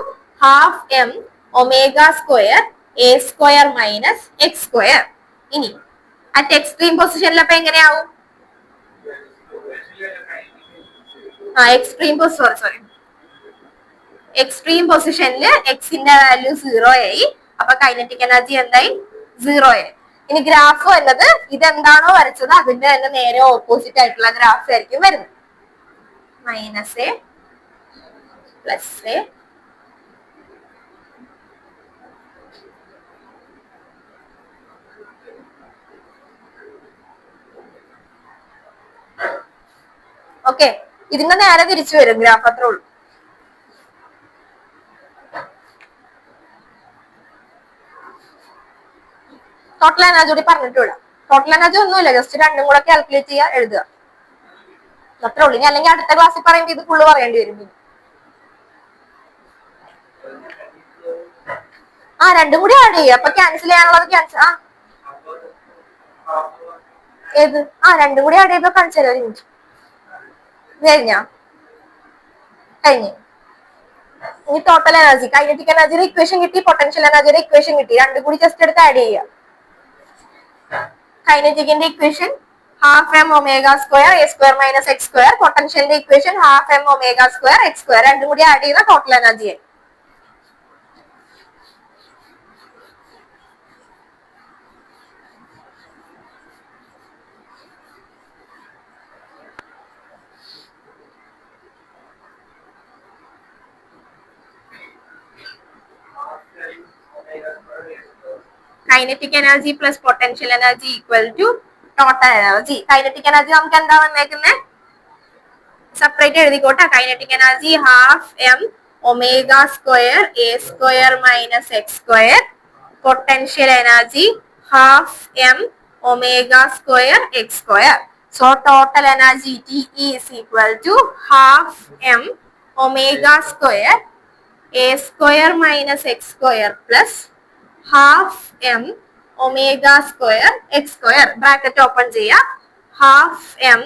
half m omega square a square minus x square. ഇനി അറ്റ് എക്സ്ട്രീം പൊസിഷനിൽ അപ്പൊ എങ്ങനെയാവും? എക്സ്ട്രീം പൊസിഷനിൽ എക്സിന്റെ വാല്യൂ 0 ആയി. അപ്പൊ കൈനറ്റിക് എനർജി എന്തായി? 0 ആയി. ഇനി ഗ്രാഫ് എന്നത് ഇതെന്താണോ വരച്ചത് അതിന്റെ തന്നെ നേരെ ഓപ്പോസിറ്റ് ആയിട്ടുള്ള ഗ്രാഫ് ആയിരിക്കും വരുന്നത്. Minus A plus A okay. ഇതിന്റെ നേരെ തിരിച്ചു വരും ഗ്രാഫ്, അത്രേ ഉള്ളൂ. ടോട്ടൽ എനർജി കൂടി പറഞ്ഞിട്ടുള്ള ടോട്ടൽ എനർജി ഒന്നുമില്ല, ജസ്റ്റ് രണ്ടും കൂടെ കാൽക്കുലേറ്റ് ചെയ്യുക, എഴുതുക, അത്രേ ഉള്ളൂ. ഇനി അല്ലെങ്കിൽ അടുത്ത ക്ലാസ്സിൽ പറയുമ്പോൾ ഇത് ഫുള്ള് പറയേണ്ടി വരും. രണ്ടും കൂടി ആഡ് ചെയ്യുക. അപ്പൊ ക്യാൻസൽ ചെയ്യാനുള്ളത് ക്യാൻസൽ. ഏത്? രണ്ടും കൂടി ആഡ് ചെയ്തോ കാണിച്ചു തരാം. കഴിഞ്ഞോ? കഴിഞ്ഞു. ഇനി ടോട്ടൽ എനർജി, കൈനറ്റിക് എനർജിയുടെ ഇക്വേഷൻ കിട്ടി, പൊട്ടൻഷ്യൽ എനർജിയുടെ ഇക്വേഷൻ കിട്ടി. രണ്ടും കൂടി ജസ്റ്റ് എടുത്ത് ആഡ് ചെയ്യുക. കൈനറ്റിക്കിന്റെ equation half m omega square a square minus x square. പൊട്ടൻഷ്യലിന്റെ equation half m omega square x square. രണ്ടും കൂടി ആഡ് ചെയ്ത ടോട്ടൽ എനർജി ആയി. Kinetic energy plus potential energy equal to total energy. Kinetic energy നമുക്ക് എന്താ വന്നേക്കുന്നത്? സെപ്പറേറ്റ് എഴുതിക്കോട്ടെ. Kinetic energy half m omega square a square minus x square. Potential energy half m omega square x square. So total energy T is equal to half m omega square a square minus x square plus half m omega square x square. Bracket open ചെയ്യുക. Half m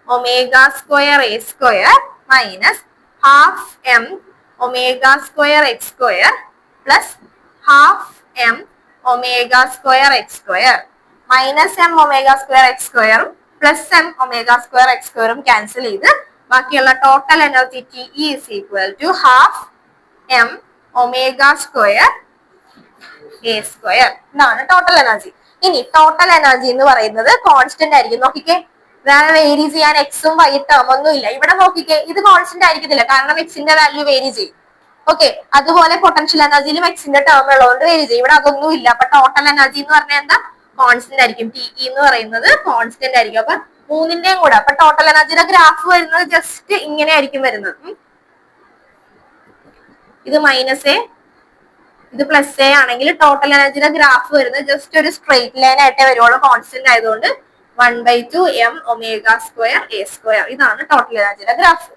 omega square a square minus half m omega square x square plus half m omega square x square. Minus m omega square x സ്ക്വയറും plus m omega square x സ്ക്വയറും ക്യാൻസൽ ചെയ്ത് ബാക്കിയുള്ള total energy T is equal to half m omega square a square. ഇതാണ് ടോട്ടൽ എനർജി. ഇനി ടോട്ടൽ എനർജി എന്ന് പറയുന്നത് കോൺസ്റ്റന്റ് ആയിരിക്കും. നോക്കിക്കേ, വേറെ വേരി ചെയ്യാൻ എക്സും വൈ ടേം ഒന്നും ഇല്ല. ഇവിടെ നോക്കിക്കേ, ഇത് കോൺസ്റ്റന്റ് ആയിരിക്കത്തില്ല, കാരണം എക്സിന്റെ വാല്യൂ വേരി ചെയ്യും. ഓക്കെ, അതുപോലെ പൊട്ടൻഷ്യൽ എനർജിയിലും എക്സിന്റെ ടേം ഉള്ളതുകൊണ്ട് വേരി ചെയ്യും. ഇവിടെ അതൊന്നും ഇല്ല. അപ്പൊ ടോട്ടൽ എനർജി എന്ന് പറഞ്ഞാൽ എന്താ? കോൺസ്റ്റന്റ് ആയിരിക്കും. ടി ഇ എന്ന് പറയുന്നത് കോൺസ്റ്റന്റ് ആയിരിക്കും. അപ്പൊ മൂന്നിന്റെയും കൂടെ അപ്പൊ ടോട്ടൽ എനർജിയുടെ ഗ്രാഫ് വരുന്നത് ജസ്റ്റ് ഇങ്ങനെ ആയിരിക്കും വരുന്നത്. ഇത് മൈനസ് എ, ഇത് പ്ലസ് എ ആണെങ്കിൽ ടോട്ടൽ എനർജിയുടെ ഗ്രാഫ് വരുന്നത് ജസ്റ്റ് ഒരു സ്ട്രെയിറ്റ് ലൈൻ ആയിട്ടേ വരുവുള്ളൂ, കോൺസ്റ്റന്റ് ആയതുകൊണ്ട് 1/2 M omega square a square. ഇതാണ് ടോട്ടൽ എനർജിയുടെ ഗ്രാഫ്.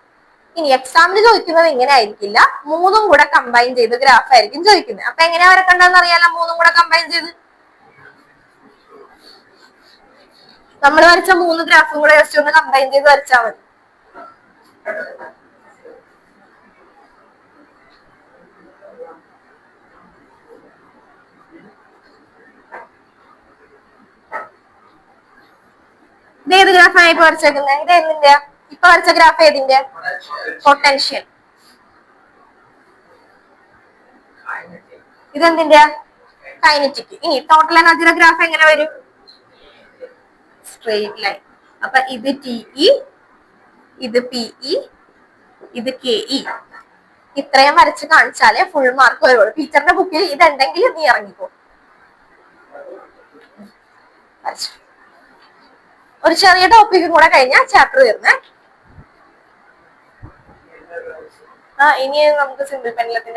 ഇനി എക്സാമിന് ചോദിക്കുന്നത് ഇങ്ങനെ ആയിരിക്കില്ല, മൂന്നും കൂടെ കമ്പൈൻ ചെയ്ത് ഗ്രാഫ് ആയിരിക്കും ചോദിക്കുന്നത്. അപ്പൊ എങ്ങനെയാ വരക്കണ്ടെന്ന് അറിയാലോ? മൂന്നും കൂടെ കമ്പൈൻ ചെയ്ത് നമ്മൾ വരച്ച മൂന്ന് ഗ്രാഫും കൂടെ ജസ്റ്റ് ഒന്ന് കമ്പൈൻ ചെയ്ത് വരച്ചാൽ മതി. ഇത് ഏത് ഗ്രാഫാണ് ഇപ്പൊ വരച്ചേക്കുന്നത്? ഇത് എന്തിന്റെ? ഇപ്പൊ വരച്ച ഗ്രാഫ് ഏതിന്റെ? പൊട്ടൻഷ്യൽ. ഇതെന്തിന്റെ? കൈനറ്റിക്. ഇനി ടോട്ടൽ എനർജിയുടെ ഗ്രാഫ് എങ്ങനെ വരും? Straight line. അപ്പൊ ഇത് ടി ഇ, ഇത് പി ഇ, ഇത് കെ ഇ. ഇത്രയും വരച്ച് കാണിച്ചാലേ ഫുൾ മാർക്ക് വരുള്ളൂ. ടീച്ചറിന്റെ ബുക്കിൽ ഇതുണ്ടെങ്കിൽ നീ ഇറങ്ങിക്കോ. ഒരു ചെറിയ ടോപ്പിക്കും കൂടെ കഴിഞ്ഞാൽ ചാപ്റ്റർ തീർന്നേ. ഇനി നമുക്ക് സിമ്പിൾ പെൻഡലത്തിന്റെ